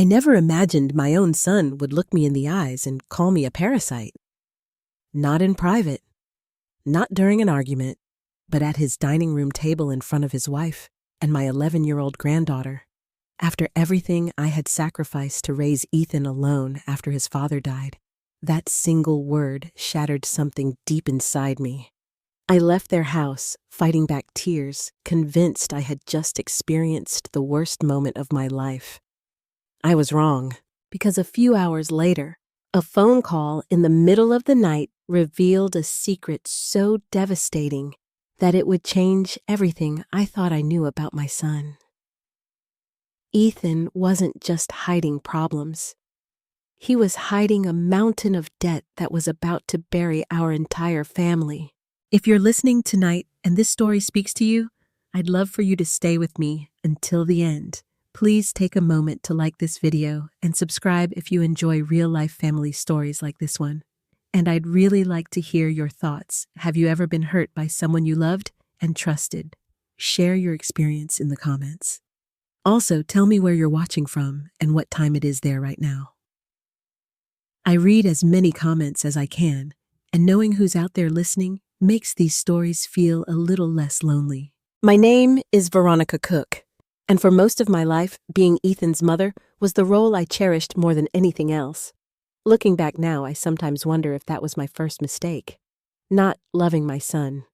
I never imagined my own son would look me in the eyes and call me a parasite. Not in private, not during an argument, but at his dining room table in front of his wife and my 11-year-old granddaughter. After everything I had sacrificed to raise Ethan alone after his father died, that single word shattered something deep inside me. I left their house, fighting back tears, convinced I had just experienced the worst moment of my life. I was wrong, because a few hours later, a phone call in the middle of the night revealed a secret so devastating that it would change everything I thought I knew about my son. Ethan wasn't just hiding problems. He was hiding a mountain of debt that was about to bury our entire family. If you're listening tonight and this story speaks to you, I'd love for you to stay with me until the end. Please take a moment to like this video and subscribe if you enjoy real-life family stories like this one. And I'd really like to hear your thoughts. Have you ever been hurt by someone you loved and trusted? Share your experience in the comments. Also, tell me where you're watching from and what time it is there right now. I read as many comments as I can, and knowing who's out there listening makes these stories feel a little less lonely. My name is Veronica Cook, and for most of my life, being Ethan's mother was the role I cherished more than anything else. Looking back now, I sometimes wonder if that was my first mistake. Not loving my son.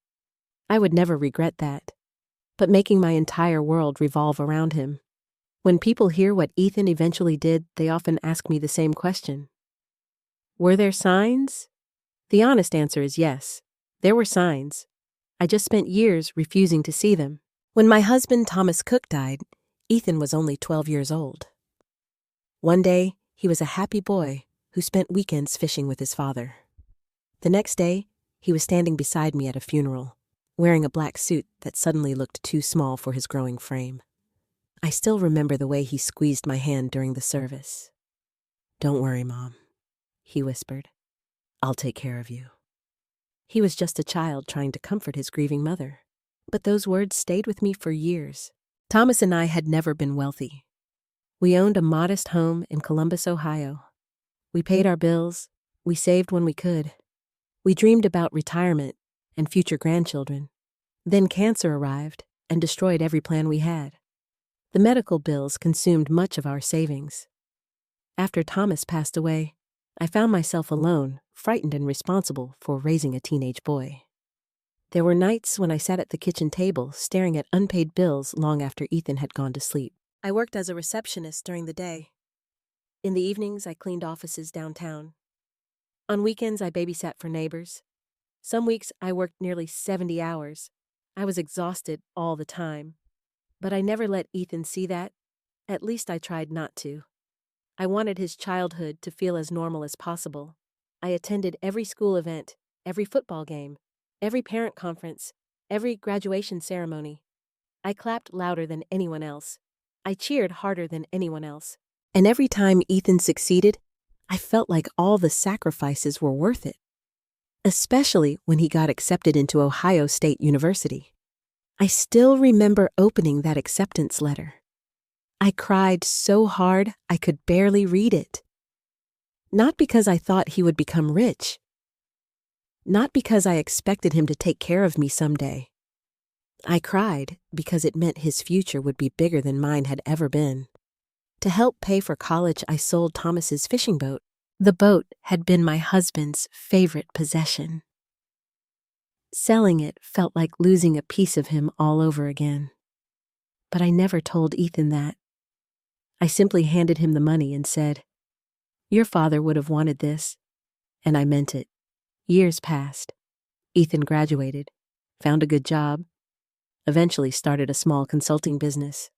I would never regret that. But making my entire world revolve around him. When people hear what Ethan eventually did, they often ask me the same question. Were there signs? The honest answer is yes. There were signs. I just spent years refusing to see them. When my husband Thomas Cook died, Ethan was only 12 years old. One day, he was a happy boy who spent weekends fishing with his father. The next day, he was standing beside me at a funeral, wearing a black suit that suddenly looked too small for his growing frame. I still remember the way he squeezed my hand during the service. "Don't worry, Mom," he whispered. "I'll take care of you." He was just a child trying to comfort his grieving mother. But those words stayed with me for years. Thomas and I had never been wealthy. We owned a modest home in Columbus, Ohio. We paid our bills. We saved when we could. We dreamed about retirement and future grandchildren. Then cancer arrived and destroyed every plan we had. The medical bills consumed much of our savings. After Thomas passed away, I found myself alone, frightened and responsible for raising a teenage boy. There were nights when I sat at the kitchen table, staring at unpaid bills long after Ethan had gone to sleep. I worked as a receptionist during the day. In the evenings, I cleaned offices downtown. On weekends, I babysat for neighbors. Some weeks, I worked nearly 70 hours. I was exhausted all the time. But I never let Ethan see that. At least I tried not to. I wanted his childhood to feel as normal as possible. I attended every school event, every football game, every parent conference, every graduation ceremony. I clapped louder than anyone else. I cheered harder than anyone else. And every time Ethan succeeded, I felt like all the sacrifices were worth it. Especially when he got accepted into Ohio State University. I still remember opening that acceptance letter. I cried so hard I could barely read it. Not because I thought he would become rich. Not because I expected him to take care of me someday. I cried because it meant his future would be bigger than mine had ever been. To help pay for college, I sold Thomas's fishing boat. The boat had been my husband's favorite possession. Selling it felt like losing a piece of him all over again. But I never told Ethan that. I simply handed him the money and said, "Your father would have wanted this." And I meant it. Years passed. Ethan graduated, found a good job, eventually started a small consulting business.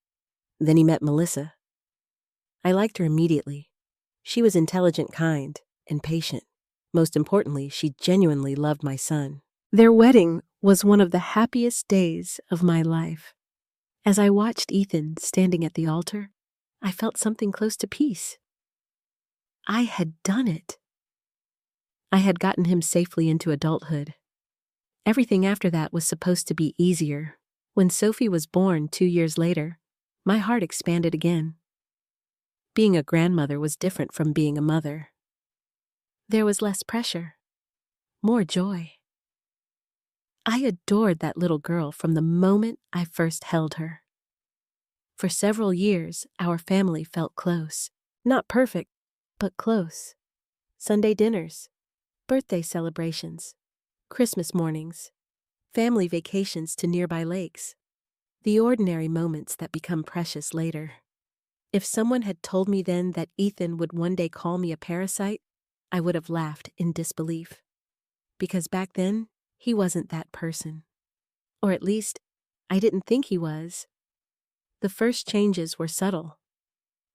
Then he met Melissa. I liked her immediately. She was intelligent, kind, and patient. Most importantly, she genuinely loved my son. Their wedding was one of the happiest days of my life. As I watched Ethan standing at the altar, I felt something close to peace. I had done it. I had gotten him safely into adulthood. Everything after that was supposed to be easier. When Sophie was born 2 years later, my heart expanded again. Being a grandmother was different from being a mother. There was less pressure, more joy. I adored that little girl from the moment I first held her. For several years, our family felt close. Not perfect, but close. Sunday dinners, birthday celebrations, Christmas mornings, family vacations to nearby lakes. The ordinary moments that become precious later. If someone had told me then that Ethan would one day call me a parasite, I would have laughed in disbelief. Because back then, he wasn't that person. Or at least, I didn't think he was. The first changes were subtle.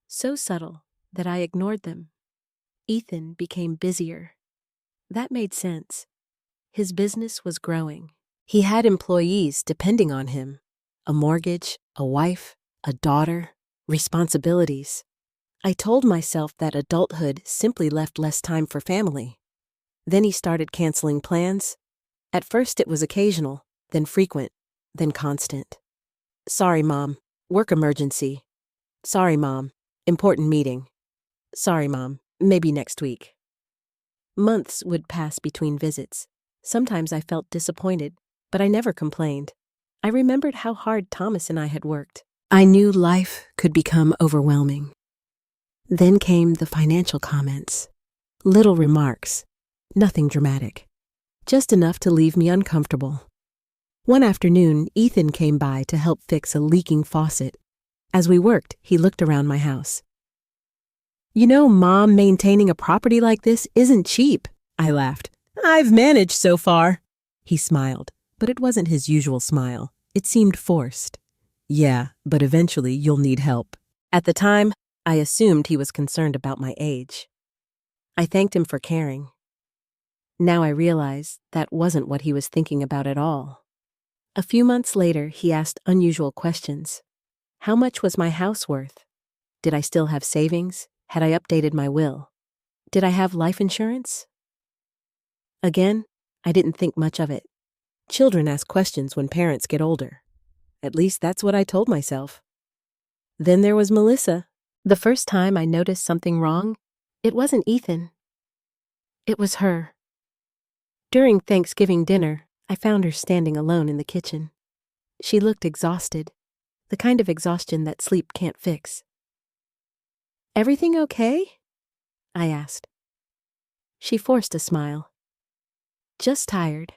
So subtle that I ignored them. Ethan became busier. That made sense. His business was growing. He had employees depending on him. A mortgage, a wife, a daughter, responsibilities. I told myself that adulthood simply left less time for family. Then he started canceling plans. At first it was occasional, then frequent, then constant. Sorry, Mom. Work emergency. Sorry, Mom. Important meeting. Sorry, Mom. Maybe next week. Months would pass between visits. Sometimes I felt disappointed, but I never complained. I remembered how hard Thomas and I had worked. I knew life could become overwhelming. Then came the financial comments. Little remarks. Nothing dramatic. Just enough to leave me uncomfortable. One afternoon, Ethan came by to help fix a leaking faucet. As we worked, he looked around my house. You know, Mom, maintaining a property like this isn't cheap, I laughed. I've managed so far. He smiled, but it wasn't his usual smile. It seemed forced. Yeah, but eventually you'll need help. At the time, I assumed he was concerned about my age. I thanked him for caring. Now I realize that wasn't what he was thinking about at all. A few months later, he asked unusual questions. How much was my house worth? Did I still have savings? Had I updated my will? Did I have life insurance? Again, I didn't think much of it. Children ask questions when parents get older. At least that's what I told myself. Then there was Melissa. The first time I noticed something wrong, it wasn't Ethan. It was her. During Thanksgiving dinner, I found her standing alone in the kitchen. She looked exhausted, the kind of exhaustion that sleep can't fix. Everything okay? I asked. She forced a smile. Just tired.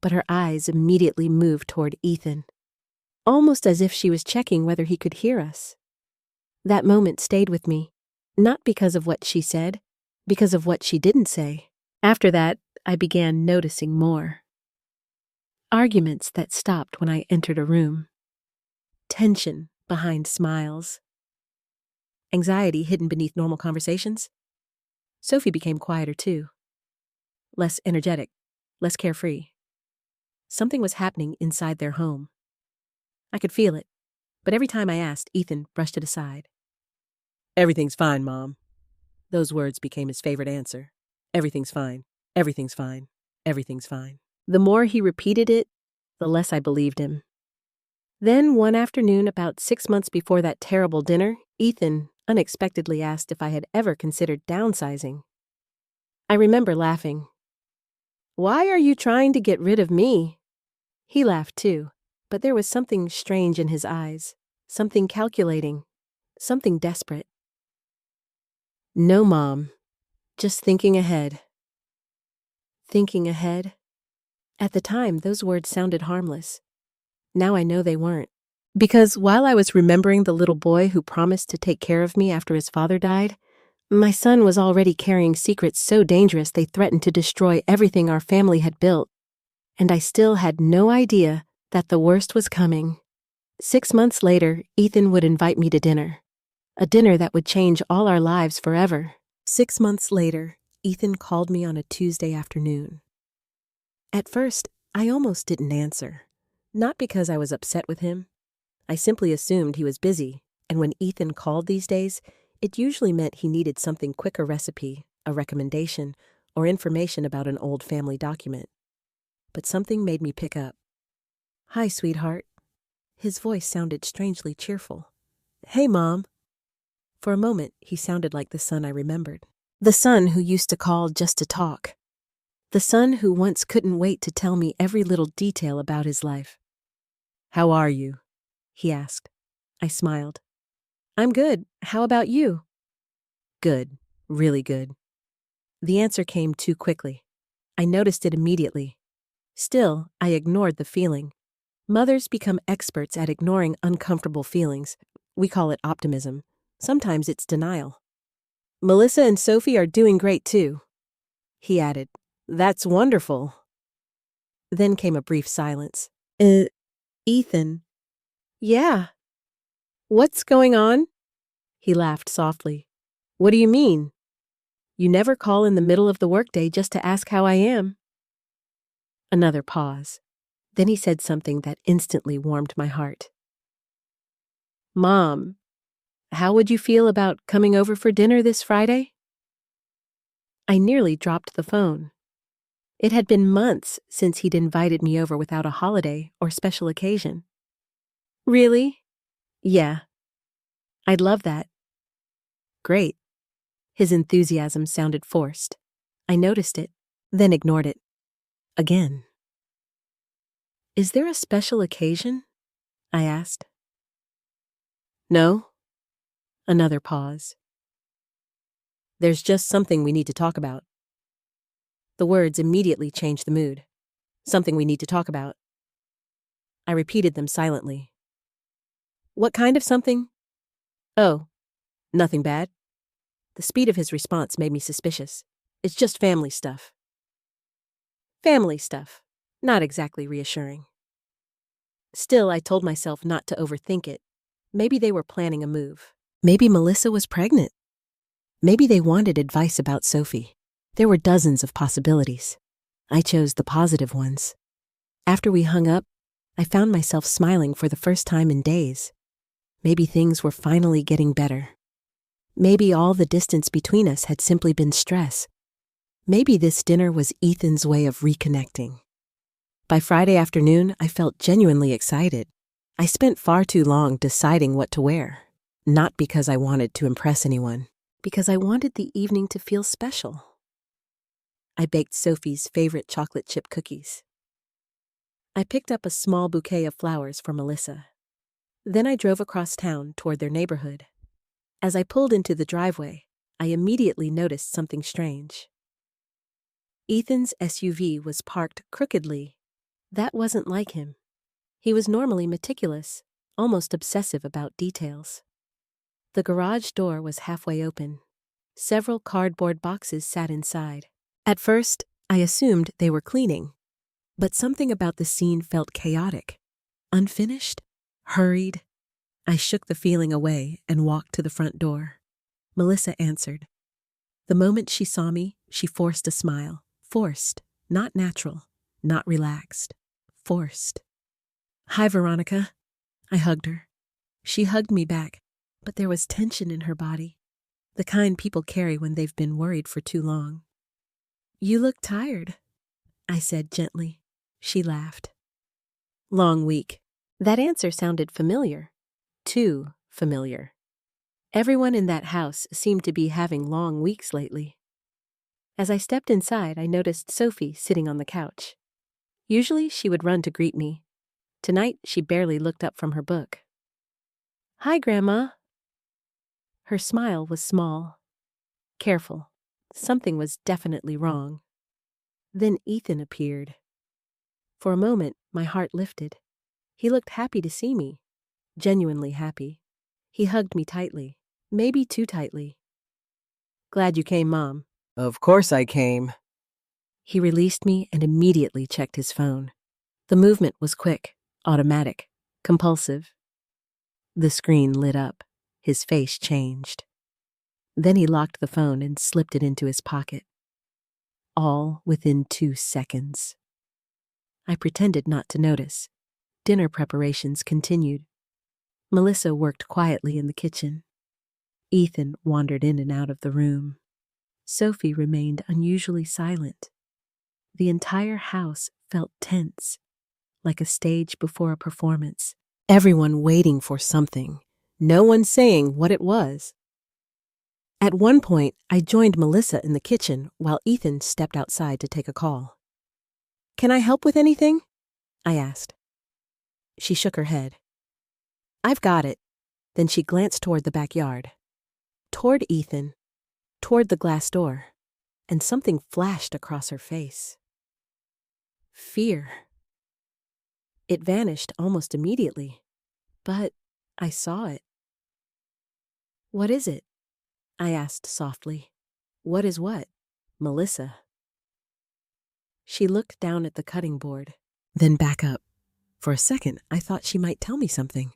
But her eyes immediately moved toward Ethan, almost as if she was checking whether he could hear us. That moment stayed with me, not because of what she said, because of what she didn't say. After that, I began noticing more. Arguments that stopped when I entered a room. Tension behind smiles. Anxiety hidden beneath normal conversations. Sophie became quieter too. Less energetic, less carefree. Something was happening inside their home. I could feel it, but every time I asked, Ethan brushed it aside. Everything's fine, Mom. Those words became his favorite answer. Everything's fine. Everything's fine. Everything's fine. The more he repeated it, the less I believed him. Then one afternoon, about 6 months before that terrible dinner, Ethan unexpectedly asked if I had ever considered downsizing. I remember laughing. Why are you trying to get rid of me? He laughed too, but there was something strange in his eyes, something calculating, something desperate. No, Mom. Just thinking ahead. Thinking ahead? At the time, those words sounded harmless. Now I know they weren't. Because while I was remembering the little boy who promised to take care of me after his father died, my son was already carrying secrets so dangerous they threatened to destroy everything our family had built. And I still had no idea that the worst was coming. 6 months later, Ethan would invite me to dinner. A dinner that would change all our lives forever. 6 months later, Ethan called me on a Tuesday afternoon. At first, I almost didn't answer. Not because I was upset with him. I simply assumed he was busy, and when Ethan called these days, it usually meant he needed something quick, a recipe, a recommendation, or information about an old family document. But something made me pick up. Hi, sweetheart. His voice sounded strangely cheerful. Hey, Mom. For a moment, he sounded like the son I remembered. The son who used to call just to talk. The son who once couldn't wait to tell me every little detail about his life. "How are you?" he asked. I smiled. "I'm good. How about you?" "Good. Really good." The answer came too quickly. I noticed it immediately. Still, I ignored the feeling. Mothers become experts at ignoring uncomfortable feelings. We call it optimism. Sometimes it's denial. "Melissa and Sophie are doing great too," he added. "That's wonderful." Then came a brief silence. Ethan." "Yeah." "What's going on?" He laughed softly. "What do you mean? You never call in the middle of the workday just to ask how I am." Another pause. Then he said something that instantly warmed my heart. "Mom, how would you feel about coming over for dinner this Friday?" I nearly dropped the phone. It had been months since he'd invited me over without a holiday or special occasion. "Really?" "Yeah. I'd love that." "Great." His enthusiasm sounded forced. I noticed it, then ignored it. Again. "Is there a special occasion?" I asked. "No." Another pause. "There's just something we need to talk about." The words immediately changed the mood. Something we need to talk about. I repeated them silently. "What kind of something?" "Oh, nothing bad." The speed of his response made me suspicious. "It's just family stuff." Family stuff. Not exactly reassuring. Still, I told myself not to overthink it. Maybe they were planning a move. Maybe Melissa was pregnant. Maybe they wanted advice about Sophie. There were dozens of possibilities. I chose the positive ones. After we hung up, I found myself smiling for the first time in days. Maybe things were finally getting better. Maybe all the distance between us had simply been stress. Maybe this dinner was Ethan's way of reconnecting. By Friday afternoon, I felt genuinely excited. I spent far too long deciding what to wear. Not because I wanted to impress anyone, because I wanted the evening to feel special. I baked Sophie's favorite chocolate chip cookies. I picked up a small bouquet of flowers for Melissa. Then I drove across town toward their neighborhood. As I pulled into the driveway, I immediately noticed something strange. Ethan's SUV was parked crookedly. That wasn't like him. He was normally meticulous, almost obsessive about details. The garage door was halfway open. Several cardboard boxes sat inside. At first, I assumed they were cleaning. But something about the scene felt chaotic. Unfinished, hurried. I shook the feeling away and walked to the front door. Melissa answered. The moment she saw me, she forced a smile. Forced, not natural, not relaxed. Forced. "Hi, Veronica." I hugged her. She hugged me back, but there was tension in her body, the kind people carry when they've been worried for too long. "You look tired," I said gently. She laughed. "Long week." That answer sounded familiar. Too familiar. Everyone in that house seemed to be having long weeks lately. As I stepped inside, I noticed Sophie sitting on the couch. Usually she would run to greet me. Tonight, she barely looked up from her book. "Hi, Grandma." Her smile was small, careful. Something was definitely wrong. Then Ethan appeared. For a moment, my heart lifted. He looked happy to see me, genuinely happy. He hugged me tightly, maybe too tightly. "Glad you came, Mom." Of course I came. He released me and immediately checked his phone. The movement was quick, automatic, compulsive. The screen lit up. His face changed. Then he locked the phone and slipped it into his pocket. All within 2 seconds. I pretended not to notice. Dinner preparations continued. Melissa worked quietly in the kitchen. Ethan wandered in and out of the room. Sophie remained unusually silent. The entire house felt tense, like a stage before a performance. Everyone waiting for something, no one saying what it was. At one point, I joined Melissa in the kitchen while Ethan stepped outside to take a call. "Can I help with anything?" I asked. She shook her head. "I've got it." Then she glanced toward the backyard, toward Ethan, toward the glass door, and something flashed across her face. Fear. It vanished almost immediately, but I saw it. "What is it?" I asked softly. "What is what?" "Melissa." She looked down at the cutting board, then back up. For a second, I thought she might tell me something.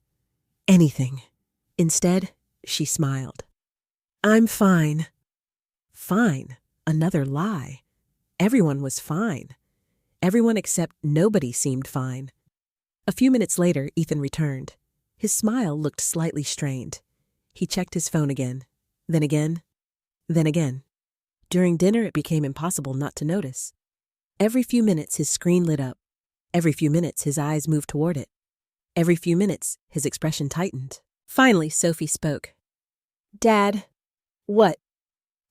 Anything. Instead, she smiled. "I'm fine." Fine. Another lie. Everyone was fine. Everyone except nobody seemed fine. A few minutes later, Ethan returned. His smile looked slightly strained. He checked his phone again. Then again. Then again. During dinner, it became impossible not to notice. Every few minutes, his screen lit up. Every few minutes, his eyes moved toward it. Every few minutes, his expression tightened. Finally, Sophie spoke. "Dad." "What?"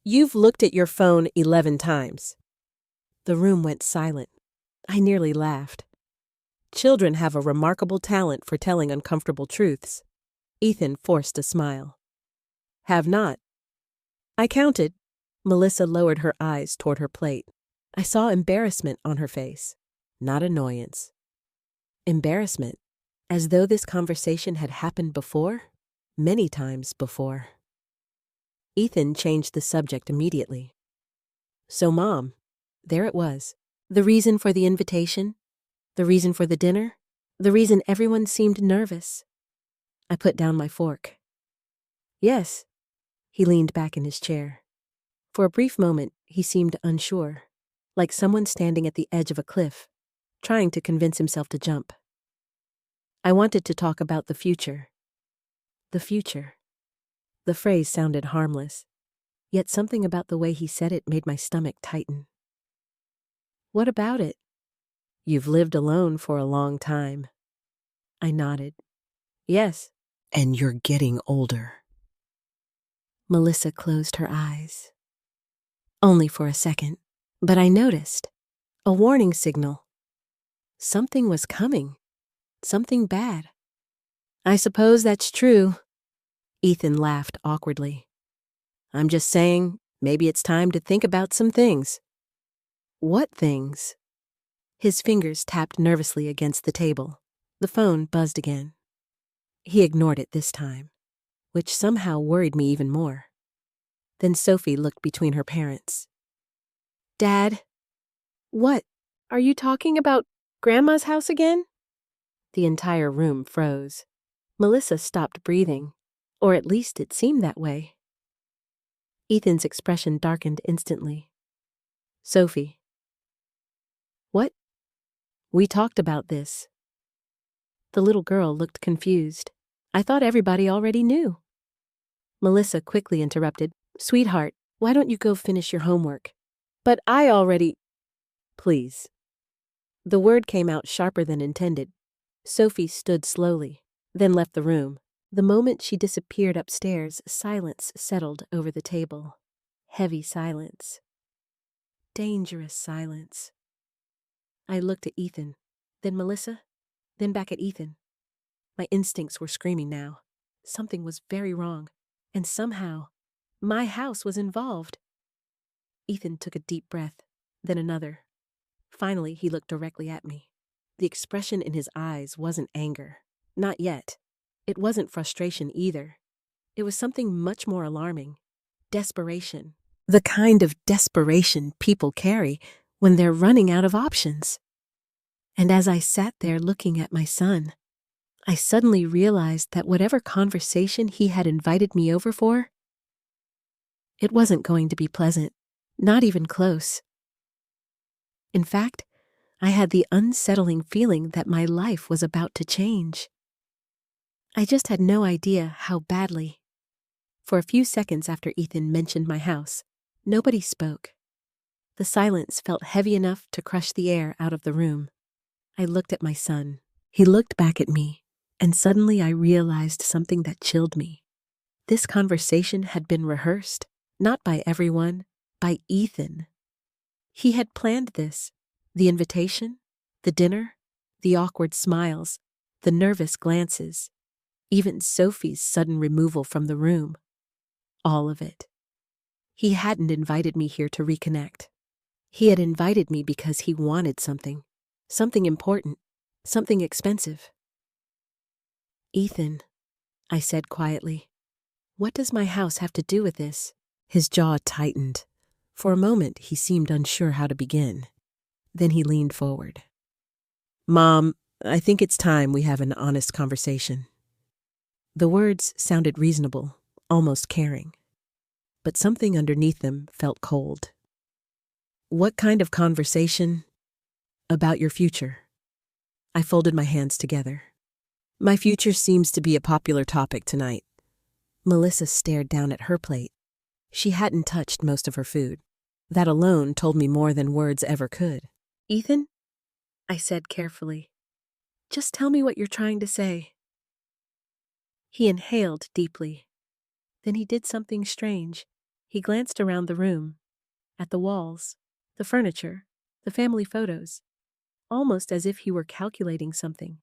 "You've looked at your phone 11 times. The room went silent. I nearly laughed. Children have a remarkable talent for telling uncomfortable truths. Ethan forced a smile. "Have not." "I counted." Melissa lowered her eyes toward her plate. I saw embarrassment on her face, not annoyance. Embarrassment, as though this conversation had happened before, many times before. Ethan changed the subject immediately. "So, Mom," there it was. The reason for the invitation, the reason for the dinner, the reason everyone seemed nervous. I put down my fork. "Yes." He leaned back in his chair. For a brief moment, he seemed unsure, like someone standing at the edge of a cliff, trying to convince himself to jump. "I wanted to talk about the future." The future. The phrase sounded harmless, yet something about the way he said it made my stomach tighten. "What about it?" "You've lived alone for a long time." I nodded. "Yes." "And you're getting older." Melissa closed her eyes. Only for a second, but I noticed. A warning signal. Something was coming. Something bad. "I suppose that's true." Ethan laughed awkwardly. "I'm just saying, maybe it's time to think about some things." "What things?" His fingers tapped nervously against the table. The phone buzzed again. He ignored it this time, which somehow worried me even more. Then Sophie looked between her parents. "Dad." "What? Are you talking about Grandma's house again?" The entire room froze. Melissa stopped breathing, or at least it seemed that way. Ethan's expression darkened instantly. "Sophie." "What?" "We talked about this." The little girl looked confused. I thought everybody already knew. Melissa quickly interrupted. "Sweetheart, why don't you go finish your homework?" "But I already—" "Please." The word came out sharper than intended. Sophie stood slowly, then left the room. The moment she disappeared upstairs, silence settled over the table. Heavy silence. Dangerous silence. I looked at Ethan, then Melissa, then back at Ethan. My instincts were screaming now. Something was very wrong, and somehow, my house was involved. Ethan took a deep breath, then another. Finally, he looked directly at me. The expression in his eyes wasn't anger. Not yet. It wasn't frustration either. It was something much more alarming. Desperation. The kind of desperation people carry when they're running out of options. And as I sat there looking at my son, I suddenly realized that whatever conversation he had invited me over for, it wasn't going to be pleasant, not even close. In fact, I had the unsettling feeling that my life was about to change. I just had no idea how badly. For a few seconds after Ethan mentioned my house, nobody spoke. The silence felt heavy enough to crush the air out of the room. I looked at my son. He looked back at me, and suddenly I realized something that chilled me. This conversation had been rehearsed. Not by everyone, by Ethan. He had planned this. The invitation, the dinner, the awkward smiles, the nervous glances, even Sophie's sudden removal from the room. All of it. He hadn't invited me here to reconnect. He had invited me because he wanted something. Something important. Something expensive. Ethan, I said quietly, what does my house have to do with this? His jaw tightened. For a moment, he seemed unsure how to begin. Then he leaned forward. Mom, I think it's time we have an honest conversation. The words sounded reasonable, almost caring. But something underneath them felt cold. What kind of conversation? About your future. I folded my hands together. My future seems to be a popular topic tonight. Melissa stared down at her plate. She hadn't touched most of her food. That alone told me more than words ever could. Ethan? I said carefully. Just tell me what you're trying to say. He inhaled deeply. Then he did something strange. He glanced around the room, at the walls, the furniture, the family photos, almost as if he were calculating something.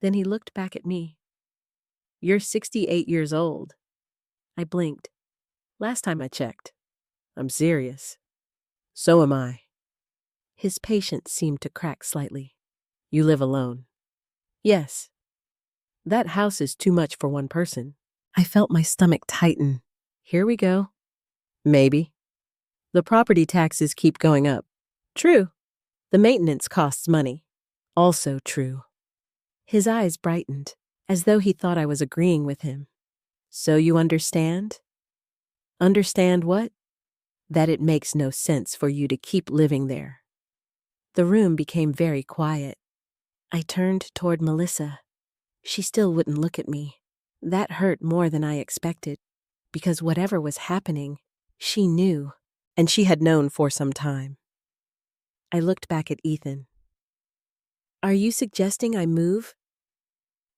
Then he looked back at me. You're 68 years old. I blinked. Last time I checked. I'm serious. So am I. His patience seemed to crack slightly. You live alone. Yes. That house is too much for one person. I felt my stomach tighten. Here we go. Maybe. The property taxes keep going up. True. The maintenance costs money. Also true. His eyes brightened, as though he thought I was agreeing with him. So you understand? Understand what? That it makes no sense for you to keep living there. The room became very quiet. I turned toward Melissa. She still wouldn't look at me. That hurt more than I expected, because whatever was happening, she knew, and she had known for some time. I looked back at Ethan. Are you suggesting I move?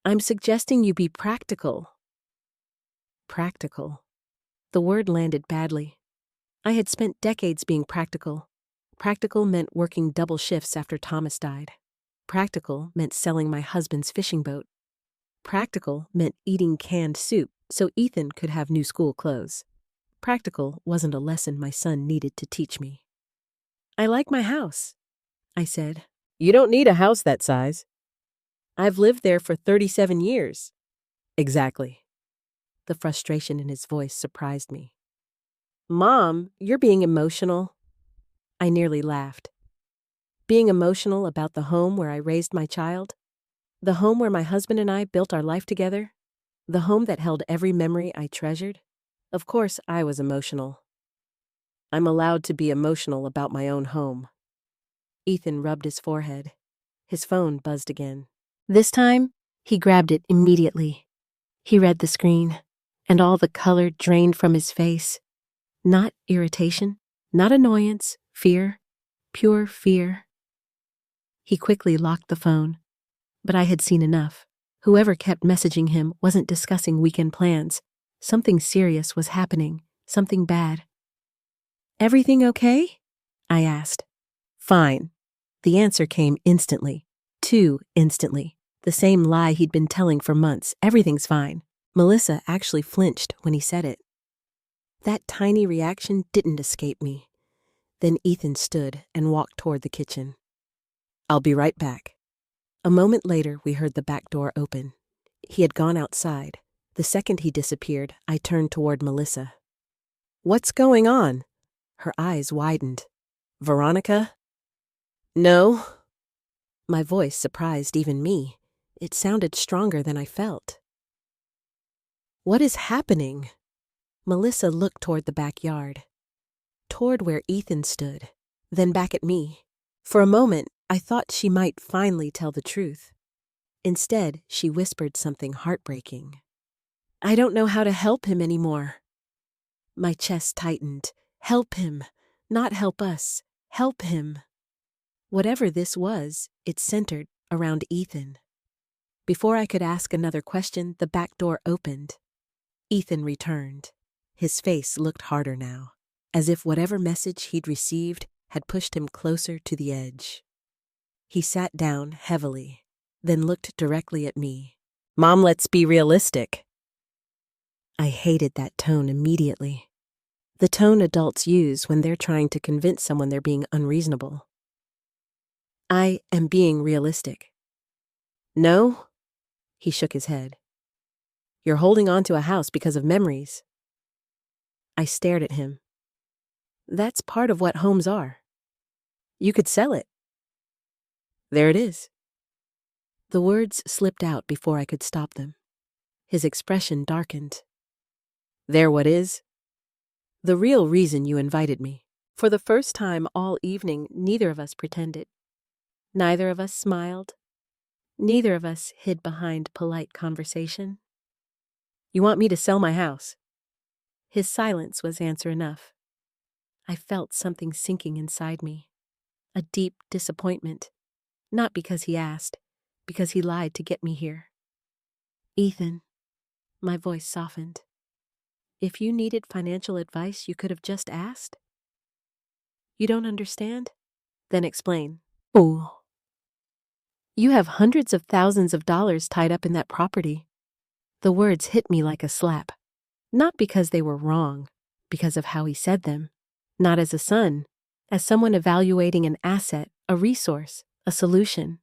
I'm suggesting you be practical. Practical. The word landed badly. I had spent decades being practical. Practical meant working double shifts after Thomas died. Practical meant selling my husband's fishing boat. Practical meant eating canned soup so Ethan could have new school clothes. Practical wasn't a lesson my son needed to teach me. I like my house, I said. You don't need a house that size. I've lived there for 37 years. Exactly. The frustration in his voice surprised me. Mom, you're being emotional. I nearly laughed. Being emotional about the home where I raised my child? The home where my husband and I built our life together? The home that held every memory I treasured? Of course, I was emotional. I'm allowed to be emotional about my own home. Ethan rubbed his forehead. His phone buzzed again. This time, he grabbed it immediately. He read the screen, and all the color drained from his face. Not irritation, not annoyance, fear, pure fear. He quickly locked the phone, but I had seen enough. Whoever kept messaging him wasn't discussing weekend plans. Something serious was happening, something bad. Everything okay? I asked. Fine. The answer came instantly. Too instantly. The same lie he'd been telling for months. Everything's fine. Melissa actually flinched when he said it. That tiny reaction didn't escape me. Then Ethan stood and walked toward the kitchen. I'll be right back. A moment later, we heard the back door open. He had gone outside. The second he disappeared, I turned toward Melissa. What's going on? Her eyes widened. Veronica? No. My voice surprised even me. It sounded stronger than I felt. What is happening? Melissa looked toward the backyard, toward where Ethan stood, then back at me. For a moment, I thought she might finally tell the truth. Instead, she whispered something heartbreaking. I don't know how to help him anymore. My chest tightened. Help him, not help us. Help him. Whatever this was, it centered around Ethan. Before I could ask another question, the back door opened. Ethan returned. His face looked harder now, as if whatever message he'd received had pushed him closer to the edge. He sat down heavily, then looked directly at me. "Mom, let's be realistic." I hated that tone immediately. The tone adults use when they're trying to convince someone they're being unreasonable. "I am being realistic." "No?" He shook his head. "You're holding on to a house because of memories." I stared at him. "That's part of what homes are. You could sell it." "There it is." The words slipped out before I could stop them. His expression darkened. "There what is?" "The real reason you invited me." For the first time all evening, neither of us pretended. Neither of us smiled. Neither of us hid behind polite conversation. "You want me to sell my house?" His silence was answer enough. I felt something sinking inside me. A deep disappointment. Not because he asked, because he lied to get me here. "Ethan," my voice softened. "If you needed financial advice, you could have just asked." "You don't understand?" "Then explain." "Fool. You have hundreds of thousands of dollars tied up in that property." The words hit me like a slap. Not because they were wrong, because of how he said them. Not as a son, as someone evaluating an asset, a resource, a solution.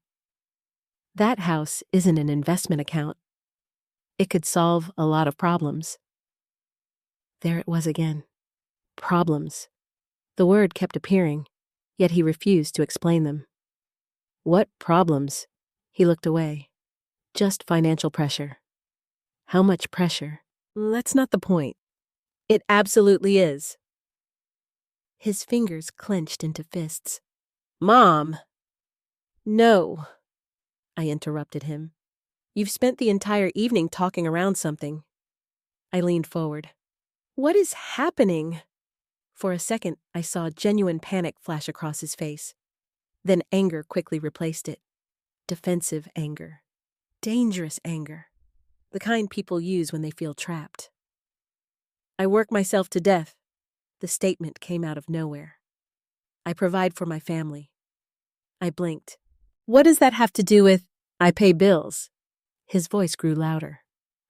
That house isn't an investment account. It could solve a lot of problems. There it was again. Problems. The word kept appearing, yet he refused to explain them. "What problems?" He looked away. "Just financial pressure." "How much pressure?" "That's not the point." "It absolutely is." His fingers clenched into fists. "Mom!" "No," I interrupted him. "You've spent the entire evening talking around something." I leaned forward. "What is happening?" For a second, I saw genuine panic flash across his face. Then anger quickly replaced it. Defensive anger. Dangerous anger. The kind people use when they feel trapped. "I work myself to death." The statement came out of nowhere. "I provide for my family." I blinked. "What does that have to do with—" "I pay bills." His voice grew louder.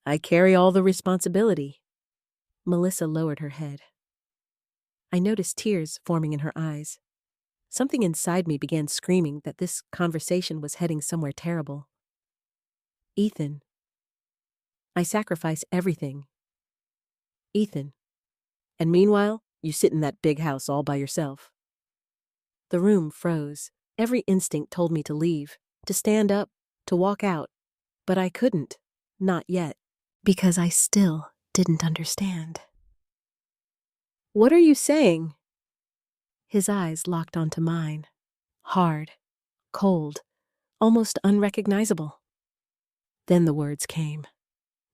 "I carry all the responsibility." Melissa lowered her head. I noticed tears forming in her eyes. Something inside me began screaming that this conversation was heading somewhere terrible. "Ethan, I sacrifice everything." "Ethan, and meanwhile, you sit in that big house all by yourself." The room froze. Every instinct told me to leave, to stand up, to walk out. But I couldn't. Not yet. Because I still didn't understand. "What are you saying?" His eyes locked onto mine. Hard. Cold. Almost unrecognizable. Then the words came.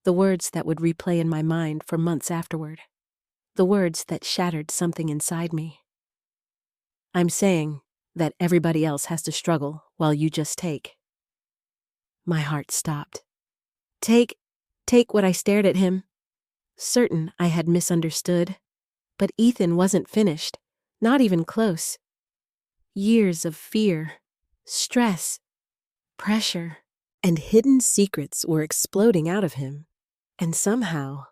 The words that would replay in my mind for months afterward. The words that shattered something inside me. "I'm saying that everybody else has to struggle while you just take." My heart stopped. Take what I stared at him. Certain I had misunderstood. But Ethan wasn't finished. Not even close. Years of fear, stress, pressure, and hidden secrets were exploding out of him. And somehow,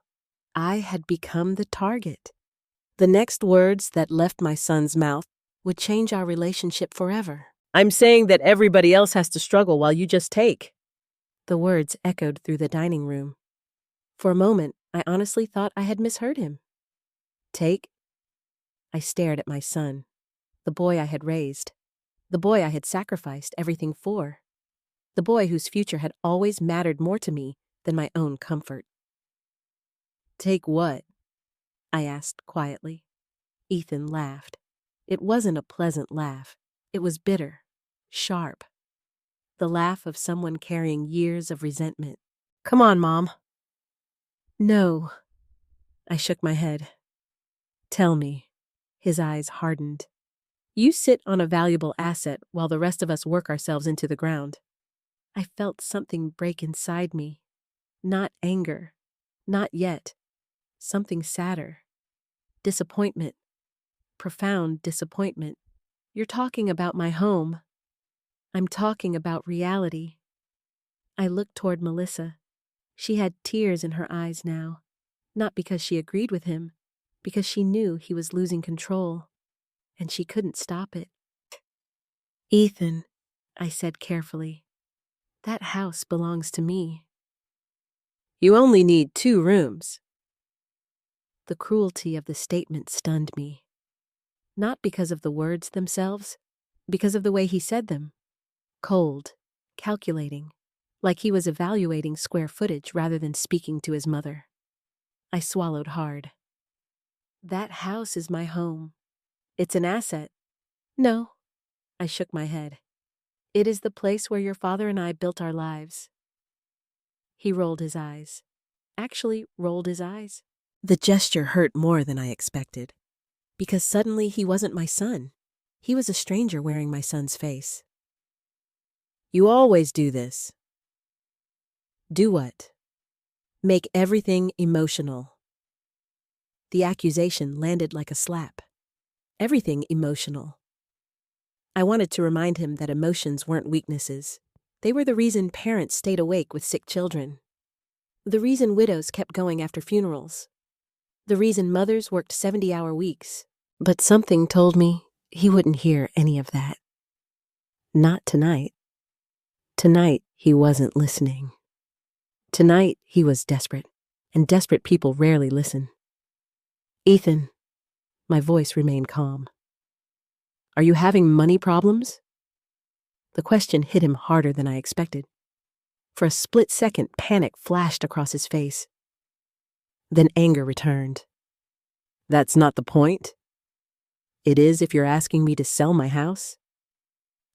I had become the target. The next words that left my son's mouth would change our relationship forever. "I'm saying that everybody else has to struggle while you just take." The words echoed through the dining room. For a moment, I honestly thought I had misheard him. "Take?" I stared at my son, the boy I had raised, the boy I had sacrificed everything for, the boy whose future had always mattered more to me than my own comfort. "Take what?" I asked quietly. Ethan laughed. It wasn't a pleasant laugh. It was bitter, sharp. The laugh of someone carrying years of resentment. "Come on, Mom." "No." I shook my head. "Tell me." His eyes hardened. "You sit on a valuable asset while the rest of us work ourselves into the ground." I felt something break inside me. Not anger. Not yet. Something sadder. Disappointment. Profound disappointment. You're talking about my home. I'm talking about reality. I looked toward Melissa. She had tears in her eyes now, not because she agreed with him, because she knew he was losing control, and she couldn't stop it. Ethan, I said carefully, that house belongs to me. You only need 2 rooms. The cruelty of the statement stunned me. Not because of the words themselves, because of the way he said them. Cold, calculating, like he was evaluating square footage rather than speaking to his mother. I swallowed hard. That house is my home. It's an asset. No, I shook my head. It is the place where your father and I built our lives. He rolled his eyes. Actually, rolled his eyes. The gesture hurt more than I expected, because suddenly he wasn't my son. He was a stranger wearing my son's face. You always do this. Do what? Make everything emotional. The accusation landed like a slap. Everything emotional. I wanted to remind him that emotions weren't weaknesses. They were the reason parents stayed awake with sick children. The reason widows kept going after funerals. The reason mothers worked 70-hour weeks. But something told me he wouldn't hear any of that. Not tonight. Tonight, he wasn't listening. Tonight, he was desperate, and desperate people rarely listen. Ethan, my voice remained calm. Are you having money problems? The question hit him harder than I expected. For a split second, panic flashed across his face. Then anger returned. That's not the point. It is if you're asking me to sell my house.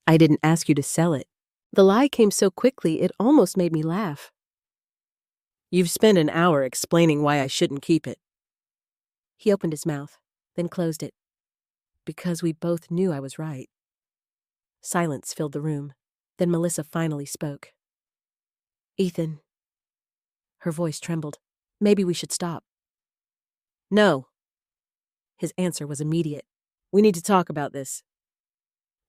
I didn't ask you to sell it. The lie came so quickly it almost made me laugh. You've spent an hour explaining why I shouldn't keep it. He opened his mouth, then closed it. Because we both knew I was right. Silence filled the room. Then Melissa finally spoke. Ethan. Her voice trembled. Maybe we should stop. No. His answer was immediate. We need to talk about this.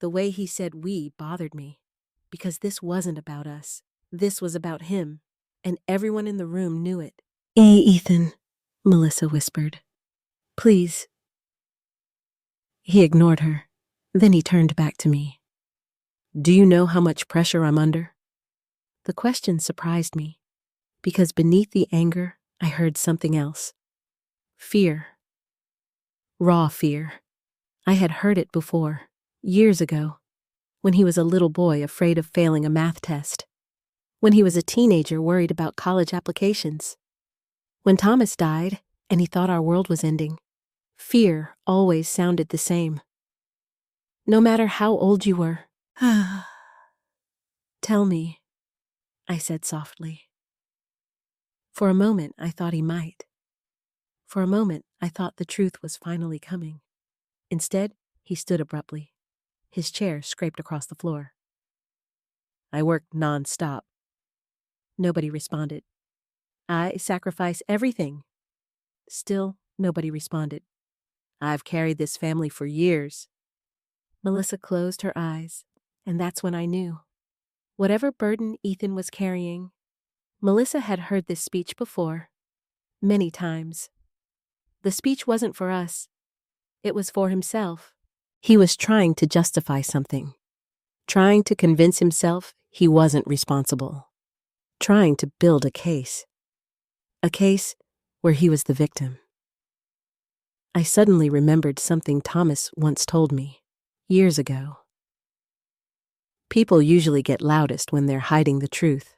The way he said we bothered me, because this wasn't about us. This was about him, and everyone in the room knew it. Hey, Ethan, Melissa whispered. Please. He ignored her. Then he turned back to me. Do you know how much pressure I'm under? The question surprised me, because beneath the anger, I heard something else. Fear. Raw fear. I had heard it before, years ago, when he was a little boy afraid of failing a math test, when he was a teenager worried about college applications, when Thomas died and he thought our world was ending. Fear always sounded the same. No matter how old you were. Tell me, I said softly. For a moment, I thought he might. For a moment, I thought the truth was finally coming. Instead, he stood abruptly. His chair scraped across the floor. I work non-stop. Nobody responded. I sacrifice everything. Still, nobody responded. I've carried this family for years. Melissa closed her eyes, and that's when I knew. Whatever burden Ethan was carrying, Melissa had heard this speech before, many times. The speech wasn't for us. It was for himself. He was trying to justify something, trying to convince himself he wasn't responsible, trying to build a case where he was the victim. I suddenly remembered something Thomas once told me, years ago. People usually get loudest when they're hiding the truth.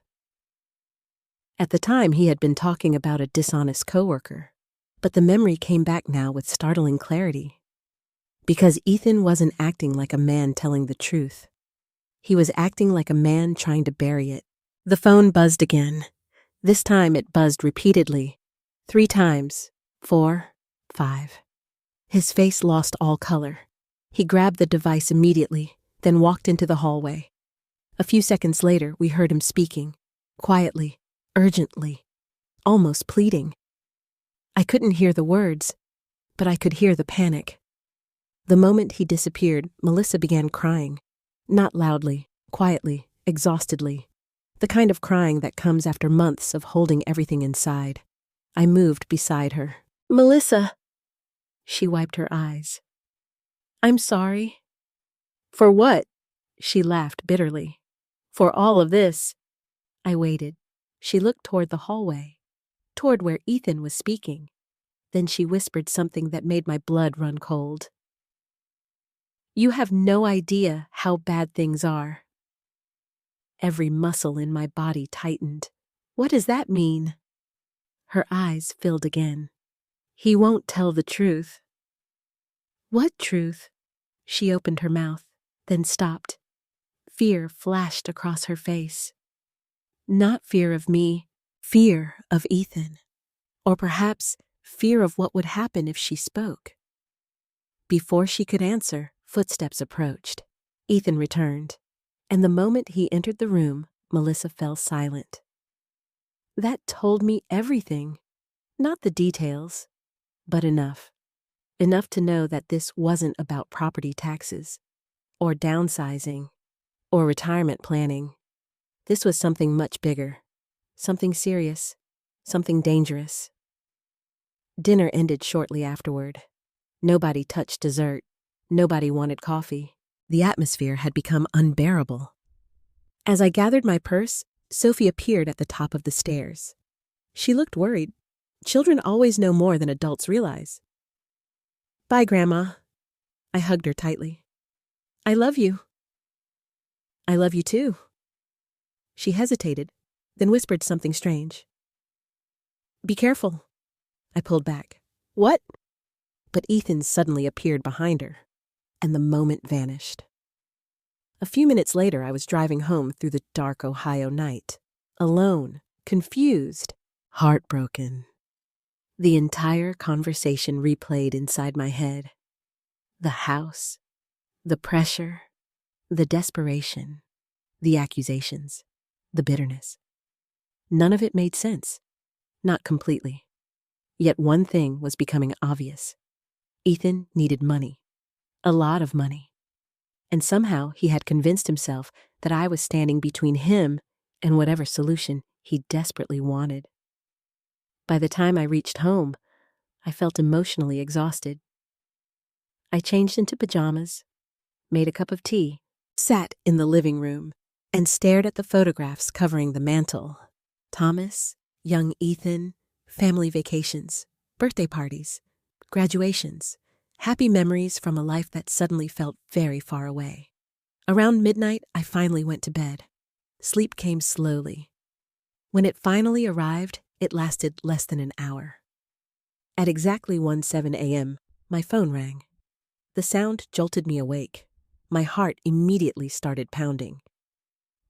At the time, he had been talking about a dishonest coworker, but the memory came back now with startling clarity. Because Ethan wasn't acting like a man telling the truth. He was acting like a man trying to bury it. The phone buzzed again. This time it buzzed repeatedly. 3 times. 4, 5. His face lost all color. He grabbed the device immediately, then walked into the hallway. A few seconds later, we heard him speaking, quietly, urgently, almost pleading. I couldn't hear the words, but I could hear the panic. The moment he disappeared, Melissa began crying. Not loudly, quietly, exhaustedly. The kind of crying that comes after months of holding everything inside. I moved beside her. "Melissa!" She wiped her eyes. "I'm sorry." "For what?" She laughed bitterly. "For all of this." I waited. She looked toward the hallway, toward where Ethan was speaking. Then she whispered something that made my blood run cold. "You have no idea how bad things are." Every muscle in my body tightened. "What does that mean?" Her eyes filled again. "He won't tell the truth." "What truth?" She opened her mouth, then stopped. Fear flashed across her face. Not fear of me, fear of Ethan. Or perhaps fear of what would happen if she spoke. Before she could answer, footsteps approached. Ethan returned, and the moment he entered the room, Melissa fell silent. That told me everything. Not the details, but enough. Enough to know that this wasn't about property taxes, or downsizing, or retirement planning. This was something much bigger, something serious, something dangerous. Dinner ended shortly afterward. Nobody touched dessert. Nobody wanted coffee. The atmosphere had become unbearable. As I gathered my purse, Sophie appeared at the top of the stairs. She looked worried. Children always know more than adults realize. "Bye, Grandma." I hugged her tightly. "I love you." "I love you too." She hesitated, then whispered something strange. "Be careful." I pulled back. "What?" But Ethan suddenly appeared behind her, and the moment vanished. A few minutes later, I was driving home through the dark Ohio night, alone, confused, heartbroken. The entire conversation replayed inside my head. The house, the pressure, the desperation, the accusations, the bitterness. None of it made sense. Not completely. Yet one thing was becoming obvious. Ethan needed money. A lot of money. And somehow he had convinced himself that I was standing between him and whatever solution he desperately wanted. By the time I reached home, I felt emotionally exhausted. I changed into pajamas, made a cup of tea, sat in the living room, and stared at the photographs covering the mantel. Thomas, young Ethan, family vacations, birthday parties, graduations, happy memories from a life that suddenly felt very far away. Around midnight, I finally went to bed. Sleep came slowly. When it finally arrived, it lasted less than an hour. At exactly 1:07 a.m., my phone rang. The sound jolted me awake. My heart immediately started pounding.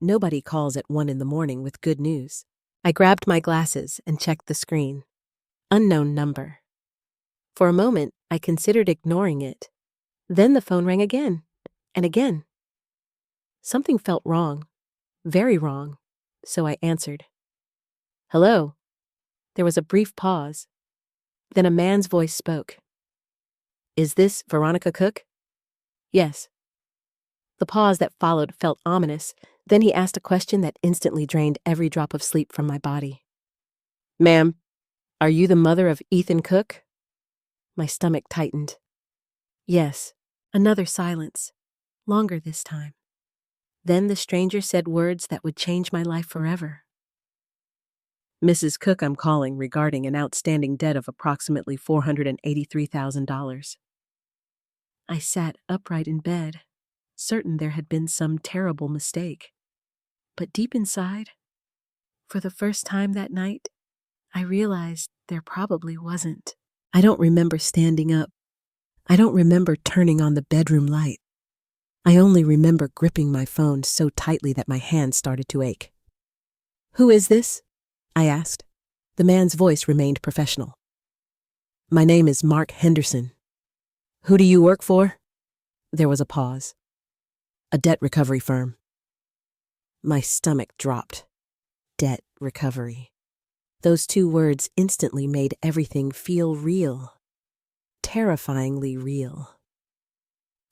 Nobody calls at 1 in the morning with good news. I grabbed my glasses and checked the screen. Unknown number. For a moment, I considered ignoring it. Then the phone rang again, and again. Something felt wrong, very wrong, so I answered. "Hello." There was a brief pause. Then a man's voice spoke. "Is this Veronica Cook?" "Yes." The pause that followed felt ominous. Then he asked a question that instantly drained every drop of sleep from my body. "Ma'am, are you the mother of Ethan Cook?" My stomach tightened. "Yes." Another silence, longer this time. Then the stranger said words that would change my life forever. "Mrs. Cook, I'm calling regarding an outstanding debt of approximately $483,000. I sat upright in bed, certain there had been some terrible mistake. But deep inside, for the first time that night, I realized there probably wasn't. I don't remember standing up. I don't remember turning on the bedroom light. I only remember gripping my phone so tightly that my hands started to ache. "Who is this?" I asked. The man's voice remained professional. "My name is Mark Henderson." "Who do you work for?" There was a pause. "A debt recovery firm." My stomach dropped. Debt recovery. Those two words instantly made everything feel real. terrifyingly real.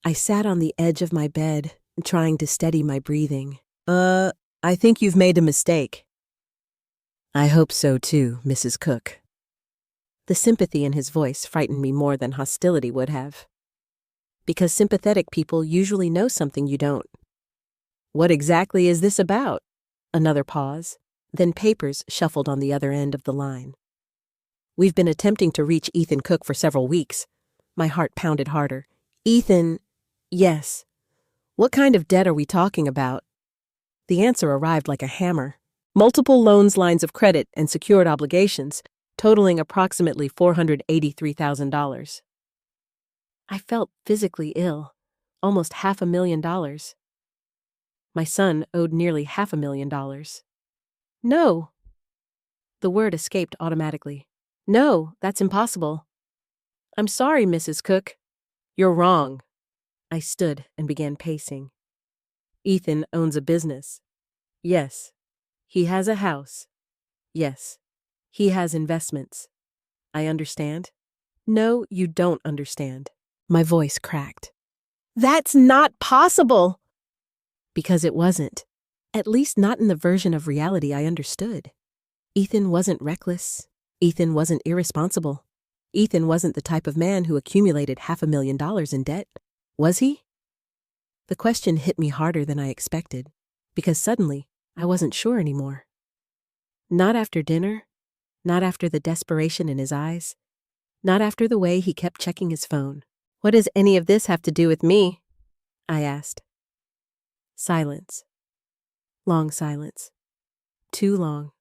I sat on the edge of my bed, trying to steady my breathing. I think you've made a mistake. I hope so too, Mrs. Cook. The sympathy in his voice frightened me more than hostility would have. Because sympathetic people usually know something you don't. What exactly is this about? Another pause, then papers shuffled on the other end of the line. We've been attempting to reach Ethan Cook for several weeks. My heart pounded harder. Ethan, yes. What kind of debt are we talking about? The answer arrived like a hammer. Multiple loans, lines of credit, and secured obligations, totaling approximately $483,000. I felt physically ill, almost $500,000. My son owed nearly $500,000. No. The word escaped automatically. No, that's impossible. I'm sorry, Mrs. Cook. You're wrong. I stood and began pacing. Ethan owns a business. Yes. He has a house. Yes. He has investments. I understand. No, you don't understand. My voice cracked. That's not possible! Because it wasn't. At least not in the version of reality I understood. Ethan wasn't reckless. Ethan wasn't irresponsible. Ethan wasn't the type of man who accumulated $500,000 in debt. Was he? The question hit me harder than I expected, because suddenly I wasn't sure anymore. Not after dinner, not after the desperation in his eyes, not after the way he kept checking his phone. What does any of this have to do with me? I asked. Silence. Long silence. Too long.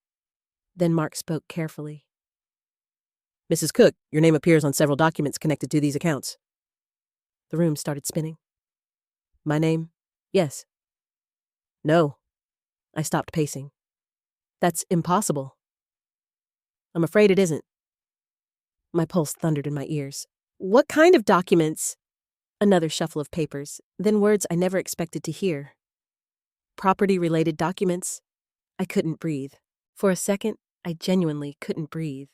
Then Mark spoke carefully. Mrs. Cook, your name appears on several documents connected to these accounts. The room started spinning. My name? Yes. No. I stopped pacing. That's impossible. I'm afraid it isn't. My pulse thundered in my ears. What kind of documents? Another shuffle of papers, then words I never expected to hear. Property-related documents? I couldn't breathe. For a second, I genuinely couldn't breathe.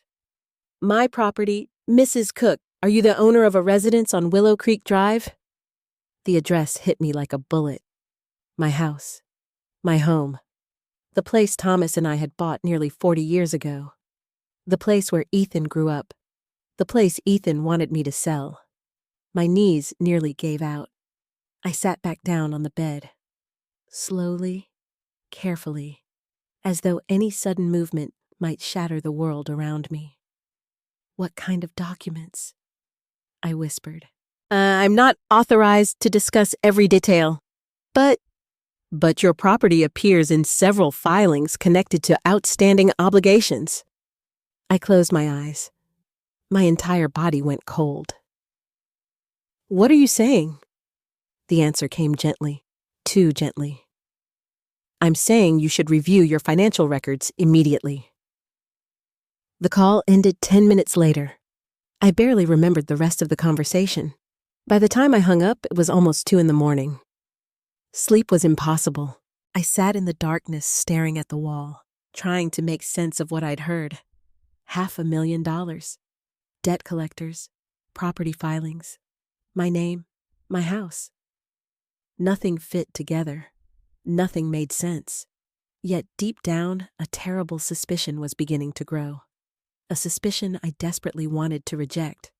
My property, Mrs. Cook, are you the owner of a residence on Willow Creek Drive? The address hit me like a bullet. My house. My home. The place Thomas and I had bought nearly 40 years ago. The place where Ethan grew up. The place Ethan wanted me to sell. My knees nearly gave out. I sat back down on the bed. Slowly, carefully, as though any sudden movement might shatter the world around me. What kind of documents? I whispered. I'm not authorized to discuss every detail, but your property appears in several filings connected to outstanding obligations. I closed my eyes. My entire body went cold. What are you saying? The answer came gently, too gently. I'm saying you should review your financial records immediately. The call ended 10 minutes later. I barely remembered the rest of the conversation. By the time I hung up, it was almost 2 a.m. Sleep was impossible. I sat in the darkness staring at the wall, trying to make sense of what I'd heard. $500,000. Debt collectors, property filings, my name, my house. Nothing fit together. Nothing made sense. Yet deep down, a terrible suspicion was beginning to grow. A suspicion I desperately wanted to reject.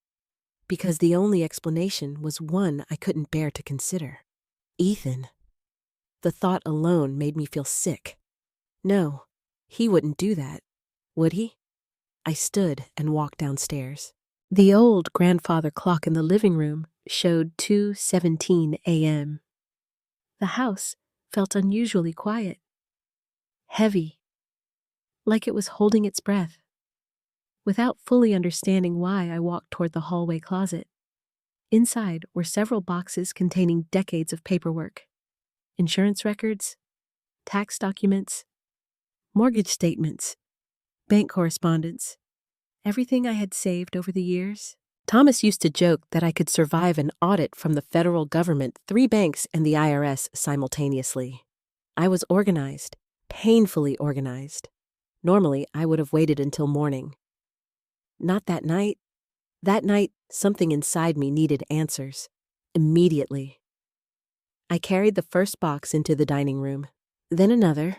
Because the only explanation was one I couldn't bear to consider. Ethan. The thought alone made me feel sick. No, he wouldn't do that, would he? I stood and walked downstairs. The old grandfather clock in the living room showed 2:17 a.m. The house felt unusually quiet. Heavy. Like it was holding its breath. Without fully understanding why, I walked toward the hallway closet. Inside were several boxes containing decades of paperwork. Insurance records, tax documents, mortgage statements, bank correspondence, everything I had saved over the years. Thomas used to joke that I could survive an audit from the federal government, 3 banks, and the IRS simultaneously. I was organized, painfully organized. Normally, I would have waited until morning. Not that night, That night, something inside me needed answers. Immediately. I carried the first box into the dining room, then another,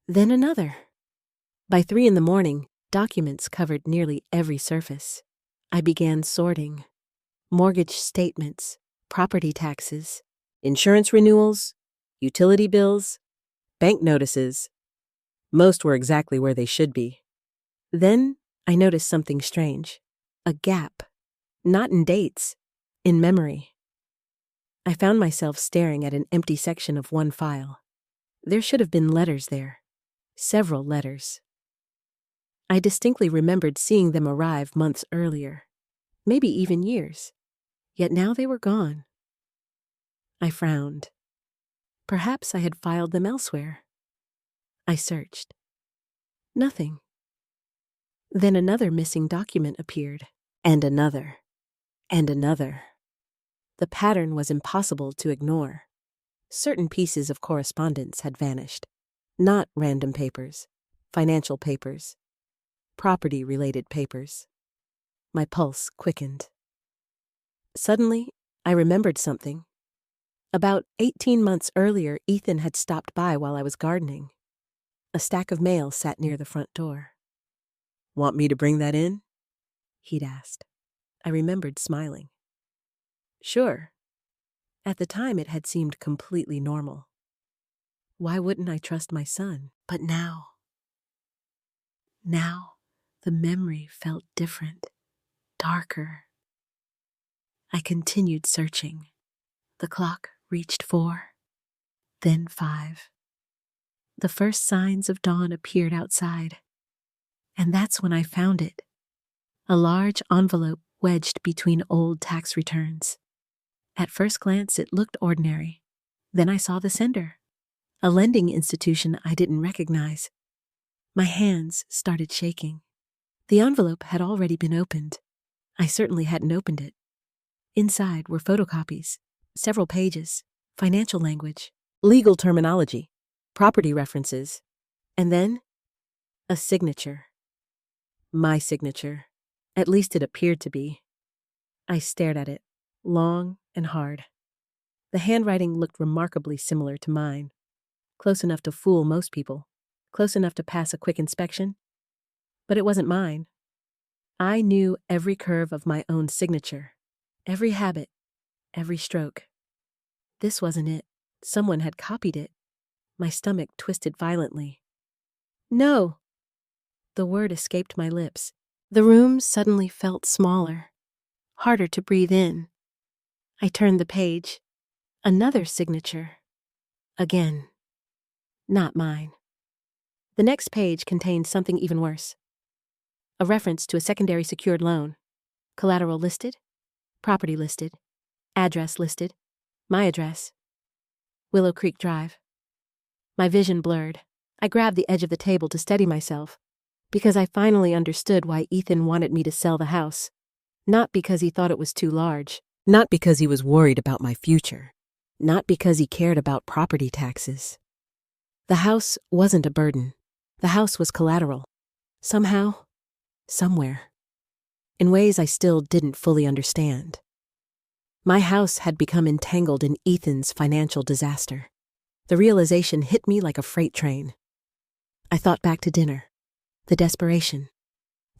then another. By 3 in the morning, documents covered nearly every surface. I began sorting. Mortgage statements, property taxes, Insurance renewals, utility bills, bank notices. Most were exactly where they should be. Then I noticed something strange. A gap. Not in dates, in memory. I found myself staring at an empty section of one file. There should have been letters there. Several letters. I distinctly remembered seeing them arrive months earlier. Maybe even years. Yet now they were gone. I frowned. Perhaps I had filed them elsewhere. I searched. Nothing. Then another missing document appeared, and another, and another. The pattern was impossible to ignore. Certain pieces of correspondence had vanished. Not random papers, financial papers, property-related papers. My pulse quickened. Suddenly, I remembered something. About 18 months earlier, Ethan had stopped by while I was gardening. A stack of mail sat near the front door. Want me to bring that in? He'd asked. I remembered smiling. Sure. At the time, it had seemed completely normal. Why wouldn't I trust my son? But now, the memory felt different, darker. I continued searching. The clock reached 4, then 5. The first signs of dawn appeared outside. And that's when I found it. A large envelope wedged between old tax returns. At first glance, it looked ordinary. Then I saw the sender. A lending institution I didn't recognize. My hands started shaking. The envelope had already been opened. I certainly hadn't opened it. Inside were photocopies, several pages, financial language, Legal terminology, property references. and then a signature. My signature. At least it appeared to be. I stared at it, long and hard. The handwriting looked remarkably similar to mine. Close enough to fool most people. Close enough to pass a quick inspection. But it wasn't mine. I knew every curve of my own signature. Every habit. Every stroke. This wasn't it. Someone had copied it. My stomach twisted violently. No! The word escaped my lips. The room suddenly felt smaller, harder to breathe in. I turned the page. Another signature. Again. Not mine. The next page contained something even worse. A reference to a secondary secured loan. Collateral listed. Property listed. Address listed. My address. Willow Creek Drive. My vision blurred. I grabbed the edge of the table to steady myself, because I finally understood why Ethan wanted me to sell the house. Not because he thought it was too large. Not because he was worried about my future. Not because he cared about property taxes. The house wasn't a burden. The house was collateral. Somehow, somewhere. In ways I still didn't fully understand. My house had become entangled in Ethan's financial disaster. The realization hit me like a freight train. I thought back to dinner. The desperation.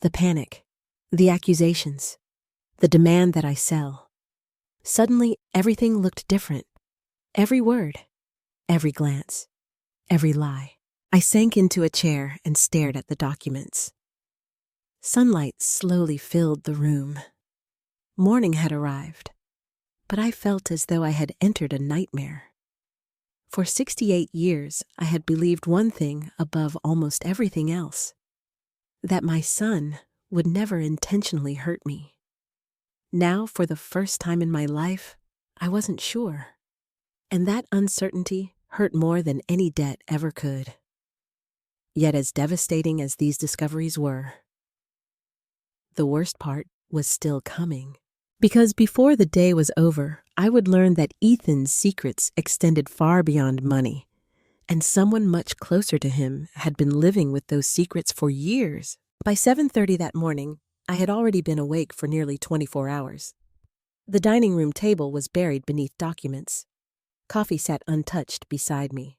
The panic. The accusations. The demand that I sell. Suddenly, everything looked different. Every word. Every glance. Every lie. I sank into a chair and stared at the documents. Sunlight slowly filled the room. Morning had arrived, but I felt as though I had entered a nightmare. For 68 years, I had believed one thing above almost everything else: that my son would never intentionally hurt me. Now, for the first time in my life, I wasn't sure. And that uncertainty hurt more than any debt ever could. Yet as devastating as these discoveries were, the worst part was still coming. Because before the day was over, I would learn that Ethan's secrets extended far beyond money, and someone much closer to him had been living with those secrets for years. By 7:30 that morning, I had already been awake for nearly 24 hours. The dining room table was buried beneath documents. Coffee sat untouched beside me.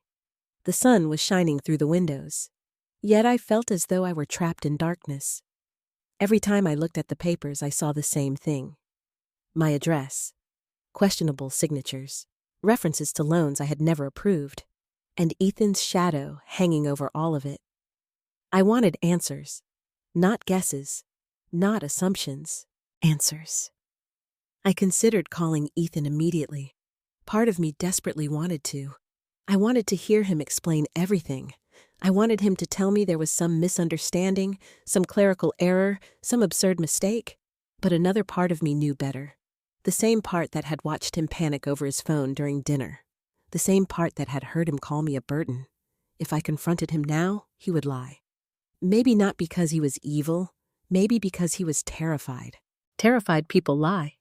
The sun was shining through the windows. Yet I felt as though I were trapped in darkness. Every time I looked at the papers, I saw the same thing. My address, questionable signatures, references to loans I had never approved, and Ethan's shadow hanging over all of it. I wanted answers, not guesses, not assumptions, answers. I considered calling Ethan immediately. Part of me desperately wanted to. I wanted to hear him explain everything. I wanted him to tell me there was some misunderstanding, some clerical error, some absurd mistake. But another part of me knew better. The same part that had watched him panic over his phone during dinner. The same part that had heard him call me a burden. If I confronted him now, he would lie. Maybe not because he was evil, maybe because he was terrified. Terrified people lie.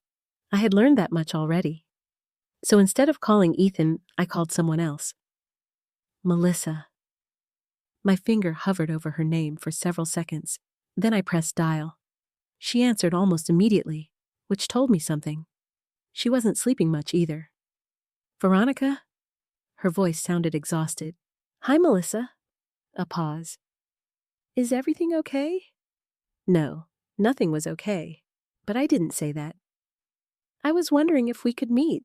I had learned that much already. So instead of calling Ethan, I called someone else. Melissa. My finger hovered over her name for several seconds. Then I pressed dial. She answered almost immediately, which told me something. She wasn't sleeping much either. Veronica? Her voice sounded exhausted. Hi, Melissa. A pause. Is everything okay? No, nothing was okay. But I didn't say that. I was wondering if we could meet.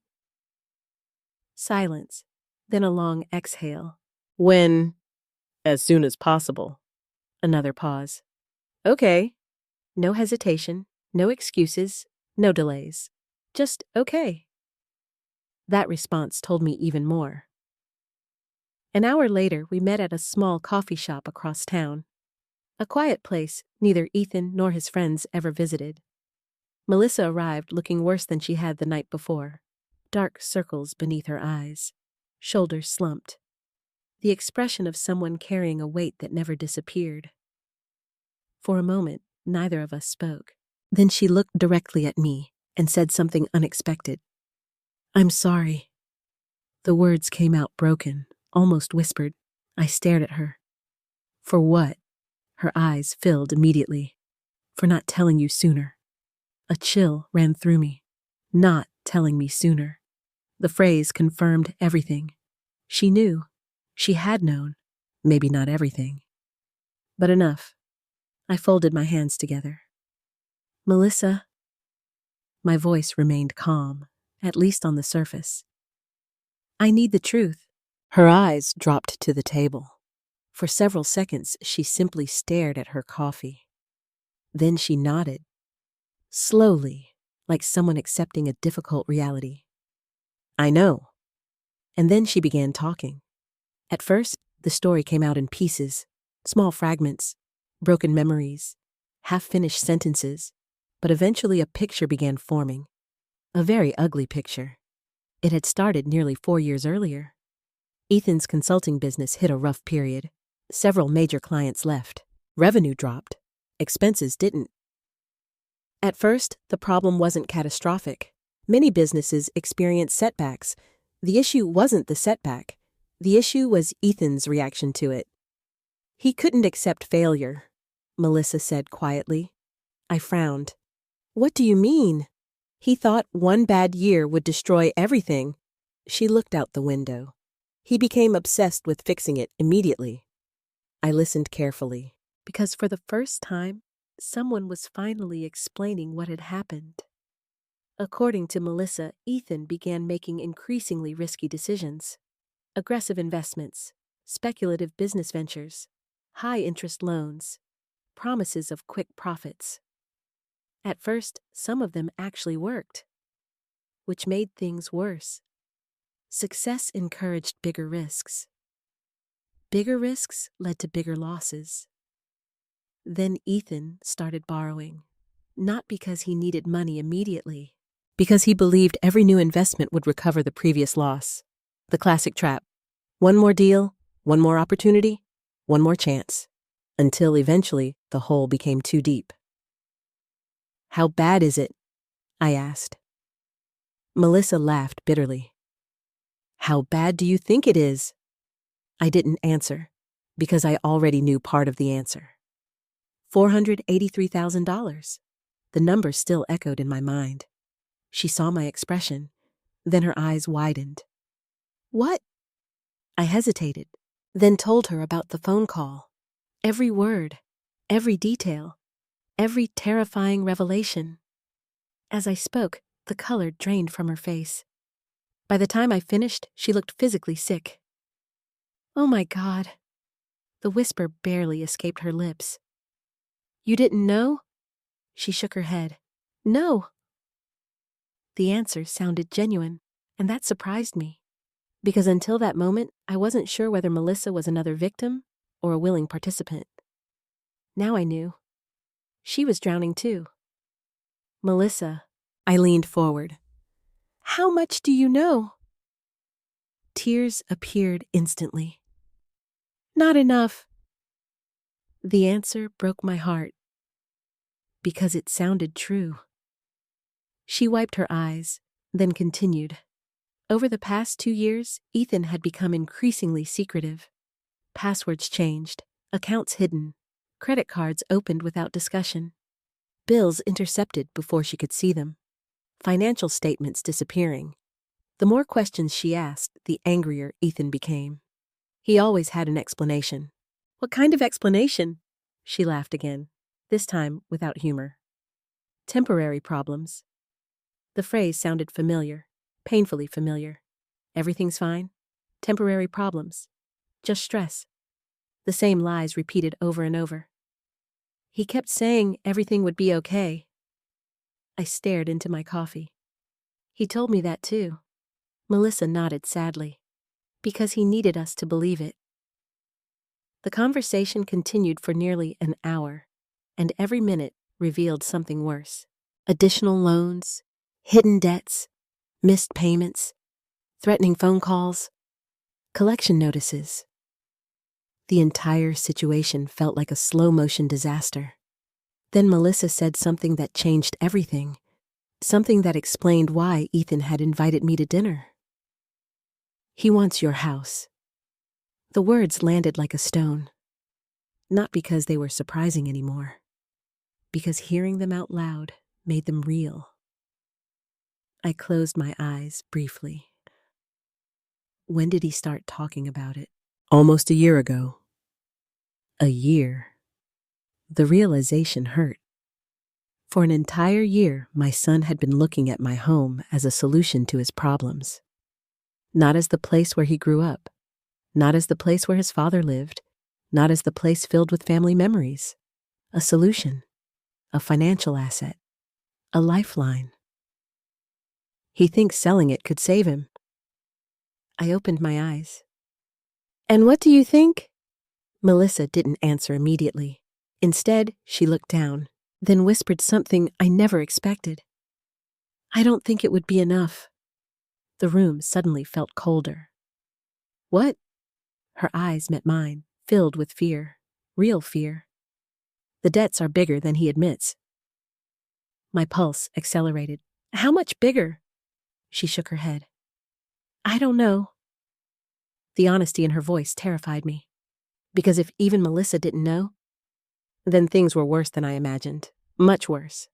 Silence, then a long exhale. When? As soon as possible. Another pause. Okay. No hesitation, no excuses, no delays. Just okay. That response told me even more. An hour later, we met at a small coffee shop across town. A quiet place neither Ethan nor his friends ever visited. Melissa arrived looking worse than she had the night before. Dark circles beneath her eyes, shoulders slumped. The expression of someone carrying a weight that never disappeared. For a moment, neither of us spoke. Then she looked directly at me and said something unexpected. I'm sorry. The words came out broken, almost whispered. I stared at her. For what? Her eyes filled immediately. For not telling you sooner. A chill ran through me. Not telling me sooner. The phrase confirmed everything. She knew. She had known. Maybe not everything. But enough. I folded my hands together. Melissa. My voice remained calm, at least on the surface. I need the truth. Her eyes dropped to the table. For several seconds, she simply stared at her coffee. Then she nodded. Slowly, like someone accepting a difficult reality. I know. And then she began talking. At first, the story came out in pieces, small fragments, broken memories, half-finished sentences, but eventually a picture began forming. A very ugly picture. It had started nearly 4 years earlier. Ethan's consulting business hit a rough period. Several major clients left. Revenue dropped. Expenses didn't. At first, the problem wasn't catastrophic. Many businesses experienced setbacks. The issue wasn't the setback. The issue was Ethan's reaction to it. He couldn't accept failure, Melissa said quietly. I frowned. What do you mean? He thought one bad year would destroy everything. She looked out the window. He became obsessed with fixing it immediately. I listened carefully, because for the first time, someone was finally explaining what had happened. According to Melissa, Ethan began making increasingly risky decisions. Aggressive investments, speculative business ventures, high-interest loans, promises of quick profits. At first, some of them actually worked, which made things worse. Success encouraged bigger risks. Bigger risks led to bigger losses. Then Ethan started borrowing, not because he needed money immediately, because he believed every new investment would recover the previous loss. The classic trap. One more deal, one more opportunity, one more chance, until eventually the hole became too deep. How bad is it? I asked. Melissa laughed bitterly. How bad do you think it is? I didn't answer, because I already knew part of the answer. $483,000. The number still echoed in my mind. She saw my expression, then her eyes widened. What? I hesitated, then told her about the phone call. Every word, every detail, every terrifying revelation. As I spoke, the color drained from her face. By the time I finished, she looked physically sick. Oh my God. The whisper barely escaped her lips. You didn't know? She shook her head. No. The answer sounded genuine, and that surprised me. Because until that moment, I wasn't sure whether Melissa was another victim or a willing participant. Now I knew. She was drowning too. Melissa, I leaned forward. How much do you know? Tears appeared instantly. Not enough. The answer broke my heart. Because it sounded true. She wiped her eyes, then continued. Over the past 2 years, Ethan had become increasingly secretive. Passwords changed, accounts hidden, credit cards opened without discussion, bills intercepted before she could see them, financial statements disappearing. The more questions she asked, the angrier Ethan became. He always had an explanation. What kind of explanation? She laughed again, this time without humor. Temporary problems. The phrase sounded familiar, painfully familiar. Everything's fine. Temporary problems. Just stress. The same lies repeated over and over. He kept saying everything would be okay. I stared into my coffee. He told me that too. Melissa nodded sadly. Because he needed us to believe it. The conversation continued for nearly an hour, and every minute revealed something worse. Additional loans, hidden debts, missed payments, threatening phone calls, collection notices. The entire situation felt like a slow-motion disaster. Then Melissa said something that changed everything, something that explained why Ethan had invited me to dinner. He wants your house. The words landed like a stone. Not because they were surprising anymore, because hearing them out loud made them real. I closed my eyes briefly. When did he start talking about it? Almost a year ago. A year. The realization hurt. For an entire year, my son had been looking at my home as a solution to his problems. Not as the place where he grew up. Not as the place where his father lived. Not as the place filled with family memories. A solution. A financial asset. A lifeline. He thinks selling it could save him. I opened my eyes. And what do you think? Melissa didn't answer immediately. Instead, she looked down, then whispered something I never expected. I don't think it would be enough. The room suddenly felt colder. What? Her eyes met mine, filled with fear. Real fear. The debts are bigger than he admits. My pulse accelerated. How much bigger? She shook her head. I don't know. The honesty in her voice terrified me. Because if even Melissa didn't know, then things were worse than I imagined. Much worse.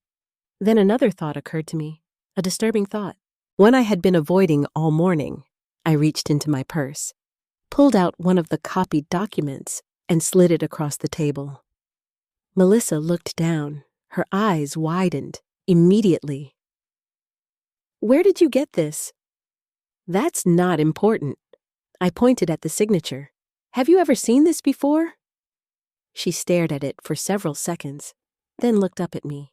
Then another thought occurred to me. A disturbing thought. One I had been avoiding all morning. I reached into my purse, pulled out one of the copied documents, and slid it across the table. Melissa looked down. Her eyes widened immediately. Where did you get this? That's not important. I pointed at the signature. Have you ever seen this before? She stared at it for several seconds, then looked up at me,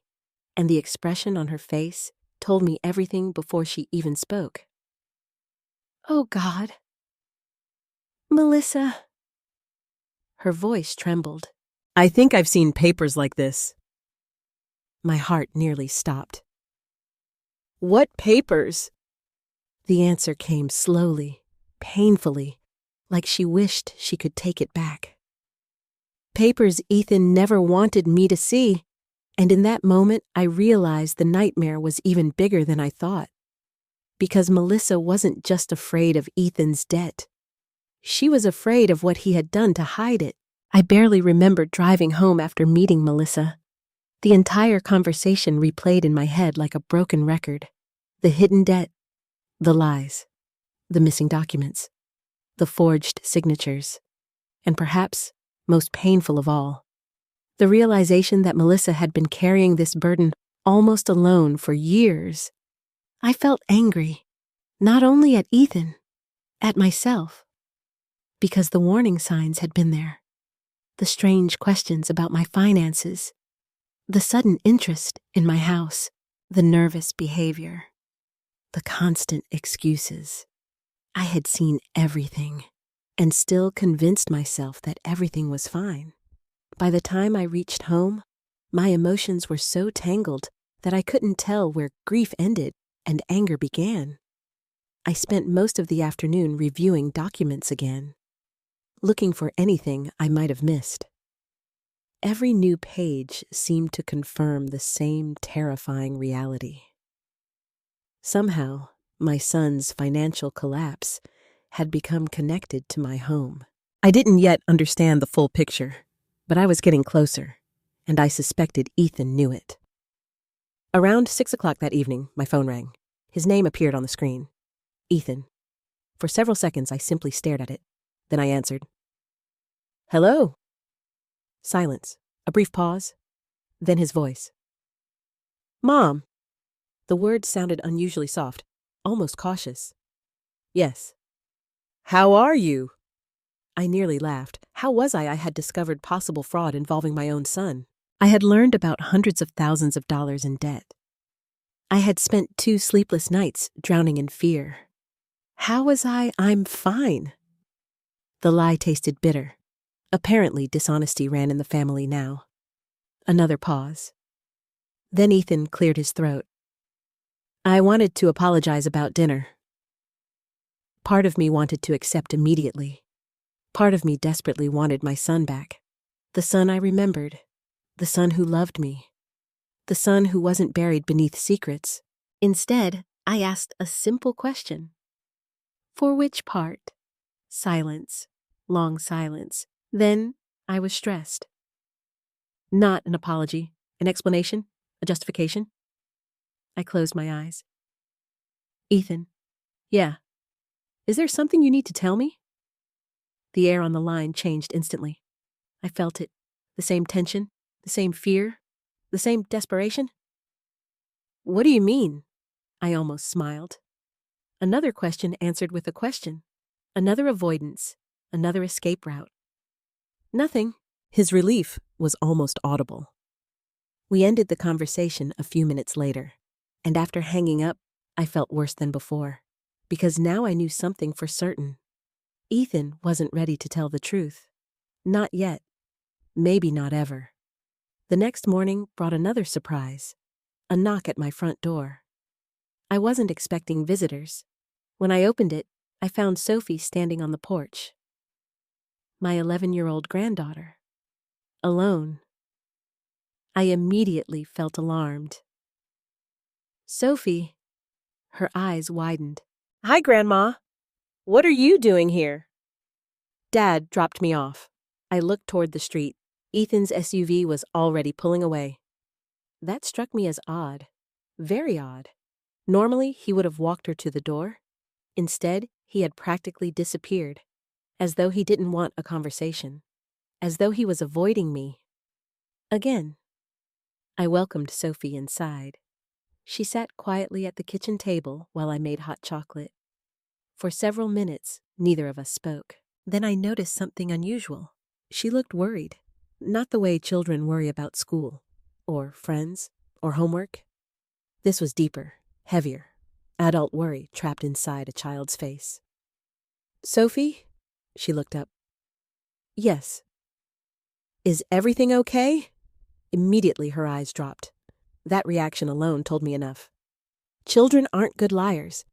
and the expression on her face told me everything before she even spoke. Oh, God. Melissa. Her voice trembled. I think I've seen papers like this. My heart nearly stopped. What papers? The answer came slowly, painfully, like she wished she could take it back. Papers Ethan never wanted me to see, and in that moment I realized the nightmare was even bigger than I thought. Because Melissa wasn't just afraid of Ethan's debt. She was afraid of what he had done to hide it. I barely remembered driving home after meeting Melissa. The entire conversation replayed in my head like a broken record. The hidden debt, the lies, the missing documents, the forged signatures, and perhaps, most painful of all, the realization that Melissa had been carrying this burden almost alone for years. I felt angry, not only at Ethan, at myself, because the warning signs had been there. The strange questions about my finances, the sudden interest in my house, the nervous behavior, the constant excuses. I had seen everything and still convinced myself that everything was fine. By the time I reached home, my emotions were so tangled that I couldn't tell where grief ended and anger began. I spent most of the afternoon reviewing documents again, looking for anything I might have missed. Every new page seemed to confirm the same terrifying reality. Somehow, my son's financial collapse had become connected to my home. I didn't yet understand the full picture, but I was getting closer, and I suspected Ethan knew it. Around 6 o'clock that evening, my phone rang. His name appeared on the screen. Ethan. For several seconds, I simply stared at it. Then I answered. Hello. Silence. A brief pause. Then his voice. Mom. The words sounded unusually soft, almost cautious. Yes. How are you? I nearly laughed. How was I had discovered possible fraud involving my own son? I had learned about hundreds of thousands of dollars in debt. I had spent 2 sleepless nights drowning in fear. How was I'm fine. The lie tasted bitter. Apparently, dishonesty ran in the family now. Another pause. Then Ethan cleared his throat. I wanted to apologize about dinner. Part of me wanted to accept immediately. Part of me desperately wanted my son back. The son I remembered. The son who loved me. The son who wasn't buried beneath secrets. Instead, I asked a simple question. For which part? Silence. Long silence. Then I was stressed. Not an apology, an explanation, a justification. I closed my eyes. Ethan. Yeah. Is there something you need to tell me? The air on the line changed instantly. I felt it. The same tension, the same fear, the same desperation. What do you mean? I almost smiled. Another question answered with a question. Another avoidance, another escape route. Nothing. His relief was almost audible. We ended the conversation a few minutes later, and after hanging up, I felt worse than before, because now I knew something for certain. Ethan wasn't ready to tell the truth. Not yet. Maybe not ever. The next morning brought another surprise. A knock at my front door. I wasn't expecting visitors. When I opened it, I found Sophie standing on the porch. My 11-year-old granddaughter. Alone. I immediately felt alarmed. Sophie. Her eyes widened. Hi, Grandma. What are you doing here? Dad dropped me off. I looked toward the street. Ethan's SUV was already pulling away. That struck me as odd. Very odd. Normally, he would have walked her to the door. Instead, he had practically disappeared, as though he didn't want a conversation, as though he was avoiding me. Again. I welcomed Sophie inside. She sat quietly at the kitchen table while I made hot chocolate. For several minutes, neither of us spoke. Then I noticed something unusual. She looked worried. Not the way children worry about school, or friends, or homework. This was deeper, heavier. Adult worry trapped inside a child's face. Sophie? She looked up. Yes. Is everything okay? Immediately her eyes dropped. That reaction alone told me enough. Children aren't good liars,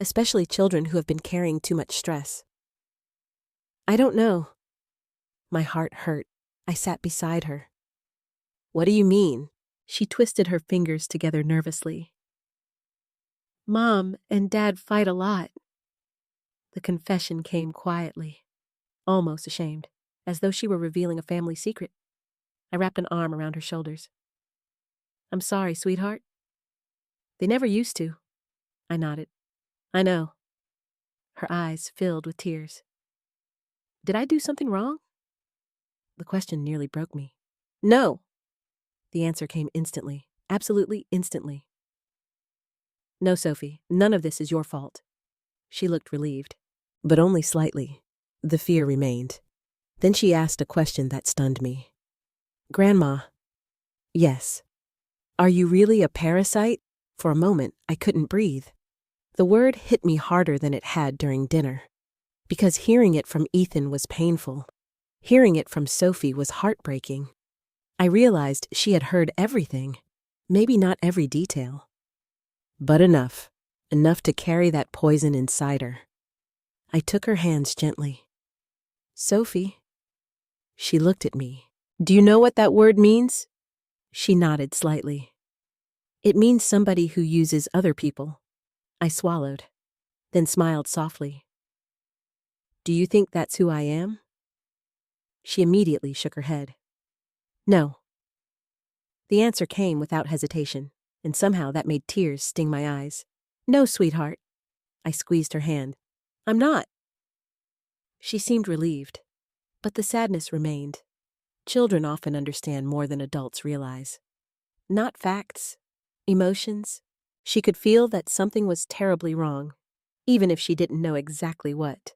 especially children who have been carrying too much stress. I don't know. My heart hurt. I sat beside her. What do you mean? She twisted her fingers together nervously. Mom and Dad fight a lot. The confession came quietly, almost ashamed, as though she were revealing a family secret. I wrapped an arm around her shoulders. I'm sorry, sweetheart. They never used to. I nodded. I know. Her eyes filled with tears. Did I do something wrong? The question nearly broke me. No. The answer came instantly. Absolutely instantly. No, Sophie, none of this is your fault. She looked relieved. But only slightly. The fear remained. Then she asked a question that stunned me. Grandma. Yes. Are you really a parasite? For a moment, I couldn't breathe. The word hit me harder than it had during dinner. Because hearing it from Ethan was painful. Hearing it from Sophie was heartbreaking. I realized she had heard everything. Maybe not every detail. But enough. Enough to carry that poison inside her. I took her hands gently. Sophie. She looked at me. Do you know what that word means? She nodded slightly. It means somebody who uses other people. I swallowed, then smiled softly. Do you think that's who I am? She immediately shook her head. No. The answer came without hesitation, and somehow that made tears sting my eyes. No, sweetheart. I squeezed her hand. I'm not. She seemed relieved, but the sadness remained. Children often understand more than adults realize. Not facts, emotions. She could feel that something was terribly wrong, even if she didn't know exactly what.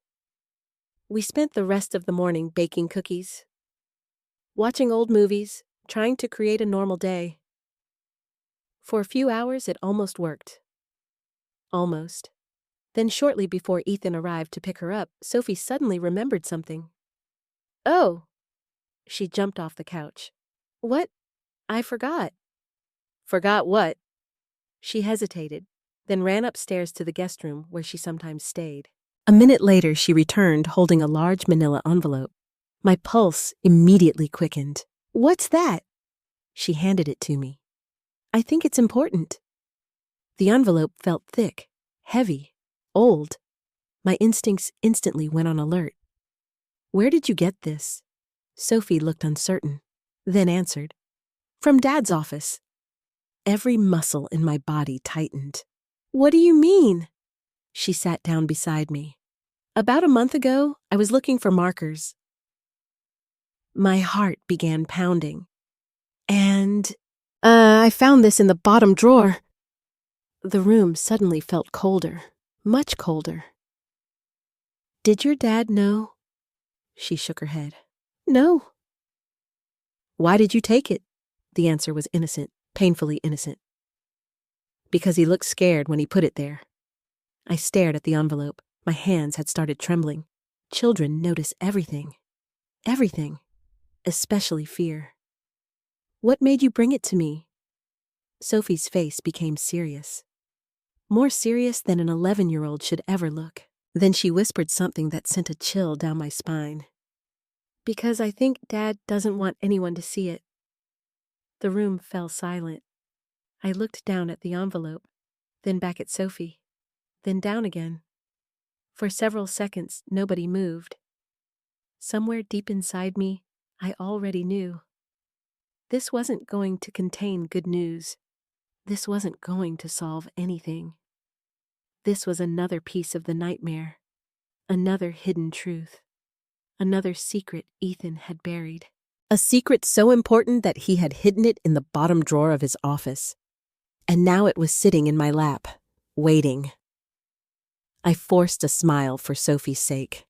We spent the rest of the morning baking cookies, watching old movies, trying to create a normal day. For a few hours, it almost worked. Almost. Then shortly before Ethan arrived to pick her up, Sophie suddenly remembered something. Oh! She jumped off the couch. What? I forgot. Forgot what? She hesitated, then ran upstairs to the guest room where she sometimes stayed. A minute later, she returned holding a large manila envelope. My pulse immediately quickened. What's that? She handed it to me. I think it's important. The envelope felt thick, heavy, old. My instincts instantly went on alert. Where did you get this? Sophie looked uncertain, then answered. From Dad's office. Every muscle in my body tightened. What do you mean? She sat down beside me. About a month ago, I was looking for markers. My heart began pounding. And, I found this in the bottom drawer. The room suddenly felt colder, much colder. Did your dad know? She shook her head. No. Why did you take it? The answer was innocent, painfully innocent. Because he looked scared when he put it there. I stared at the envelope. My hands had started trembling. Children notice everything. Everything. Especially fear. What made you bring it to me? Sophie's face became serious. More serious than an 11-year-old should ever look. Then she whispered something that sent a chill down my spine. Because I think Dad doesn't want anyone to see it. The room fell silent. I looked down at the envelope, then back at Sophie, then down again. For several seconds, nobody moved. Somewhere deep inside me, I already knew. This wasn't going to contain good news. This wasn't going to solve anything. This was another piece of the nightmare, another hidden truth, another secret Ethan had buried. A secret so important that he had hidden it in the bottom drawer of his office. And now it was sitting in my lap, waiting. I forced a smile for Sophie's sake.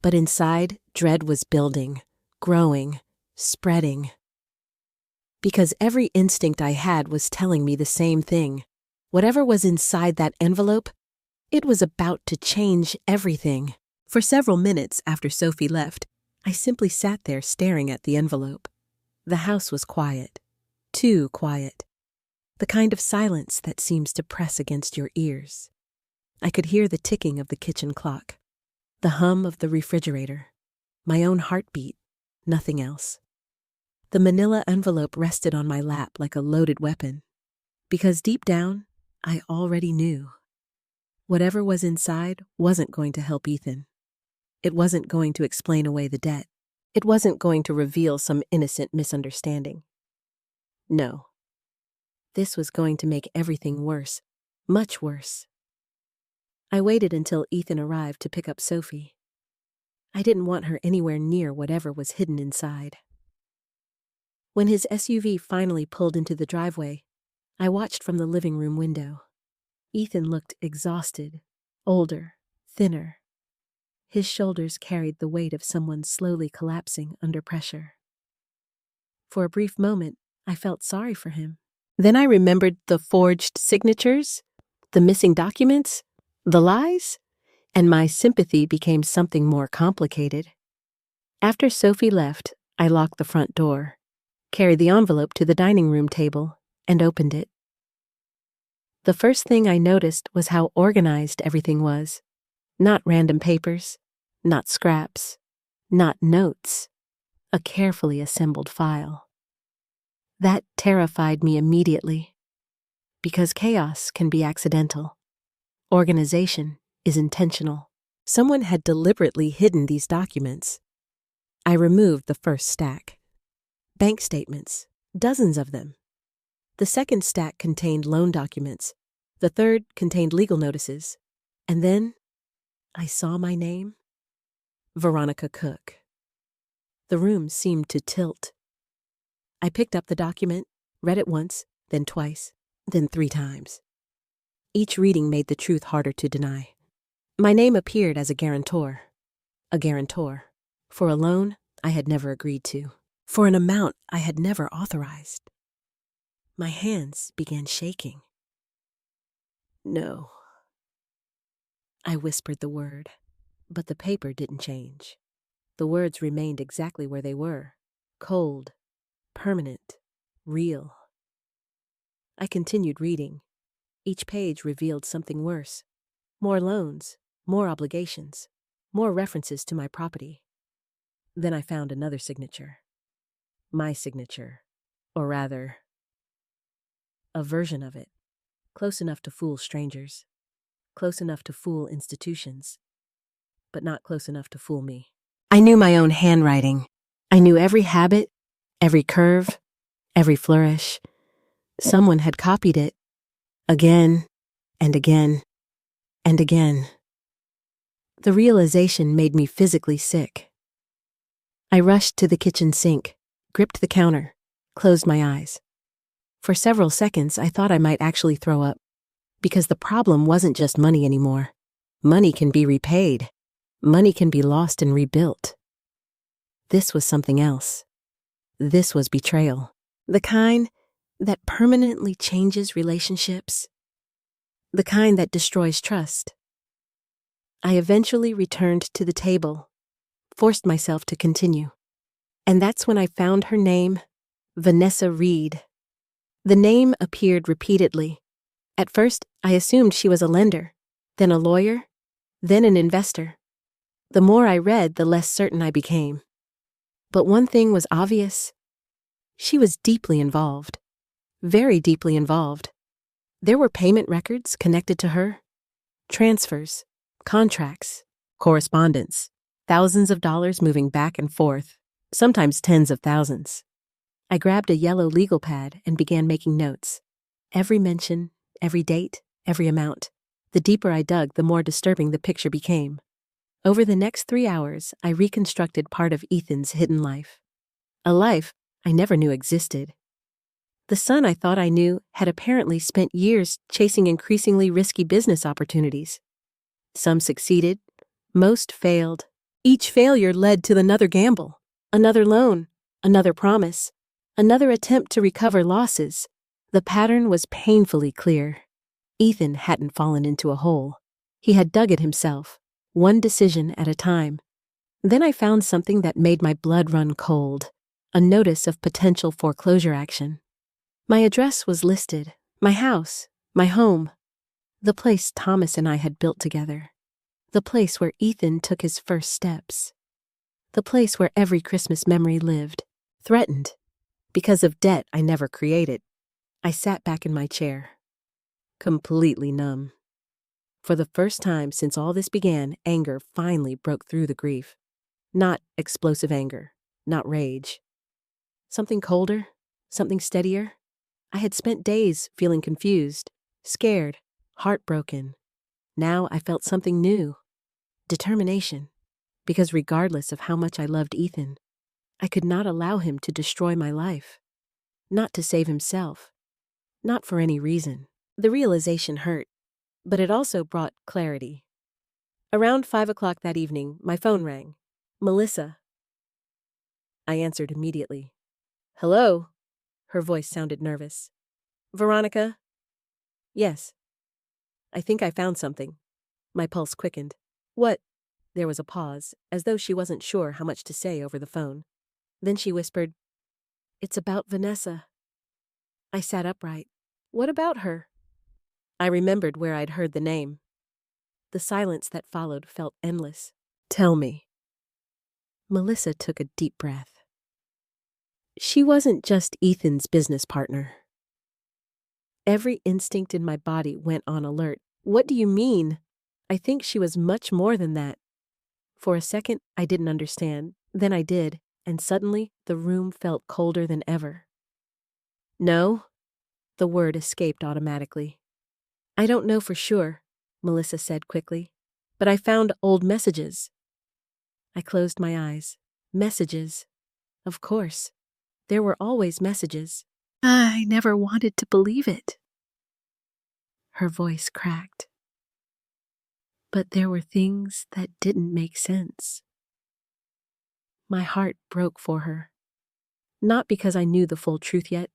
But inside, dread was building, growing, spreading. Because every instinct I had was telling me the same thing. Whatever was inside that envelope, it was about to change everything. For several minutes after Sophie left, I simply sat there staring at the envelope. The house was quiet. Too quiet. The kind of silence that seems to press against your ears. I could hear the ticking of the kitchen clock, the hum of the refrigerator, my own heartbeat, nothing else. The manila envelope rested on my lap like a loaded weapon, because deep down, I already knew. Whatever was inside wasn't going to help Ethan. It wasn't going to explain away the debt. It wasn't going to reveal some innocent misunderstanding. No. This was going to make everything worse, much worse. I waited until Ethan arrived to pick up Sophie. I didn't want her anywhere near whatever was hidden inside. When his SUV finally pulled into the driveway, I watched from the living room window. Ethan looked exhausted, older, thinner. His shoulders carried the weight of someone slowly collapsing under pressure. For a brief moment, I felt sorry for him. Then I remembered the forged signatures, the missing documents, the lies, and my sympathy became something more complicated. After Sophie left, I locked the front door, carried the envelope to the dining room table, and opened it. The first thing I noticed was how organized everything was. Not random papers, not scraps, not notes, a carefully assembled file. That terrified me immediately, because chaos can be accidental. Organization is intentional. Someone had deliberately hidden these documents. I removed the first stack. Bank statements, dozens of them. The second stack contained loan documents. The third contained legal notices. And then I saw my name. Veronica Cook. The room seemed to tilt. I picked up the document, read it once, then twice, then 3 times. Each reading made the truth harder to deny. My name appeared as a guarantor for a loan I had never agreed to, for an amount I had never authorized. My hands began shaking. No. I whispered the word, but the paper didn't change. The words remained exactly where they were, cold, permanent, real. I continued reading. Each page revealed something worse. More loans, more obligations, more references to my property. Then I found another signature. My signature, or rather, a version of it. Close enough to fool strangers. Close enough to fool institutions. But not close enough to fool me. I knew my own handwriting. I knew every habit, every curve, every flourish. Someone had copied it. Again, and again, and again. The realization made me physically sick. I rushed to the kitchen sink, gripped the counter, closed my eyes. For several seconds, I thought I might actually throw up, because the problem wasn't just money anymore. Money can be repaid. Money can be lost and rebuilt. This was something else. This was betrayal. The kind that permanently changes relationships. The kind that destroys trust. I eventually returned to the table, forced myself to continue. And that's when I found her name, Vanessa Reed. The name appeared repeatedly. At first, I assumed she was a lender, then a lawyer, then an investor. The more I read, the less certain I became. But one thing was obvious. She was deeply involved. Very deeply involved. There were payment records connected to her. Transfers, contracts, correspondence. Thousands of dollars moving back and forth, sometimes tens of thousands. I grabbed a yellow legal pad and began making notes. Every mention, every date, every amount. The deeper I dug, the more disturbing the picture became. Over the next 3 hours, I reconstructed part of Ethan's hidden life. A life I never knew existed. The son I thought I knew had apparently spent years chasing increasingly risky business opportunities. Some succeeded, most failed. Each failure led to another gamble, another loan, another promise, another attempt to recover losses. The pattern was painfully clear. Ethan hadn't fallen into a hole. He had dug it himself, one decision at a time. Then I found something that made my blood run cold, a notice of potential foreclosure action. My address was listed, my house, my home, the place Thomas and I had built together, the place where Ethan took his first steps, the place where every Christmas memory lived, threatened. Because of debt I never created, I sat back in my chair, completely numb. For the first time since all this began, anger finally broke through the grief. Not explosive anger, not rage. Something colder, something steadier. I had spent days feeling confused, scared, heartbroken. Now I felt something new. Determination. Because regardless of how much I loved Ethan, I could not allow him to destroy my life. Not to save himself. Not for any reason. The realization hurt, but it also brought clarity. Around 5 o'clock that evening, my phone rang. Melissa. I answered immediately. Hello? Her voice sounded nervous. Veronica? Yes. I think I found something. My pulse quickened. What? There was a pause, as though she wasn't sure how much to say over the phone. Then she whispered, It's about Vanessa. I sat upright. What about her? I remembered where I'd heard the name. The silence that followed felt endless. Tell me. Melissa took a deep breath. She wasn't just Ethan's business partner. Every instinct in my body went on alert. What do you mean? I think she was much more than that. For a second, I didn't understand. Then I did, and suddenly the room felt colder than ever. No, the word escaped automatically. I don't know for sure, Melissa said quickly, but I found old messages. I closed my eyes. Messages. Of course. There were always messages. I never wanted to believe it. Her voice cracked. But there were things that didn't make sense. My heart broke for her. Not because I knew the full truth yet,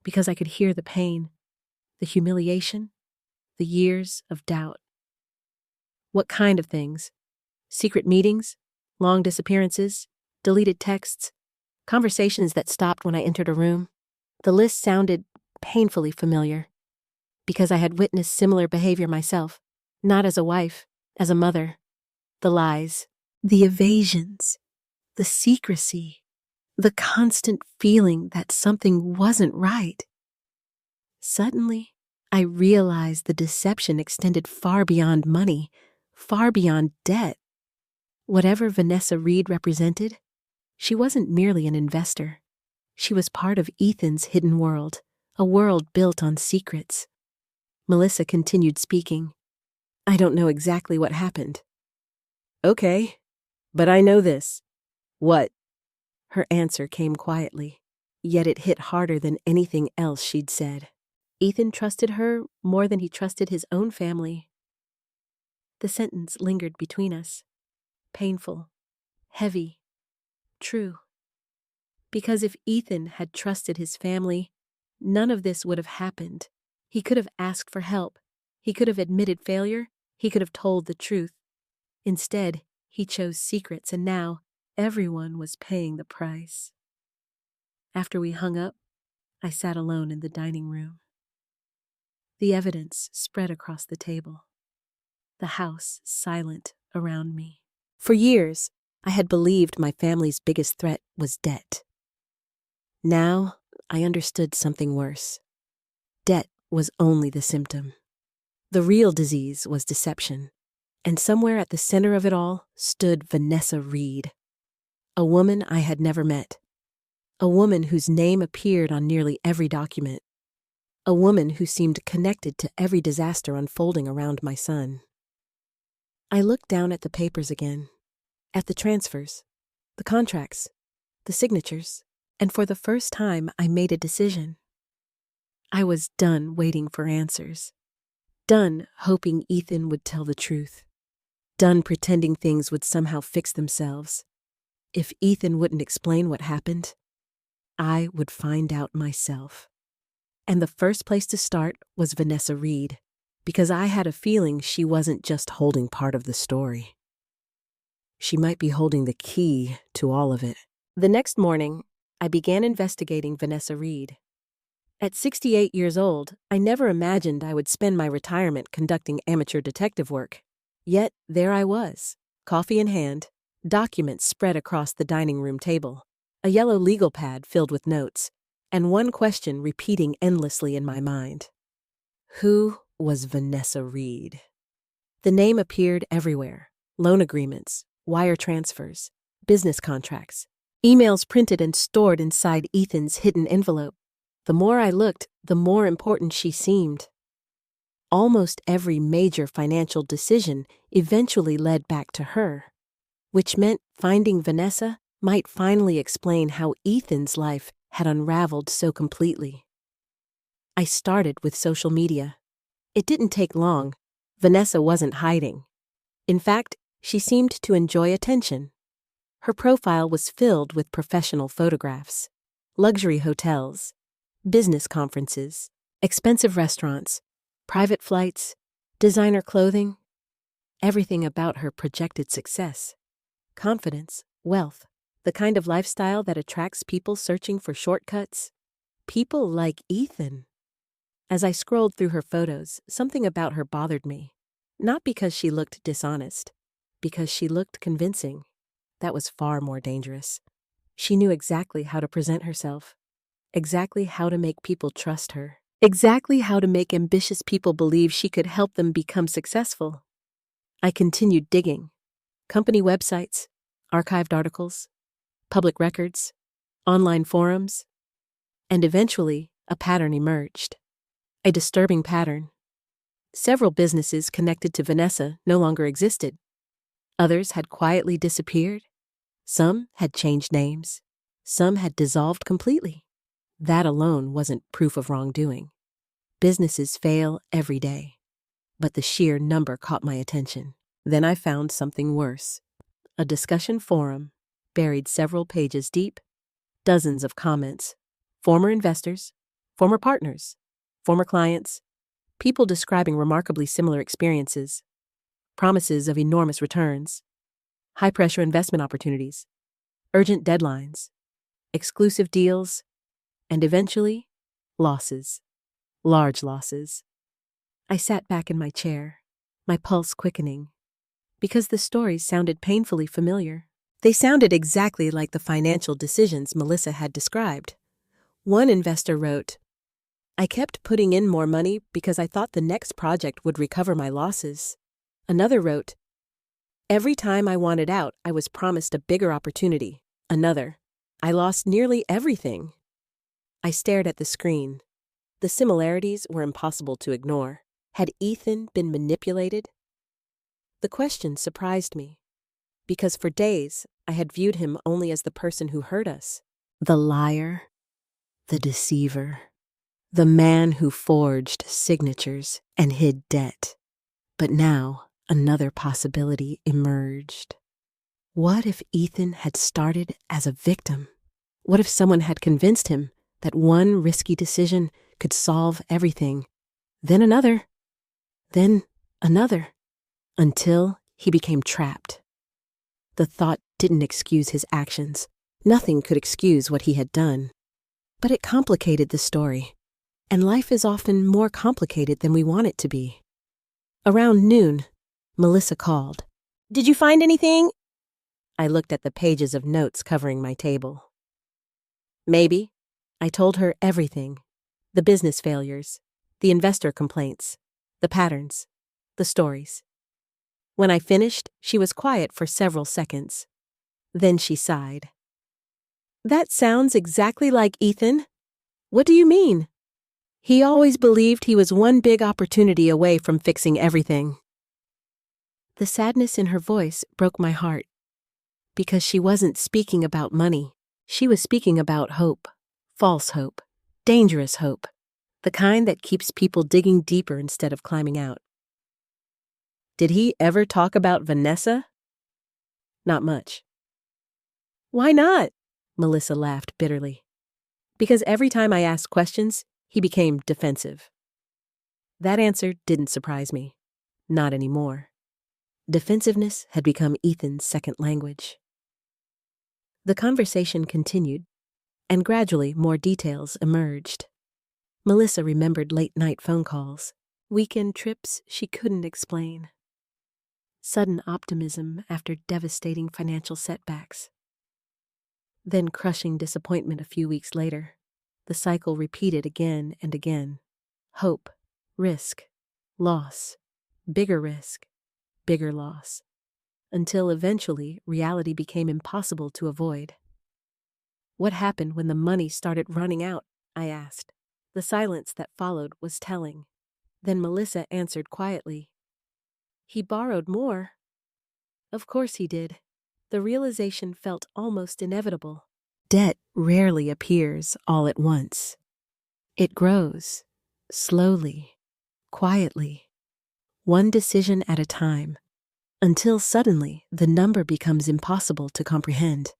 because I could hear the pain, the humiliation, the years of doubt. What kind of things? Secret meetings? Long disappearances? Deleted texts? Conversations that stopped when I entered a room? The list sounded painfully familiar, because I had witnessed similar behavior myself, not as a wife, as a mother. The lies, the evasions, the secrecy, the constant feeling that something wasn't right. Suddenly, I realized the deception extended far beyond money, far beyond debt. Whatever Vanessa Reed represented, she wasn't merely an investor. She was part of Ethan's hidden world, a world built on secrets. Melissa continued speaking. I don't know exactly what happened. Okay, but I know this. What? Her answer came quietly, yet it hit harder than anything else she'd said. Ethan trusted her more than he trusted his own family. The sentence lingered between us. Painful, heavy, true. Because if Ethan had trusted his family, none of this would have happened. He could have asked for help. He could have admitted failure. He could have told the truth. Instead, he chose secrets, and now everyone was paying the price. After we hung up, I sat alone in the dining room. The evidence spread across the table. The house silent around me. For years, I had believed my family's biggest threat was debt. Now, I understood something worse. Debt was only the symptom. The real disease was deception. And somewhere at the center of it all stood Vanessa Reed, a woman I had never met, a woman whose name appeared on nearly every document, a woman who seemed connected to every disaster unfolding around my son. I looked down at the papers again, at the transfers, the contracts, the signatures, and for the first time I made a decision. I was done waiting for answers, done hoping Ethan would tell the truth. Done pretending things would somehow fix themselves. If Ethan wouldn't explain what happened, I would find out myself. And the first place to start was Vanessa Reed, because I had a feeling she wasn't just holding part of the story. She might be holding the key to all of it. The next morning, I began investigating Vanessa Reed. At 68 years old, I never imagined I would spend my retirement conducting amateur detective work. Yet there I was, coffee in hand, documents spread across the dining room table, a yellow legal pad filled with notes, and one question repeating endlessly in my mind. Who was Vanessa Reed? The name appeared everywhere. Loan agreements, wire transfers, business contracts, emails printed and stored inside Ethan's hidden envelope. The more I looked, the more important she seemed. Almost every major financial decision eventually led back to her, which meant finding Vanessa might finally explain how Ethan's life had unraveled so completely. I started with social media. It didn't take long. Vanessa wasn't hiding. In fact, she seemed to enjoy attention. Her profile was filled with professional photographs, luxury hotels, business conferences, expensive restaurants, private flights, designer clothing. Everything about her projected success, confidence, wealth, the kind of lifestyle that attracts people searching for shortcuts. People like Ethan. As I scrolled through her photos, something about her bothered me. Not because she looked dishonest, because she looked convincing. That was far more dangerous. She knew exactly how to present herself, exactly how to make people trust her, exactly how to make ambitious people believe she could help them become successful. I continued digging. Company websites, archived articles, public records, online forums, and eventually a pattern emerged. A disturbing pattern. Several businesses connected to Vanessa no longer existed. Others had quietly disappeared. Some had changed names. Some had dissolved completely. That alone wasn't proof of wrongdoing. Businesses fail every day. But the sheer number caught my attention. Then I found something worse. A discussion forum, buried several pages deep, dozens of comments. Former investors, former partners, former clients, people describing remarkably similar experiences, promises of enormous returns, high-pressure investment opportunities, urgent deadlines, exclusive deals, and eventually, losses. Large losses. I sat back in my chair, my pulse quickening, because the stories sounded painfully familiar. They sounded exactly like the financial decisions Melissa had described. One investor wrote, "I kept putting in more money because I thought the next project would recover my losses." Another wrote, "Every time I wanted out, I was promised a bigger opportunity." Another, "I lost nearly everything." I stared at the screen. The similarities were impossible to ignore. Had Ethan been manipulated? The question surprised me, because for days I had viewed him only as the person who hurt us. The liar, the deceiver, the man who forged signatures and hid debt. But now another possibility emerged. What if Ethan had started as a victim? What if someone had convinced him that one risky decision could solve everything? Then another, until he became trapped. The thought didn't excuse his actions. Nothing could excuse what he had done. But it complicated the story. And life is often more complicated than we want it to be. Around noon, Melissa called. "Did you find anything?" I looked at the pages of notes covering my table. Maybe. I told her everything. The business failures, the investor complaints, the patterns, the stories. When I finished, she was quiet for several seconds. Then she sighed. "That sounds exactly like Ethan. What do you mean?" "He always believed he was one big opportunity away from fixing everything." The sadness in her voice broke my heart, because she wasn't speaking about money. She was speaking about hope, false hope, dangerous hope, the kind that keeps people digging deeper instead of climbing out. Did he ever talk about Vanessa? Not much. Why not? Melissa laughed bitterly. Because every time I asked questions, he became defensive. That answer didn't surprise me. Not anymore. Defensiveness had become Ethan's second language. The conversation continued, and gradually more details emerged. Melissa remembered late-night phone calls, weekend trips she couldn't explain, sudden optimism after devastating financial setbacks, then crushing disappointment a few weeks later. The cycle repeated again and again. Hope, risk, loss, bigger risk, bigger loss, until eventually reality became impossible to avoid. What happened when the money started running out? I asked. The silence that followed was telling. Then Melissa answered quietly. He borrowed more. Of course he did. The realization felt almost inevitable. Debt rarely appears all at once. It grows, slowly, quietly, one decision at a time, until suddenly the number becomes impossible to comprehend.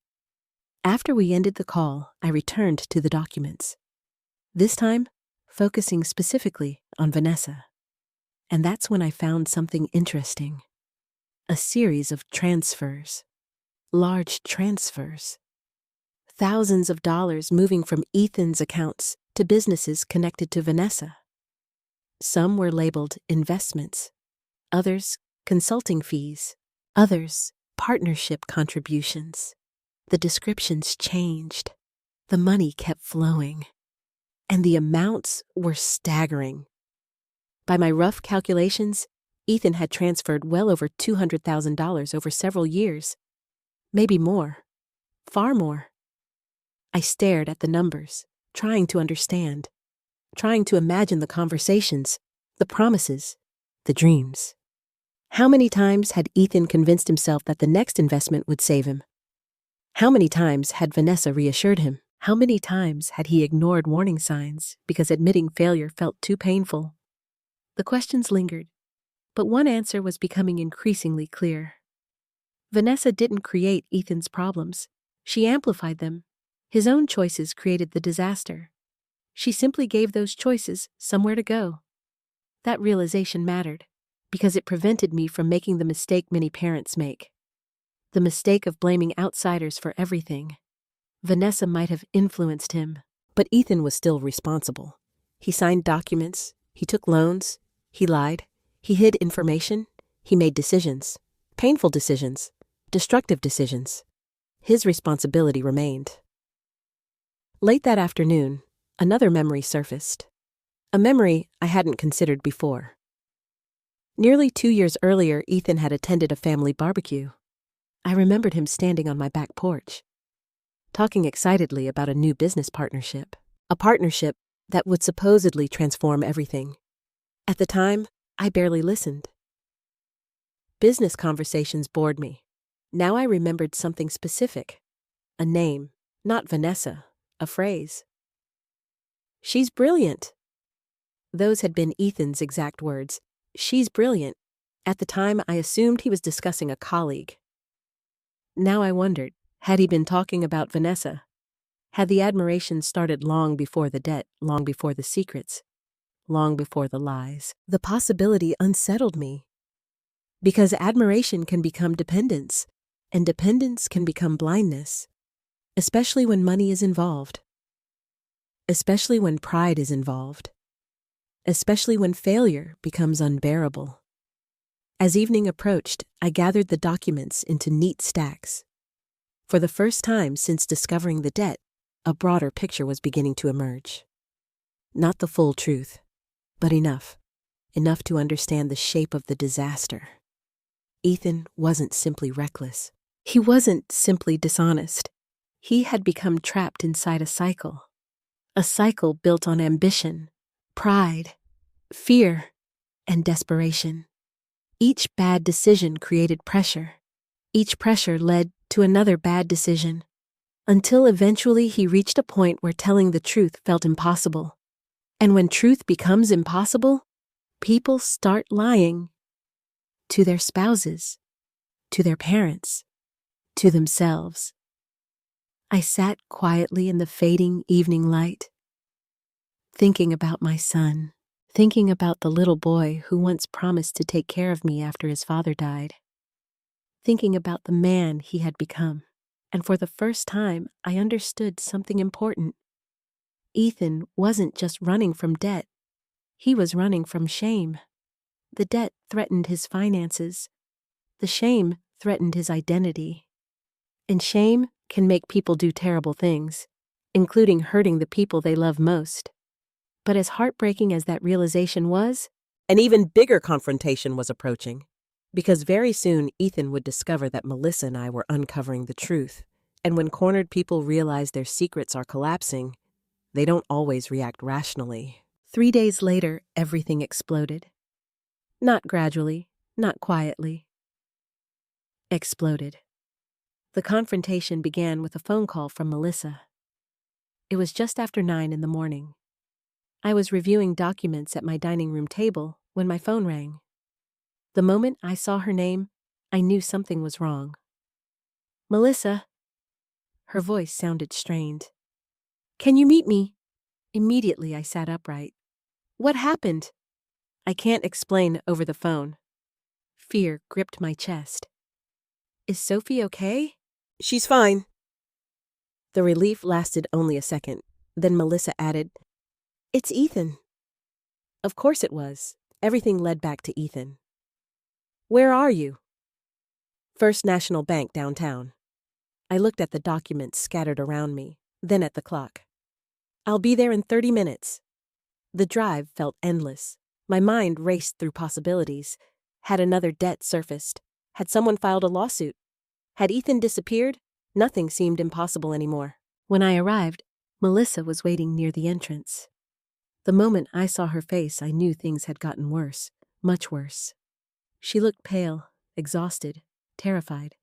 After we ended the call, I returned to the documents. This time, focusing specifically on Vanessa. And that's when I found something interesting. A series of transfers. Large transfers. Thousands of dollars moving from Ethan's accounts to businesses connected to Vanessa. Some were labeled investments, others consulting fees, others partnership contributions. The descriptions changed. The money kept flowing. And the amounts were staggering. By my rough calculations, Ethan had transferred well over $200,000 over several years. Maybe more. Far more. I stared at the numbers, trying to understand, trying to imagine the conversations, the promises, the dreams. How many times had Ethan convinced himself that the next investment would save him? How many times had Vanessa reassured him? How many times had he ignored warning signs because admitting failure felt too painful? The questions lingered, but one answer was becoming increasingly clear. Vanessa didn't create Ethan's problems. She amplified them. His own choices created the disaster. She simply gave those choices somewhere to go. That realization mattered, because it prevented me from making the mistake many parents make. The mistake of blaming outsiders for everything. Vanessa might have influenced him, but Ethan was still responsible. He signed documents, he took loans, he lied, he hid information, he made decisions. Painful decisions, destructive decisions. His responsibility remained. Late that afternoon, another memory surfaced. A memory I hadn't considered before. Nearly 2 years earlier, Ethan had attended a family barbecue. I remembered him standing on my back porch, talking excitedly about a new business partnership. A partnership that would supposedly transform everything. At the time, I barely listened. Business conversations bored me. Now I remembered something specific. A name, not Vanessa, a phrase. She's brilliant. Those had been Ethan's exact words. She's brilliant. At the time, I assumed he was discussing a colleague. Now I wondered, had he been talking about Vanessa? Had the admiration started long before the debt, long before the secrets, long before the lies? The possibility unsettled me. Because admiration can become dependence, and dependence can become blindness, especially when money is involved, especially when pride is involved, especially when failure becomes unbearable. As evening approached, I gathered the documents into neat stacks. For the first time since discovering the debt, a broader picture was beginning to emerge. Not the full truth, but enough to understand the shape of the disaster. Ethan wasn't simply reckless. He wasn't simply dishonest. He had become trapped inside a cycle built on ambition, pride, fear, and desperation. Each bad decision created pressure. Each pressure led to another bad decision, until eventually he reached a point where telling the truth felt impossible. And when truth becomes impossible, people start lying. To their spouses, to their parents, to themselves. I sat quietly in the fading evening light, thinking about my son, thinking about the little boy who once promised to take care of me after his father died, thinking about the man he had become. And for the first time, I understood something important. Ethan wasn't just running from debt. He was running from shame. The debt threatened his finances. The shame threatened his identity. And shame can make people do terrible things, including hurting the people they love most. But as heartbreaking as that realization was, an even bigger confrontation was approaching. Because very soon Ethan would discover that Melissa and I were uncovering the truth. And when cornered people realize their secrets are collapsing, They don't always react rationally. 3 days later, everything exploded. Not gradually, not quietly. Exploded. The confrontation began with a phone call from Melissa. It was just after 9 in the morning. I was reviewing documents at my dining room table when my phone rang. The moment I saw her name, I knew something was wrong. "Melissa." Her voice sounded strained. "Can you meet me?" Immediately I sat upright. "What happened?" "I can't explain over the phone." Fear gripped my chest. "Is Sophie okay?" "She's fine." The relief lasted only a second. Then Melissa added, "It's Ethan." Of course it was. Everything led back to Ethan. "Where are you?" "First National Bank downtown." I looked at the documents scattered around me, then at the clock. "I'll be there in 30 minutes. The drive felt endless. My mind raced through possibilities. Had another debt surfaced? Had someone filed a lawsuit? Had Ethan disappeared? Nothing seemed impossible anymore. When I arrived, Melissa was waiting near the entrance. The moment I saw her face, I knew things had gotten worse, much worse. She looked pale, exhausted, terrified,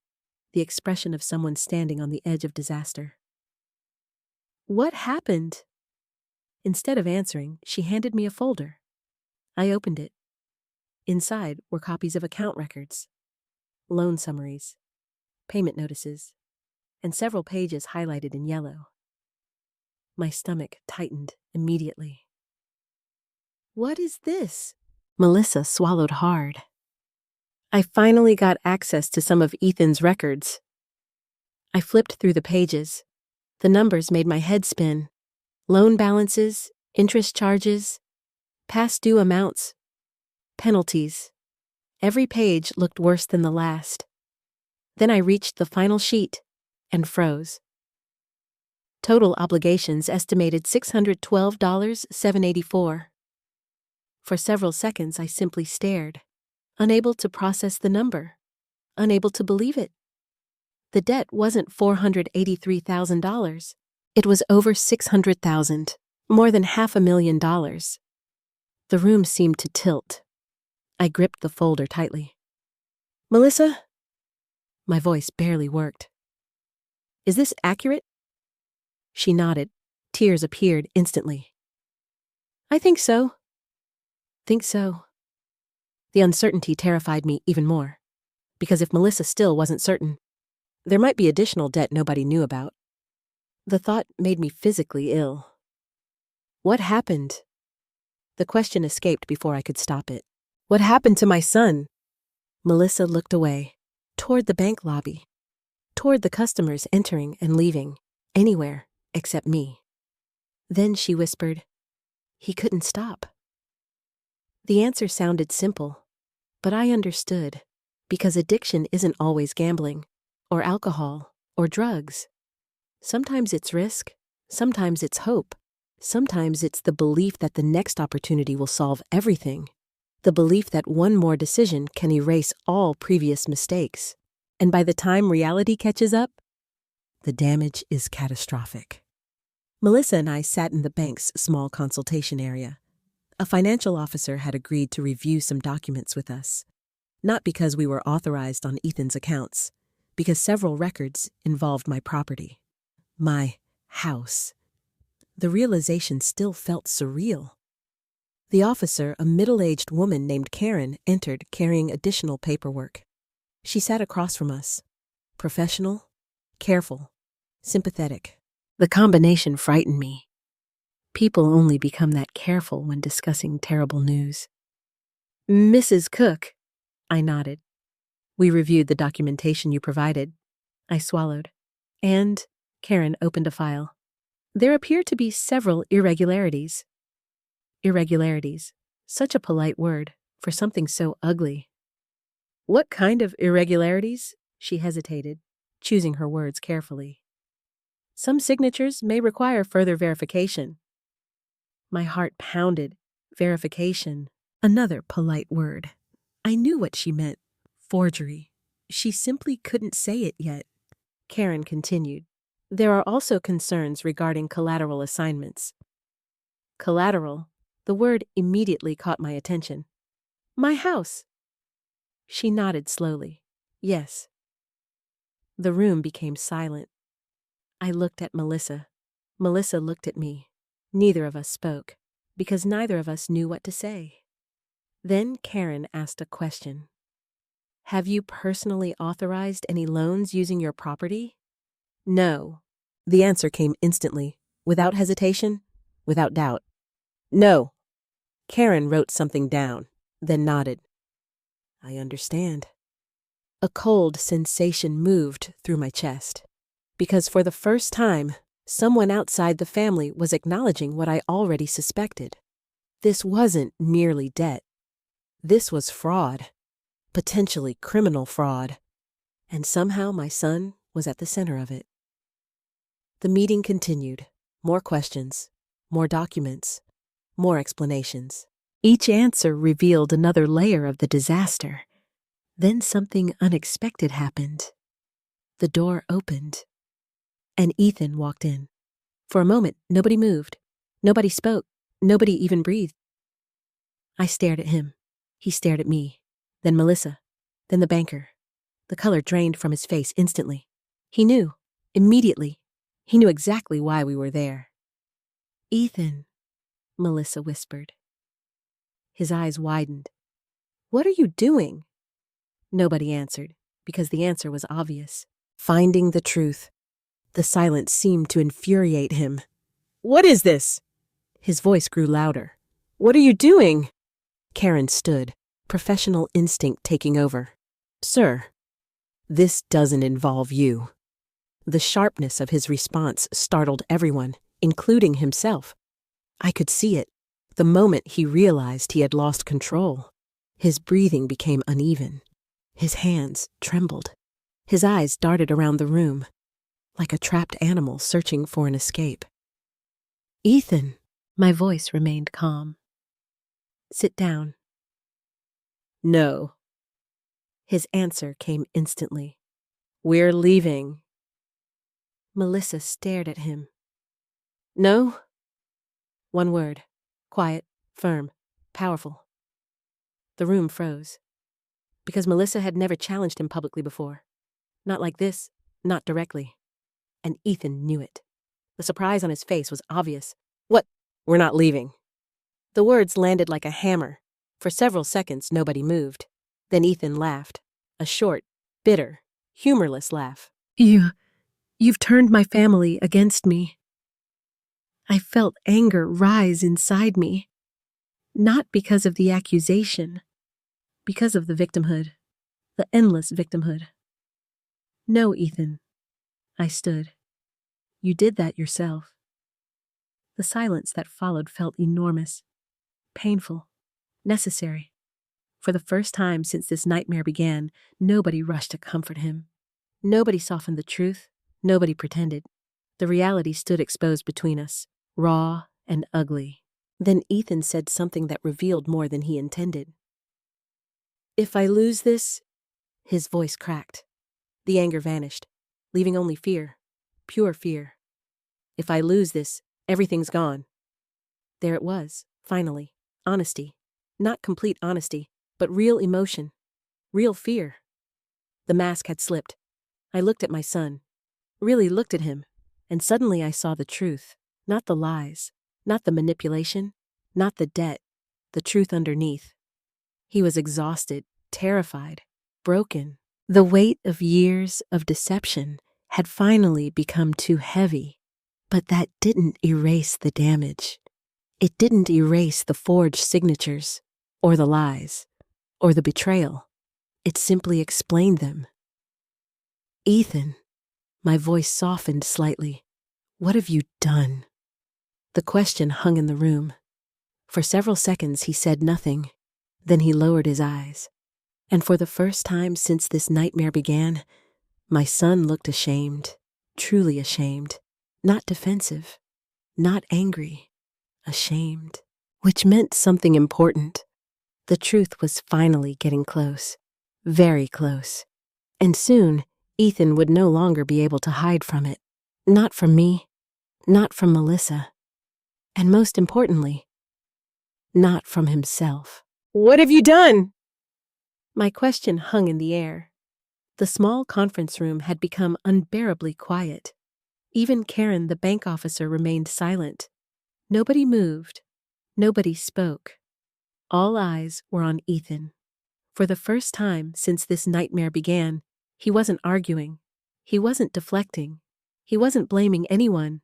the expression of someone standing on the edge of disaster. "What happened?" Instead of answering, she handed me a folder. I opened it. Inside were copies of account records, loan summaries, payment notices, and several pages highlighted in yellow. My stomach tightened immediately. "What is this?" Melissa swallowed hard. "I finally got access to some of Ethan's records." I flipped through the pages. The numbers made my head spin. Loan balances, interest charges, past due amounts, penalties. Every page looked worse than the last. Then I reached the final sheet and froze. Total obligations estimated $612.784. For several seconds I simply stared, unable to process the number, unable to believe it. The debt wasn't $483,000. It was over $600,000, more than $500,000. The room seemed to tilt. I gripped the folder tightly. "Melissa?" My voice barely worked. "Is this accurate?" She nodded. Tears appeared instantly. "I think so." "Think so." The uncertainty terrified me even more, because if Melissa still wasn't certain, there might be additional debt nobody knew about. The thought made me physically ill. "What happened?" The question escaped before I could stop it. "What happened to my son?" Melissa looked away, toward the bank lobby, toward the customers entering and leaving, anywhere except me. Then she whispered, "He couldn't stop." The answer sounded simple, but I understood, because addiction isn't always gambling, or alcohol, or drugs. Sometimes it's risk, sometimes it's hope, sometimes it's the belief that the next opportunity will solve everything, the belief that one more decision can erase all previous mistakes. And by the time reality catches up, the damage is catastrophic. Melissa and I sat in the bank's small consultation area. A financial officer had agreed to review some documents with us, not because we were authorized on Ethan's accounts, because several records involved my property, my house. The realization still felt surreal. The officer, a middle-aged woman named Karen, entered carrying additional paperwork. She sat across from us, professional, careful, sympathetic. The combination frightened me. People only become that careful when discussing terrible news. "Mrs. Cook," I nodded. "We reviewed the documentation you provided." I swallowed. "And," Karen opened a file. "There appear to be several irregularities." Irregularities. Such a polite word for something so ugly. "What kind of irregularities?" She hesitated, choosing her words carefully. "Some signatures may require further verification." My heart pounded. Verification. Another polite word. I knew what she meant. Forgery. She simply couldn't say it yet. Karen continued. There are also concerns regarding collateral assignments. Collateral, the word immediately caught my attention. My house. She nodded slowly. Yes. The room became silent. I looked at Melissa. Melissa looked at me. Neither of us spoke, because neither of us knew what to say. Then Karen asked a question. Have you personally authorized any loans using your property? No. The answer came instantly, without hesitation, without doubt. No. Karen wrote something down, then nodded. I understand. A cold sensation moved through my chest, because for the first time, someone outside the family was acknowledging what I already suspected. This wasn't merely debt. This was fraud, potentially criminal fraud, and somehow my son was at the center of it. The meeting continued. More questions, more documents, more explanations. Each answer revealed another layer of the disaster. Then something unexpected happened. The door opened, and Ethan walked in. For a moment, nobody moved. Nobody spoke. Nobody even breathed. I stared at him. He stared at me. Then Melissa. Then the banker. The color drained from his face instantly. He knew. Immediately. He knew exactly why we were there. Ethan, Melissa whispered. His eyes widened. What are you doing? Nobody answered, because the answer was obvious. Finding the truth. The silence seemed to infuriate him. What is this? His voice grew louder. What are you doing? Karen stood, professional instinct taking over. Sir, this doesn't involve you. The sharpness of his response startled everyone, including himself. I could see it, the moment he realized he had lost control. His breathing became uneven. His hands trembled. His eyes darted around the room, like a trapped animal searching for an escape. Ethan, my voice remained calm. Sit down. No. His answer came instantly. We're leaving. Melissa stared at him. No? One word. Quiet, firm, powerful. The room froze. Because Melissa had never challenged him publicly before. Not like this, not directly. And Ethan knew it. The surprise on his face was obvious. What? We're not leaving. The words landed like a hammer. For several seconds, nobody moved. Then Ethan laughed. A short, bitter, humorless laugh. You've turned my family against me. I felt anger rise inside me. Not because of the accusation, because of the victimhood, the endless victimhood. No, Ethan. I stood. You did that yourself. The silence that followed felt enormous, painful, necessary. For the first time since this nightmare began, nobody rushed to comfort him. Nobody softened the truth. Nobody pretended. The reality stood exposed between us, raw and ugly. Then Ethan said something that revealed more than he intended. If I lose this, his voice cracked. The anger vanished, leaving only fear, pure fear. If I lose this, everything's gone. There it was, finally, honesty. Not complete honesty, but real emotion, real fear. The mask had slipped. I looked at my son, really looked at him, and suddenly I saw the truth, not the lies, not the manipulation, not the debt, the truth underneath. He was exhausted, terrified, broken. The weight of years of deception had finally become too heavy, but that didn't erase the damage. It didn't erase the forged signatures, or the lies, or the betrayal. It simply explained them. Ethan, my voice softened slightly. What have you done? The question hung in the room. For several seconds he said nothing. Then he lowered his eyes. And for the first time since this nightmare began, my son looked ashamed, truly ashamed, not defensive, not angry, ashamed, which meant something important. The truth was finally getting close, very close. And soon, Ethan would no longer be able to hide from it. Not from me, not from Melissa, and most importantly, not from himself. What have you done? My question hung in the air. The small conference room had become unbearably quiet. Even Karen, the bank officer, remained silent. Nobody moved. Nobody spoke. All eyes were on Ethan. For the first time since this nightmare began, he wasn't arguing. He wasn't deflecting. He wasn't blaming anyone.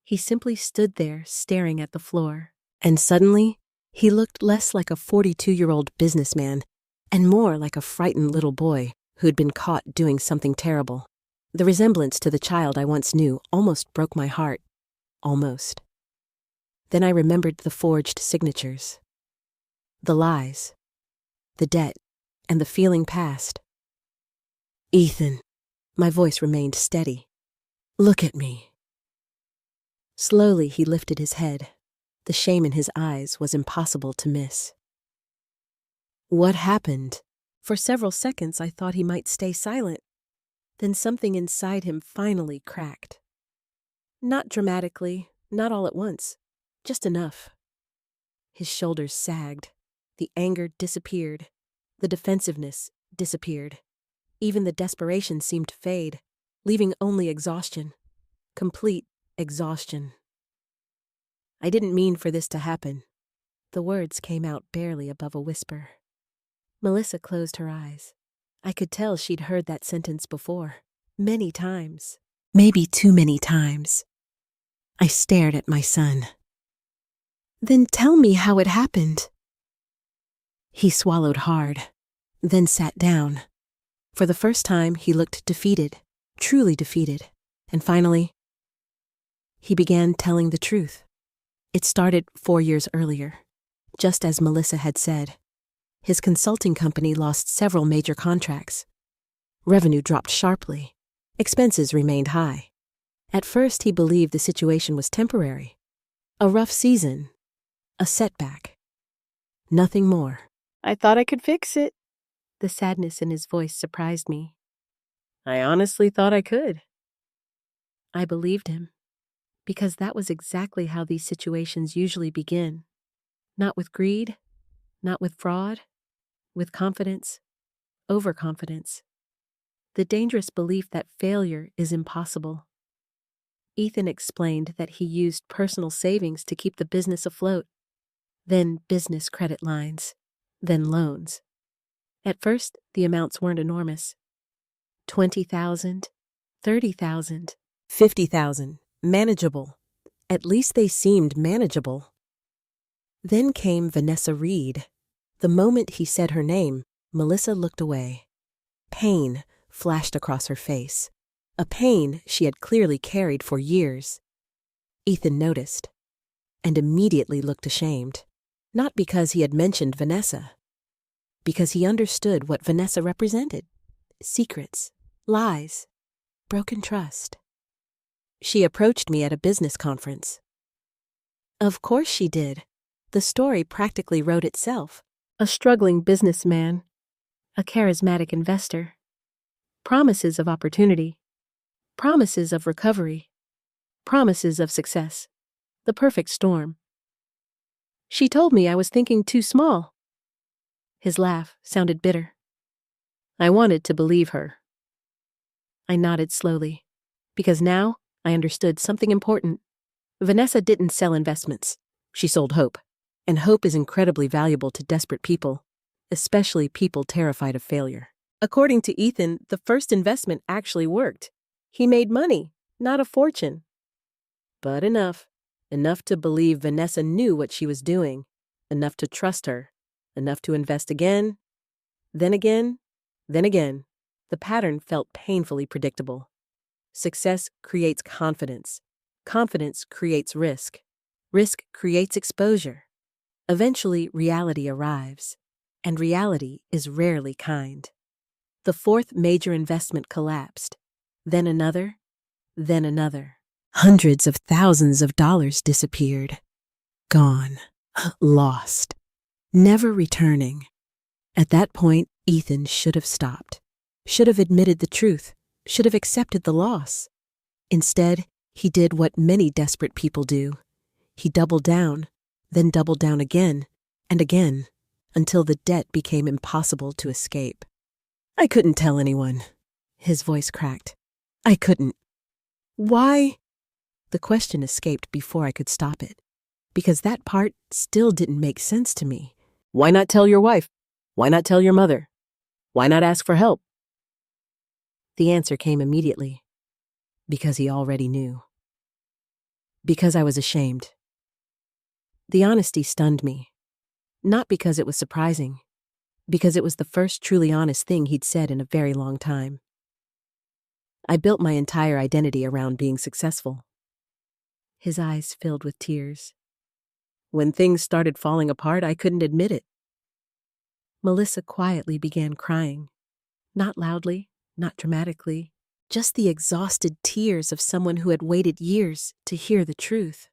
He simply stood there staring at the floor. And suddenly, he looked less like a 42-year-old businessman and more like a frightened little boy who'd been caught doing something terrible. The resemblance to the child I once knew almost broke my heart. Almost. Then I remembered the forged signatures. The lies. The debt. And the feeling past. Ethan. My voice remained steady. Look at me. Slowly he lifted his head. The shame in his eyes was impossible to miss. What happened? For several seconds I thought he might stay silent. Then something inside him finally cracked. Not dramatically, not all at once, just enough. His shoulders sagged. The anger disappeared. The defensiveness disappeared. Even the desperation seemed to fade, leaving only exhaustion. Complete exhaustion. I didn't mean for this to happen. The words came out barely above a whisper. Melissa closed her eyes. I could tell she'd heard that sentence before. Many times. Maybe too many times. I stared at my son. Then tell me how it happened. He swallowed hard, then sat down. For the first time, he looked defeated, truly defeated. And finally, he began telling the truth. It started 4 years earlier, just as Melissa had said. His consulting company lost several major contracts. Revenue dropped sharply. Expenses remained high. At first, he believed the situation was temporary. A rough season. A setback. Nothing more. I thought I could fix it. The sadness in his voice surprised me. I honestly thought I could. I believed him, because that was exactly how these situations usually begin. Not with greed, not with fraud, with confidence, overconfidence. The dangerous belief that failure is impossible. Ethan explained that he used personal savings to keep the business afloat, then business credit lines, then loans. At first, the amounts weren't enormous. $20,000, $30,000, $50,000, manageable. At least they seemed manageable. Then came Vanessa Reed. The moment he said her name, Melissa looked away. Pain flashed across her face, a pain she had clearly carried for years. Ethan noticed, and immediately looked ashamed, not because he had mentioned Vanessa, because he understood what Vanessa represented: secrets, lies, broken trust. She approached me at a business conference. Of course she did. The story practically wrote itself. A struggling businessman, a charismatic investor, promises of opportunity, promises of recovery, promises of success, the perfect storm. She told me I was thinking too small. His laugh sounded bitter. I wanted to believe her. I nodded slowly, because now I understood something important. Vanessa didn't sell investments. She sold hope. And hope is incredibly valuable to desperate people, especially people terrified of failure. According to Ethan, the first investment actually worked. He made money, not a fortune. But enough to believe Vanessa knew what she was doing, enough to trust her, enough to invest again, then again, then again. The pattern felt painfully predictable. Success creates confidence. Confidence creates risk. Risk creates exposure. Eventually, reality arrives, and reality is rarely kind. The fourth major investment collapsed, then another, then another. Hundreds of thousands of dollars disappeared. Gone. Lost. Never returning. At that point, Ethan should have stopped, should have admitted the truth, should have accepted the loss. Instead, He did what many desperate people do. He doubled down, then doubled down again and again, until the debt became impossible to escape. I couldn't tell anyone. His voice cracked. I couldn't. Why? The question escaped before I could stop it, because that part still didn't make sense to me. Why not tell your wife? Why not tell your mother? Why not ask for help? The answer came immediately. Because he already knew. Because I was ashamed. The honesty stunned me. Not because it was surprising, because it was the first truly honest thing he'd said in a very long time. I built my entire identity around being successful. His eyes filled with tears. When things started falling apart, I couldn't admit it. Melissa quietly began crying. Not loudly, not dramatically, just the exhausted tears of someone who had waited years to hear the truth.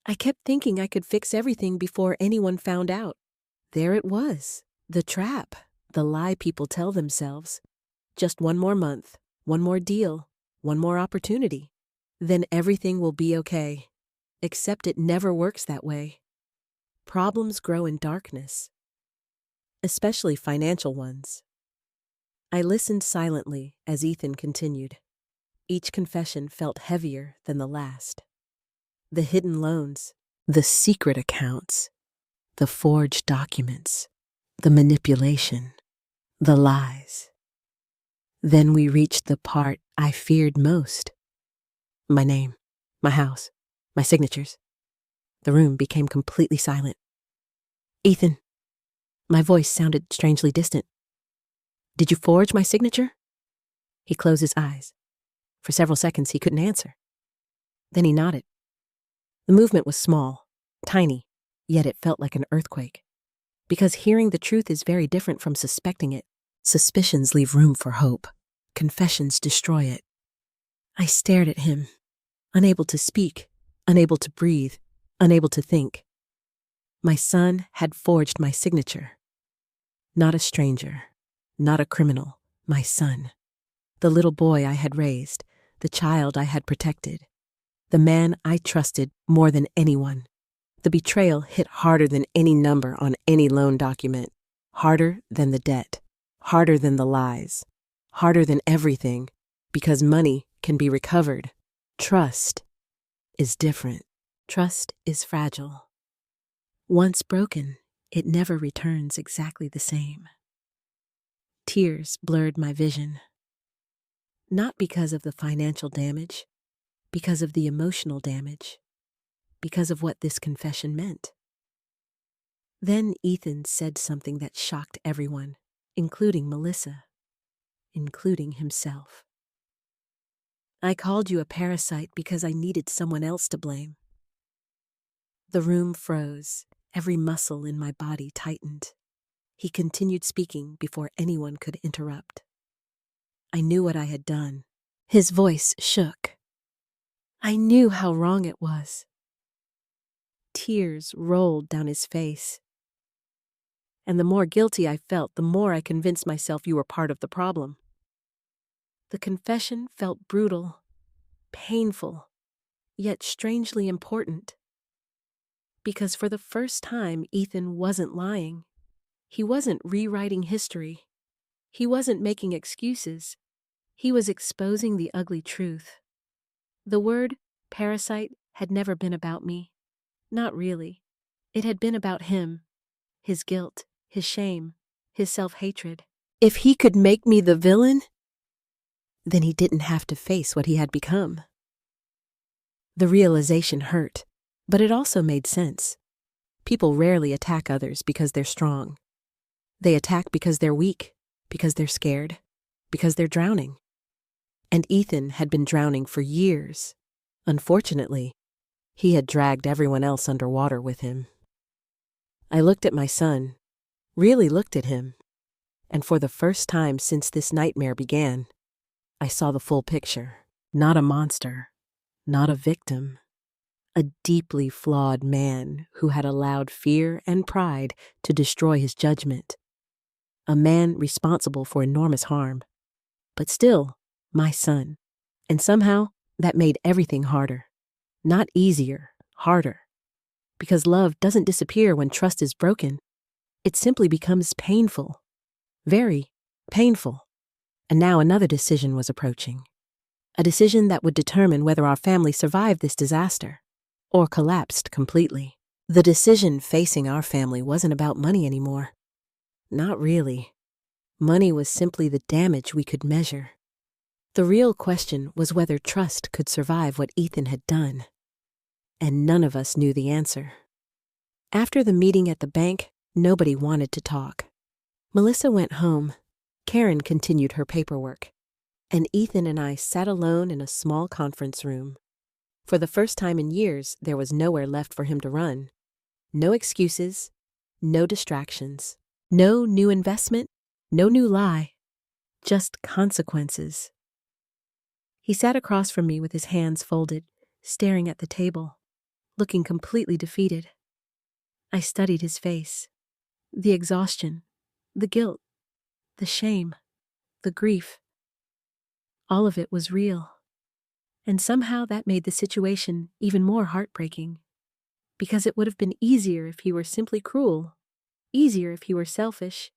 I kept thinking I could fix everything before anyone found out. There it was, the trap, the lie people tell themselves. Just one more month, one more deal, one more opportunity. Then everything will be okay. Except it never works that way. Problems grow in darkness, especially financial ones. I listened silently as Ethan continued. Each confession felt heavier than the last. The hidden loans, the secret accounts, the forged documents, the manipulation, the lies. Then we reached the part I feared most. My name, my house, my signatures. The room became completely silent. Ethan. My voice sounded strangely distant. Did you forge my signature? He closed his eyes. For several seconds he couldn't answer. Then he nodded. The movement was small, tiny, yet it felt like an earthquake. Because hearing the truth is very different from suspecting it. Suspicions leave room for hope. Confessions destroy it. I stared at him, unable to speak, unable to breathe, unable to think. My son had forged my signature. Not a stranger, not a criminal, my son. The little boy I had raised, the child I had protected, the man I trusted more than anyone. The betrayal hit harder than any number on any loan document, harder than the debt, harder than the lies, harder than everything, because money can be recovered. Trust is different. Trust is fragile. Once broken, it never returns exactly the same. Tears blurred my vision. Not because of the financial damage, because of the emotional damage, because of what this confession meant. Then Ethan said something that shocked everyone, including Melissa, including himself. I called you a parasite because I needed someone else to blame. The room froze. Every muscle in my body tightened. He continued speaking before anyone could interrupt. I knew what I had done. His voice shook. I knew how wrong it was. Tears rolled down his face. And the more guilty I felt, the more I convinced myself you were part of the problem. The confession felt brutal, painful, yet strangely important. Because for the first time, Ethan wasn't lying. He wasn't rewriting history. He wasn't making excuses. He was exposing the ugly truth. The word parasite had never been about me. Not really. It had been about him, his guilt, his shame, his self-hatred. If he could make me the villain, then he didn't have to face what he had become. The realization hurt, but it also made sense. People rarely attack others because they're strong. They attack because they're weak, because they're scared, because they're drowning. And Ethan had been drowning for years. Unfortunately, he had dragged everyone else underwater with him. I looked at my son, really looked at him, and for the first time since this nightmare began, I saw the full picture. Not a monster, not a victim. A deeply flawed man who had allowed fear and pride to destroy his judgment. A man responsible for enormous harm, but still my son. And somehow That made everything harder. Not easier, harder. Because love doesn't disappear when trust is broken. It simply becomes painful. Very painful. And now another decision was approaching. A decision that would determine whether our family survived this disaster or collapsed completely. The decision facing our family wasn't about money anymore. Not really. Money was simply the damage we could measure. The real question was whether trust could survive what Ethan had done. And none of us knew the answer. After the meeting at the bank, nobody wanted to talk. Melissa went home. Karen continued her paperwork. And Ethan and I sat alone in a small conference room. For the first time in years, there was nowhere left for him to run. No excuses, no distractions, no new investment, no new lie, just consequences. He sat across from me with his hands folded, staring at the table, looking completely defeated. I studied his face. The exhaustion, the guilt, the shame, the grief. All of it was real. And somehow that made the situation even more heartbreaking. Because it would have been easier if he were simply cruel, easier if he were selfish,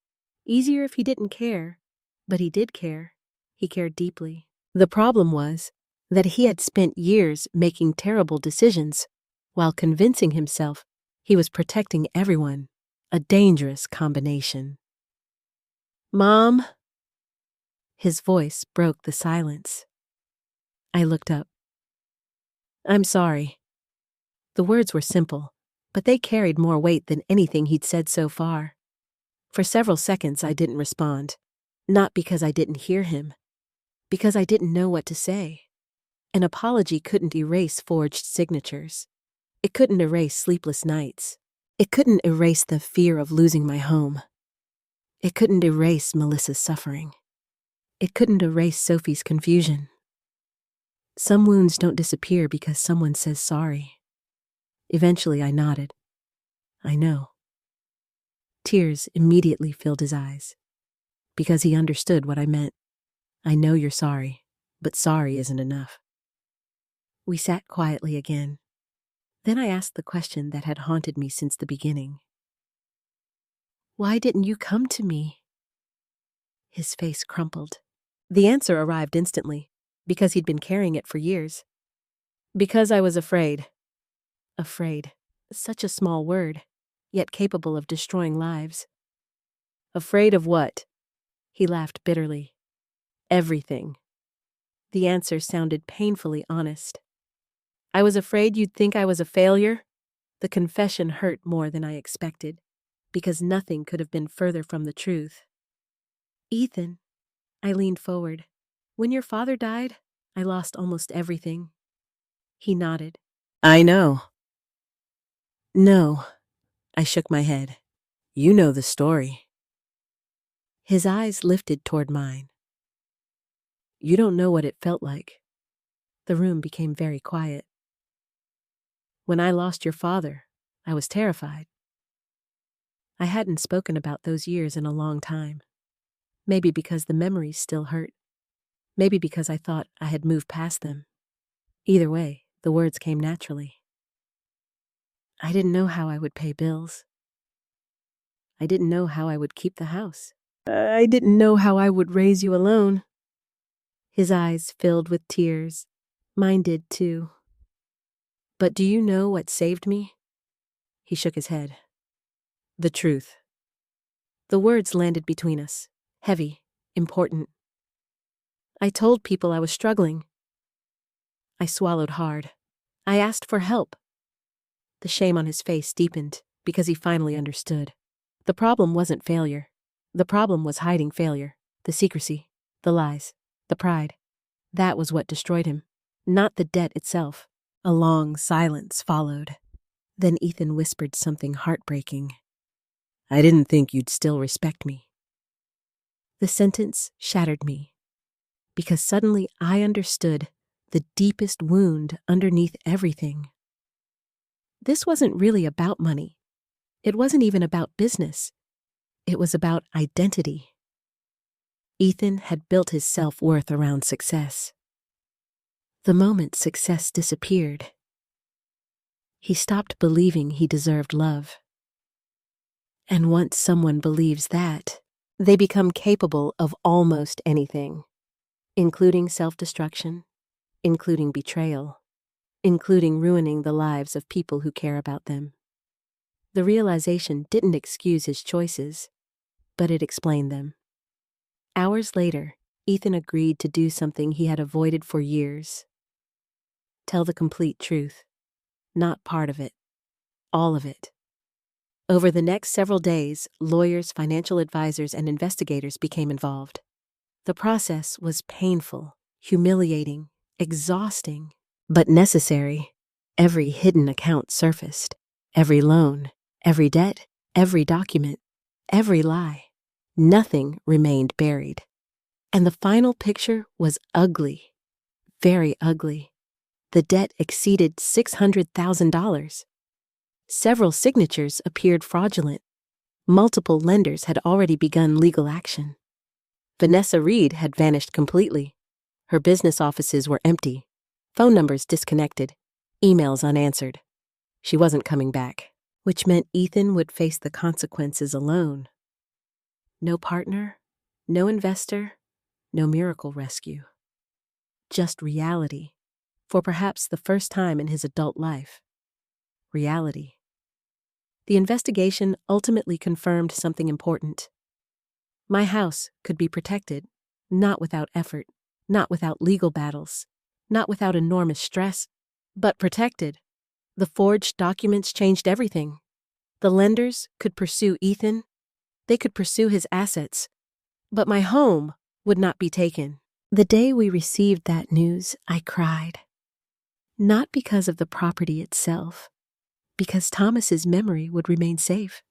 easier if he didn't care. But he did care. He cared deeply. The problem was that he had spent years making terrible decisions while convincing himself he was protecting everyone. A dangerous combination. "Mom?" His voice broke the silence. I looked up. "I'm sorry." The words were simple, but they carried more weight than anything he'd said so far. For several seconds I didn't respond, not because I didn't hear him, because I didn't know what to say. An apology couldn't erase forged signatures. It couldn't erase sleepless nights. It couldn't erase the fear of losing my home. It couldn't erase Melissa's suffering. It couldn't erase Sophie's confusion. Some wounds don't disappear because someone says sorry. Eventually I nodded. I know. Tears immediately filled his eyes, because he understood what I meant. I know you're sorry, but sorry isn't enough. We sat quietly again. Then I asked the question that had haunted me since the beginning. "Why didn't you come to me?" His face crumpled. The answer arrived instantly, because he'd been carrying it for years. "Because I was afraid." Afraid. Such a small word, yet capable of destroying lives. "Afraid of what?" He laughed bitterly. "Everything." The answer sounded painfully honest. "I was afraid you'd think I was a failure." The confession hurt more than I expected, because nothing could have been further from the truth. "Ethan," I leaned forward. "When your father died, I lost almost everything." He nodded. "I know." "No." I shook my head. "You know the story." His eyes lifted toward mine. "You don't know what it felt like." The room became very quiet. "When I lost your father, I was terrified. I hadn't spoken about those years in a long time. Maybe because the memories still hurt. Maybe because I thought I had moved past them. Either way, the words came naturally. I didn't know how I would pay bills. I didn't know how I would keep the house. I didn't know how I would raise you alone." His eyes filled with tears. Mine did too. "But do you know what saved me?" He shook his head. "The truth." The words landed between us, heavy, important. "I told people I was struggling." I swallowed hard. "I asked for help." The shame on his face deepened because he finally understood. The problem wasn't failure. The problem was hiding failure, the secrecy, the lies, the pride. That was what destroyed him, not the debt itself. A long silence followed. Then Ethan whispered something heartbreaking. "I didn't think you'd still respect me." The sentence shattered me, because suddenly I understood the deepest wound underneath everything. This wasn't really about money. It wasn't even about business. It was about identity. Ethan had built his self-worth around success. The moment success disappeared, he stopped believing he deserved love. And once someone believes that, they become capable of almost anything, including self-destruction, including betrayal, including ruining the lives of people who care about them. The realization didn't excuse his choices, but it explained them. Hours later, Ethan agreed to do something he had avoided for years. Tell the complete truth. Not part of it. All of it. Over the next several days, lawyers, financial advisors, and investigators became involved. The process was painful, humiliating, exhausting, but necessary. Every hidden account surfaced. Every loan, every debt, every document, every lie. Nothing remained buried. And the final picture was ugly. Very ugly. The debt exceeded $600,000. Several signatures appeared fraudulent. Multiple lenders had already begun legal action. Vanessa Reed had vanished completely. Her business offices were empty, phone numbers disconnected, emails unanswered. She wasn't coming back, which meant Ethan would face the consequences alone. No partner, no investor, no miracle rescue. Just reality, for perhaps the first time in his adult life. Reality. The investigation ultimately confirmed something important. My house could be protected, not without effort, not without legal battles, not without enormous stress, but protected. The forged documents changed everything. The lenders could pursue Ethan. They could pursue his assets. But my home would not be taken. The day we received that news, I cried. Not because of the property itself, because Thomas's memory would remain safe.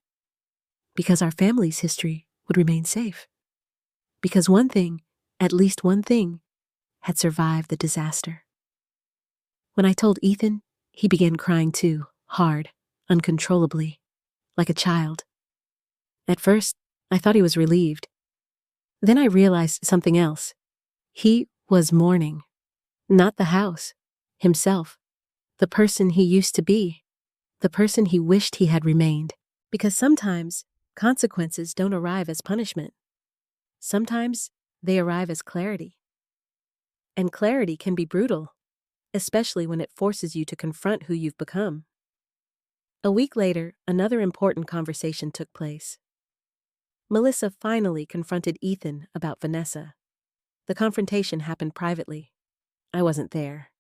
Because our family's history would remain safe. Because one thing, at least one thing, had survived the disaster. When I told Ethan, he began crying too, hard, uncontrollably, like a child. At first, I thought he was relieved. Then I realized something else. He was mourning. Not the house, himself, the person he used to be, the person he wished he had remained. Because sometimes consequences don't arrive as punishment. Sometimes they arrive as clarity. And clarity can be brutal, especially when it forces you to confront who you've become. A week later, another important conversation took place. Melissa finally confronted Ethan about Vanessa. The confrontation happened privately. I wasn't there.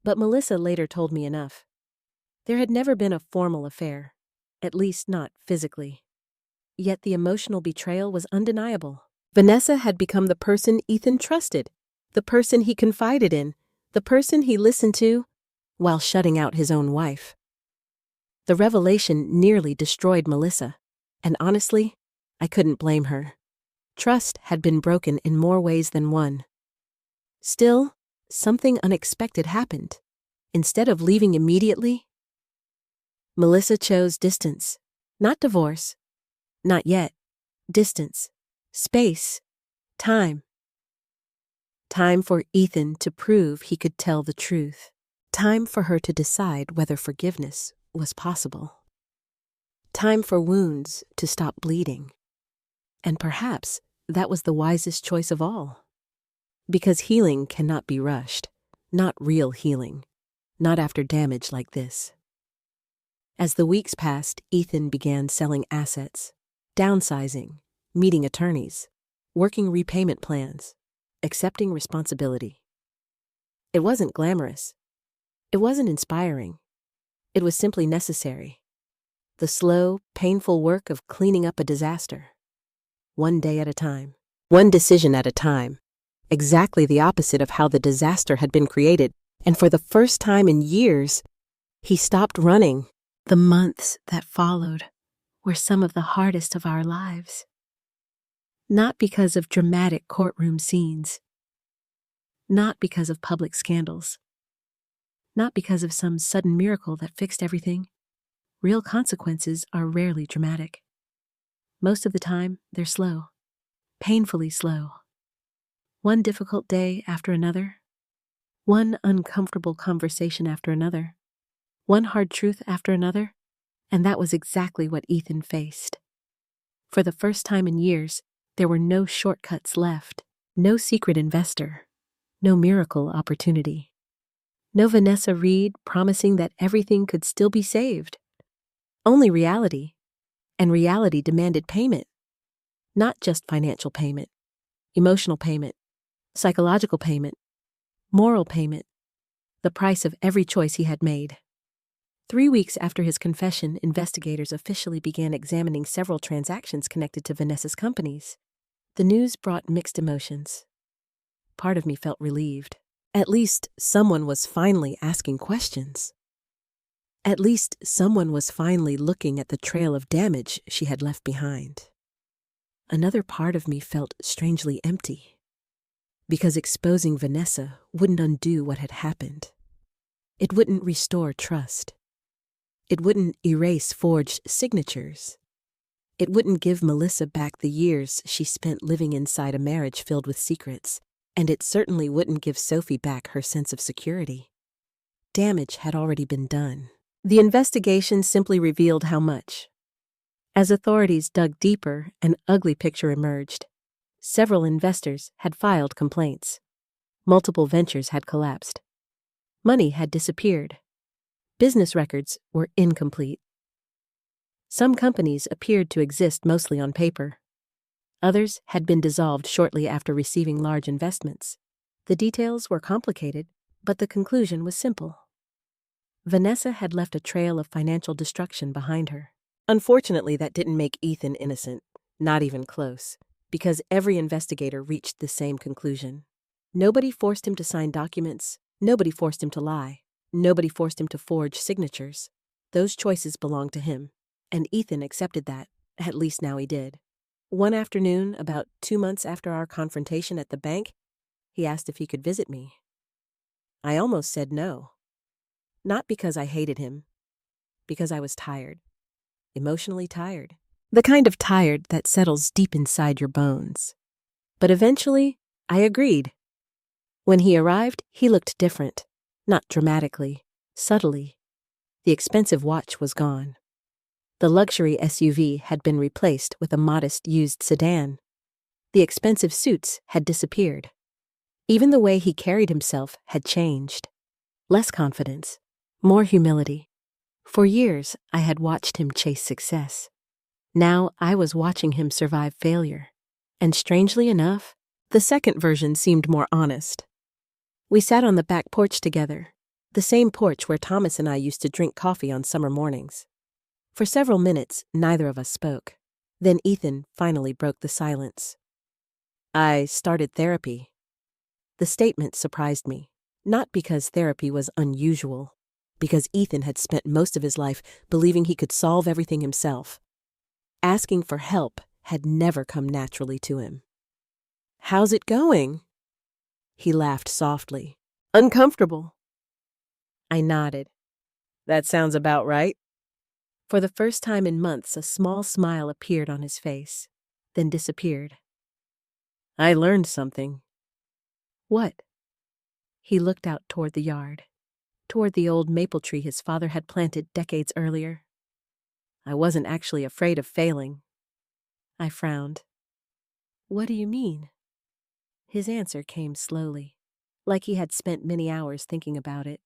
But Melissa later told me enough. There had never been a formal affair, at least not physically. Yet the emotional betrayal was undeniable. Vanessa had become the person Ethan trusted, the person he confided in, the person he listened to, while shutting out his own wife. The revelation nearly destroyed Melissa, and honestly, I couldn't blame her. Trust had been broken in more ways than one. Still, something unexpected happened. Instead of leaving immediately, Melissa chose distance, not divorce. Not yet. Distance, space, time. Time for Ethan to prove he could tell the truth. Time for her to decide whether forgiveness was possible. Time for wounds to stop bleeding. And perhaps that was the wisest choice of all. Because healing cannot be rushed. Not real healing. Not after damage like this. As the weeks passed, Ethan began selling assets, downsizing, meeting attorneys, working repayment plans, accepting responsibility. It wasn't glamorous. It wasn't inspiring. It was simply necessary. The slow, painful work of cleaning up a disaster. One day at a time. One decision at a time. Exactly the opposite of how the disaster had been created. And for the first time in years, he stopped running. The months that followed were some of the hardest of our lives. Not because of dramatic courtroom scenes. Not because of public scandals. Not because of some sudden miracle that fixed everything. Real consequences are rarely dramatic. Most of the time, they're slow. Painfully slow. One difficult day after another. One uncomfortable conversation after another. One hard truth after another. And that was exactly what Ethan faced. For the first time in years, there were no shortcuts left. No secret investor. No miracle opportunity. No Vanessa Reed promising that everything could still be saved. Only reality. And reality demanded payment. Not just financial payment. Emotional payment. Psychological payment. Moral payment. The price of every choice he had made. 3 weeks after his confession, investigators officially began examining several transactions connected to Vanessa's companies. The news brought mixed emotions. Part of me felt relieved. At least someone was finally asking questions. At least someone was finally looking at the trail of damage she had left behind. Another part of me felt strangely empty, because exposing Vanessa wouldn't undo what had happened. It wouldn't restore trust. It wouldn't erase forged signatures. It wouldn't give Melissa back the years she spent living inside a marriage filled with secrets, and it certainly wouldn't give Sophie back her sense of security. Damage had already been done. The investigation simply revealed how much. As authorities dug deeper, an ugly picture emerged. Several investors had filed complaints. Multiple ventures had collapsed. Money had disappeared. Business records were incomplete. Some companies appeared to exist mostly on paper. Others had been dissolved shortly after receiving large investments. The details were complicated, but the conclusion was simple. Vanessa had left a trail of financial destruction behind her. Unfortunately, that didn't make Ethan innocent, not even close, because every investigator reached the same conclusion. Nobody forced him to sign documents. Nobody forced him to lie. Nobody forced him to forge signatures. Those choices belonged to him, and Ethan accepted that, at least now he did. One afternoon, about 2 months after our confrontation at the bank, he asked if he could visit me. I almost said no. Not because I hated him, because I was tired. Emotionally tired. The kind of tired that settles deep inside your bones. But eventually, I agreed. When he arrived, he looked different. Not dramatically, subtly. The expensive watch was gone. The luxury SUV had been replaced with a modest used sedan. The expensive suits had disappeared. Even the way he carried himself had changed. Less confidence, more humility. For years, I had watched him chase success. Now I was watching him survive failure. And strangely enough, the second version seemed more honest. We sat on the back porch together, the same porch where Thomas and I used to drink coffee on summer mornings. For several minutes, neither of us spoke. Then Ethan finally broke the silence. I started therapy. The statement surprised me, not because therapy was unusual, because Ethan had spent most of his life believing he could solve everything himself. Asking for help had never come naturally to him. "How's it going?" He laughed softly. "Uncomfortable." I nodded. "That sounds about right." For the first time in months, a small smile appeared on his face, then disappeared. "I learned something." "What?" He looked out toward the yard, toward the old maple tree his father had planted decades earlier. "I wasn't actually afraid of failing." I frowned. "What do you mean?" His answer came slowly, like he had spent many hours thinking about it.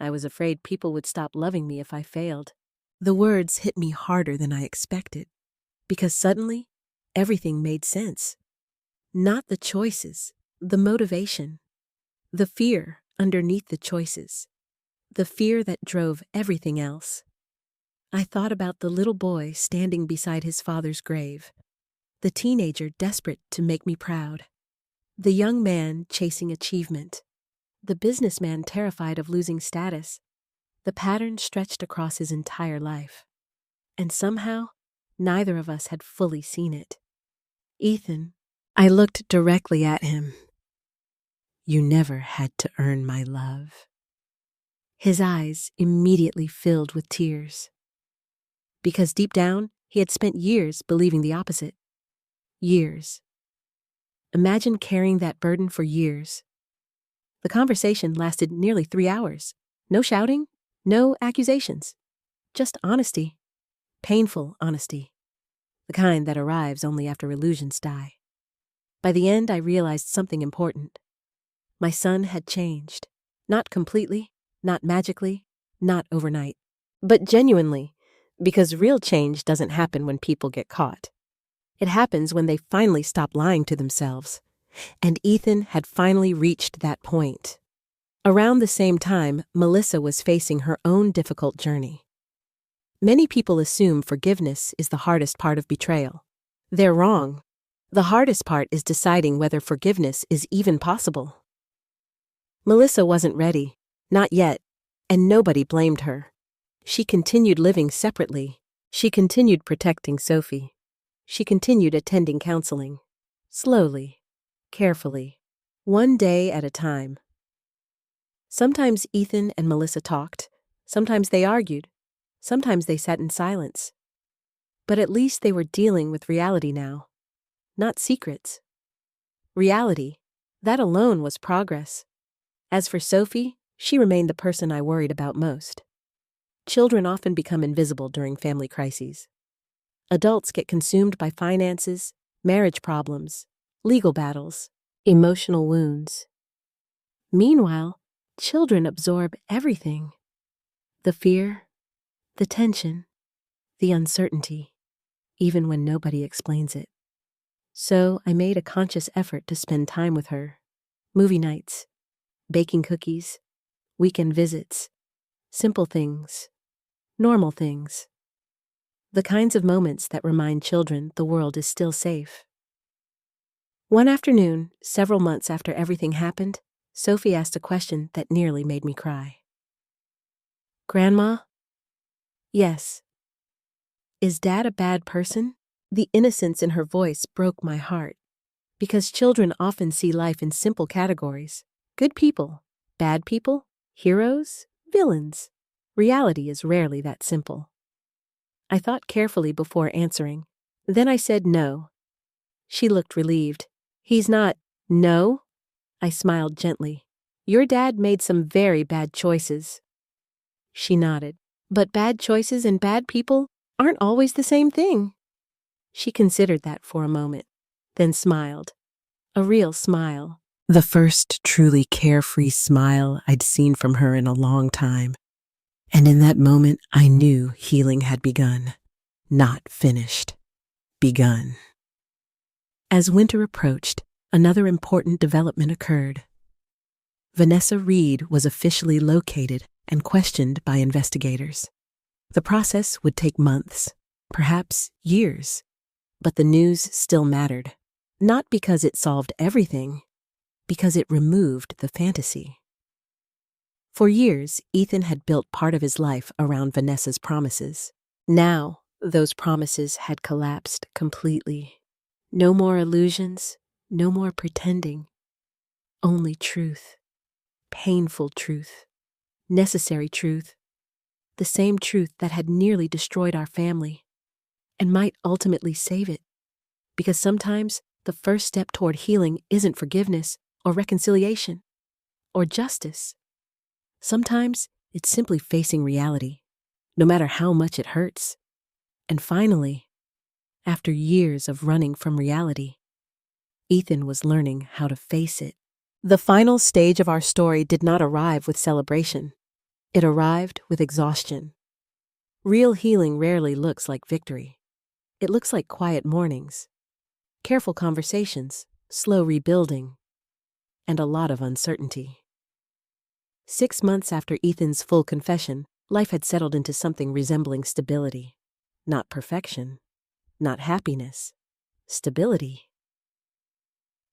"I was afraid people would stop loving me if I failed." The words hit me harder than I expected, because suddenly, everything made sense. Not the choices, the motivation, the fear underneath the choices, the fear that drove everything else. I thought about the little boy standing beside his father's grave, the teenager desperate to make me proud, the young man chasing achievement, the businessman terrified of losing status. The pattern stretched across his entire life. And somehow, neither of us had fully seen it. "Ethan," I looked directly at him. "You never had to earn my love." His eyes immediately filled with tears. Because deep down, he had spent years believing the opposite. Years. Imagine carrying that burden for years. The conversation lasted nearly 3 hours. No shouting, no accusations. Just honesty. Painful honesty. The kind that arrives only after illusions die. By the end, I realized something important. My son had changed. Not completely, not magically, not overnight, but genuinely, because real change doesn't happen when people get caught. It happens when they finally stop lying to themselves. And Ethan had finally reached that point. Around the same time, Melissa was facing her own difficult journey. Many people assume forgiveness is the hardest part of betrayal. They're wrong. The hardest part is deciding whether forgiveness is even possible. Melissa wasn't ready, not yet, and nobody blamed her. She continued living separately. She continued protecting Sophie. She continued attending counseling. Slowly, carefully, one day at a time. Sometimes Ethan and Melissa talked. Sometimes they argued. Sometimes they sat in silence. But at least they were dealing with reality now. Not secrets. Reality, that alone was progress. As for Sophie, she remained the person I worried about most. Children often become invisible during family crises. Adults get consumed by finances, marriage problems, legal battles, emotional wounds. Meanwhile, children absorb everything. The fear, the tension, the uncertainty, even when nobody explains it. So I made a conscious effort to spend time with her. Movie nights, baking cookies, weekend visits, simple things, normal things. The kinds of moments that remind children the world is still safe. One afternoon, several months after everything happened, Sophie asked a question that nearly made me cry. "Grandma?" "Yes." "Is Dad a bad person?" The innocence in her voice broke my heart, because children often see life in simple categories. Good people, bad people, heroes, villains. Reality is rarely that simple. I thought carefully before answering. Then I said no. She looked relieved. "He's not—" "No?" I smiled gently. "Your dad made some very bad choices." She nodded. "But bad choices and bad people aren't always the same thing." She considered that for a moment, then smiled. A real smile. The first truly carefree smile I'd seen from her in a long time. And in that moment, I knew healing had begun. Not finished. Begun. As winter approached, another important development occurred. Vanessa Reed was officially located and questioned by investigators. The process would take months, perhaps years, but the news still mattered. Not because it solved everything, because it removed the fantasy. For years, Ethan had built part of his life around Vanessa's promises. Now, those promises had collapsed completely. No more illusions, no more pretending. Only truth. Painful truth. Necessary truth. The same truth that had nearly destroyed our family, and might ultimately save it. Because sometimes the first step toward healing isn't forgiveness or reconciliation or justice. Sometimes it's simply facing reality, no matter how much it hurts. And finally, after years of running from reality, Ethan was learning how to face it. The final stage of our story did not arrive with celebration. It arrived with exhaustion. Real healing rarely looks like victory. It looks like quiet mornings, careful conversations, slow rebuilding, and a lot of uncertainty. 6 months after Ethan's full confession, life had settled into something resembling stability. Not perfection, not happiness, stability.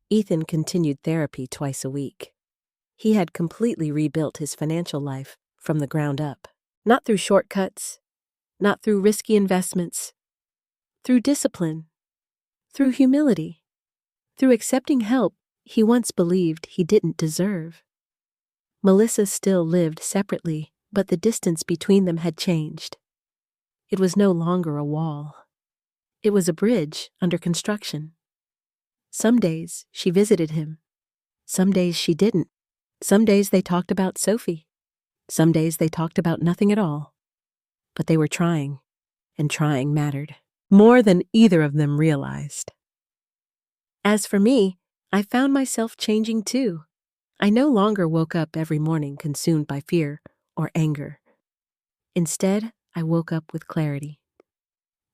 Ethan continued therapy twice a week. He had completely rebuilt his financial life from the ground up. Not through shortcuts, not through risky investments, through discipline, through humility, through accepting help he once believed he didn't deserve. Melissa still lived separately, but the distance between them had changed. It was no longer a wall. It was a bridge under construction. Some days she visited him. Some days she didn't. Some days they talked about Sophie. Some days they talked about nothing at all. But they were trying, and trying mattered, more than either of them realized. As for me, I found myself changing too. I no longer woke up every morning consumed by fear or anger. Instead, I woke up with clarity,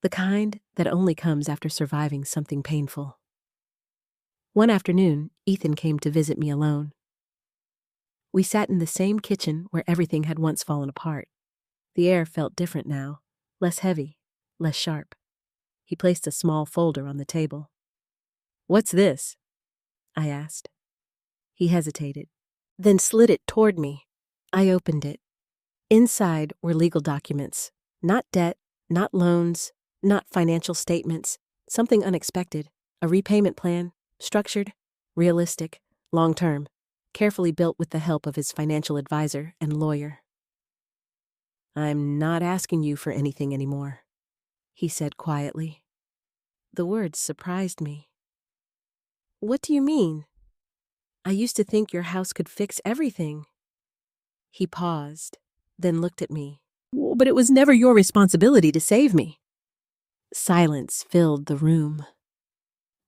the kind that only comes after surviving something painful. One afternoon, Ethan came to visit me alone. We sat in the same kitchen where everything had once fallen apart. The air felt different now, less heavy, less sharp. He placed a small folder on the table. "What's this?" I asked. He hesitated, then slid it toward me. I opened it. Inside were legal documents, not debt, not loans, not financial statements, something unexpected, a repayment plan, structured, realistic, long-term, carefully built with the help of his financial advisor and lawyer. "I'm not asking you for anything anymore," he said quietly. The words surprised me. "What do you mean? I used to think your house could fix everything." He paused, then looked at me. "But it was never your responsibility to save me." Silence filled the room.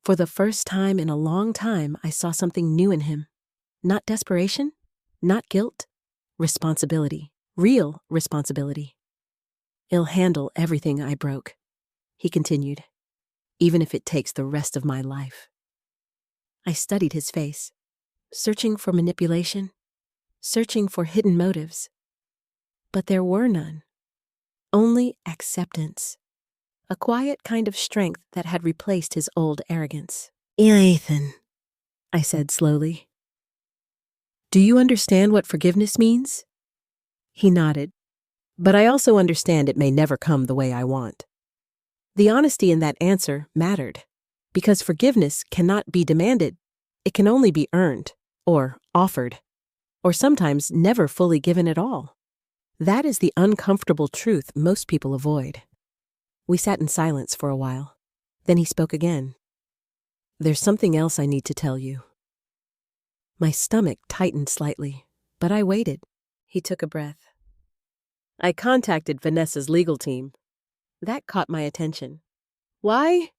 For the first time in a long time, I saw something new in him. Not desperation, not guilt, responsibility, real responsibility. "He'll handle everything I broke," he continued, "even if it takes the rest of my life." I studied his face, searching for manipulation, searching for hidden motives. But there were none. Only acceptance. A quiet kind of strength that had replaced his old arrogance. "Ethan," I said slowly, "do you understand what forgiveness means?" He nodded. "But I also understand it may never come the way I want." The honesty in that answer mattered, because forgiveness cannot be demanded. It can only be earned, or offered, or sometimes never fully given at all. That is the uncomfortable truth most people avoid. We sat in silence for a while. Then he spoke again. "There's something else I need to tell you." My stomach tightened slightly, but I waited. He took a breath. "I contacted Vanessa's legal team." That caught my attention. "Why?"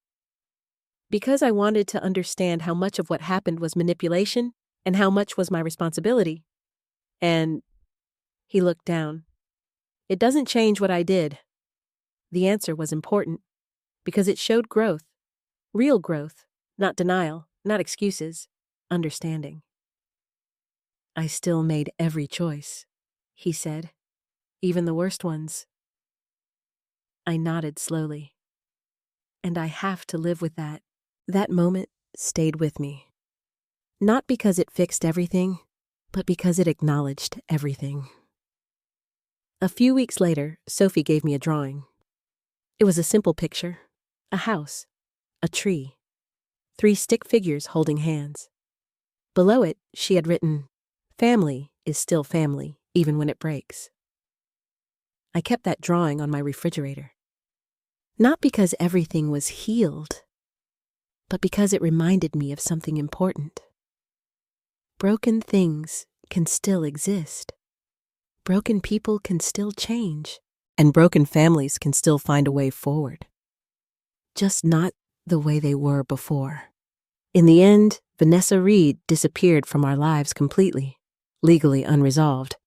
"Because I wanted to understand how much of what happened was manipulation and how much was my responsibility. And," he looked down, "it doesn't change what I did." The answer was important because it showed growth, real growth, not denial, not excuses, understanding. "I still made every choice," he said, "even the worst ones." I nodded slowly. And I have to live with that. That moment stayed with me. Not because it fixed everything, but because it acknowledged everything. A few weeks later, Sophie gave me a drawing. It was a simple picture, a house, a tree, 3 stick figures holding hands. Below it, she had written, "Family is still family, even when it breaks." I kept that drawing on my refrigerator. Not because everything was healed, but because it reminded me of something important. Broken things can still exist. Broken people can still change. And broken families can still find a way forward. Just not the way they were before. In the end, Vanessa Reed disappeared from our lives completely, legally unresolved,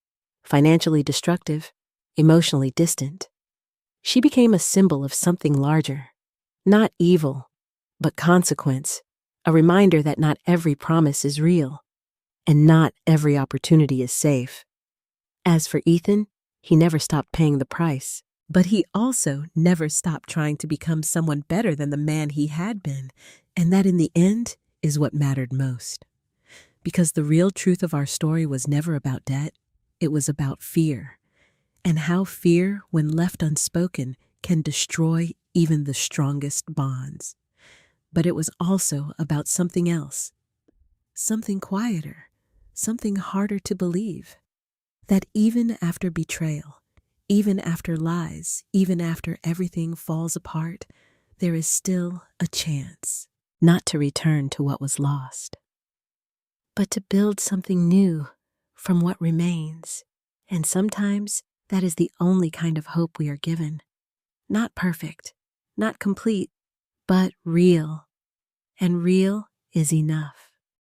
financially destructive, emotionally distant. She became a symbol of something larger, not evil, but consequence, a reminder that not every promise is real, and not every opportunity is safe. As for Ethan, he never stopped paying the price, but he also never stopped trying to become someone better than the man he had been, and that in the end is what mattered most. Because the real truth of our story was never about debt, it was about fear, and how fear, when left unspoken, can destroy even the strongest bonds. But it was also about something else, something quieter, something harder to believe. That even after betrayal, even after lies, even after everything falls apart, there is still a chance, not to return to what was lost, but to build something new, from what remains. And sometimes that is the only kind of hope we are given. Not perfect, not complete, but real. And real is enough.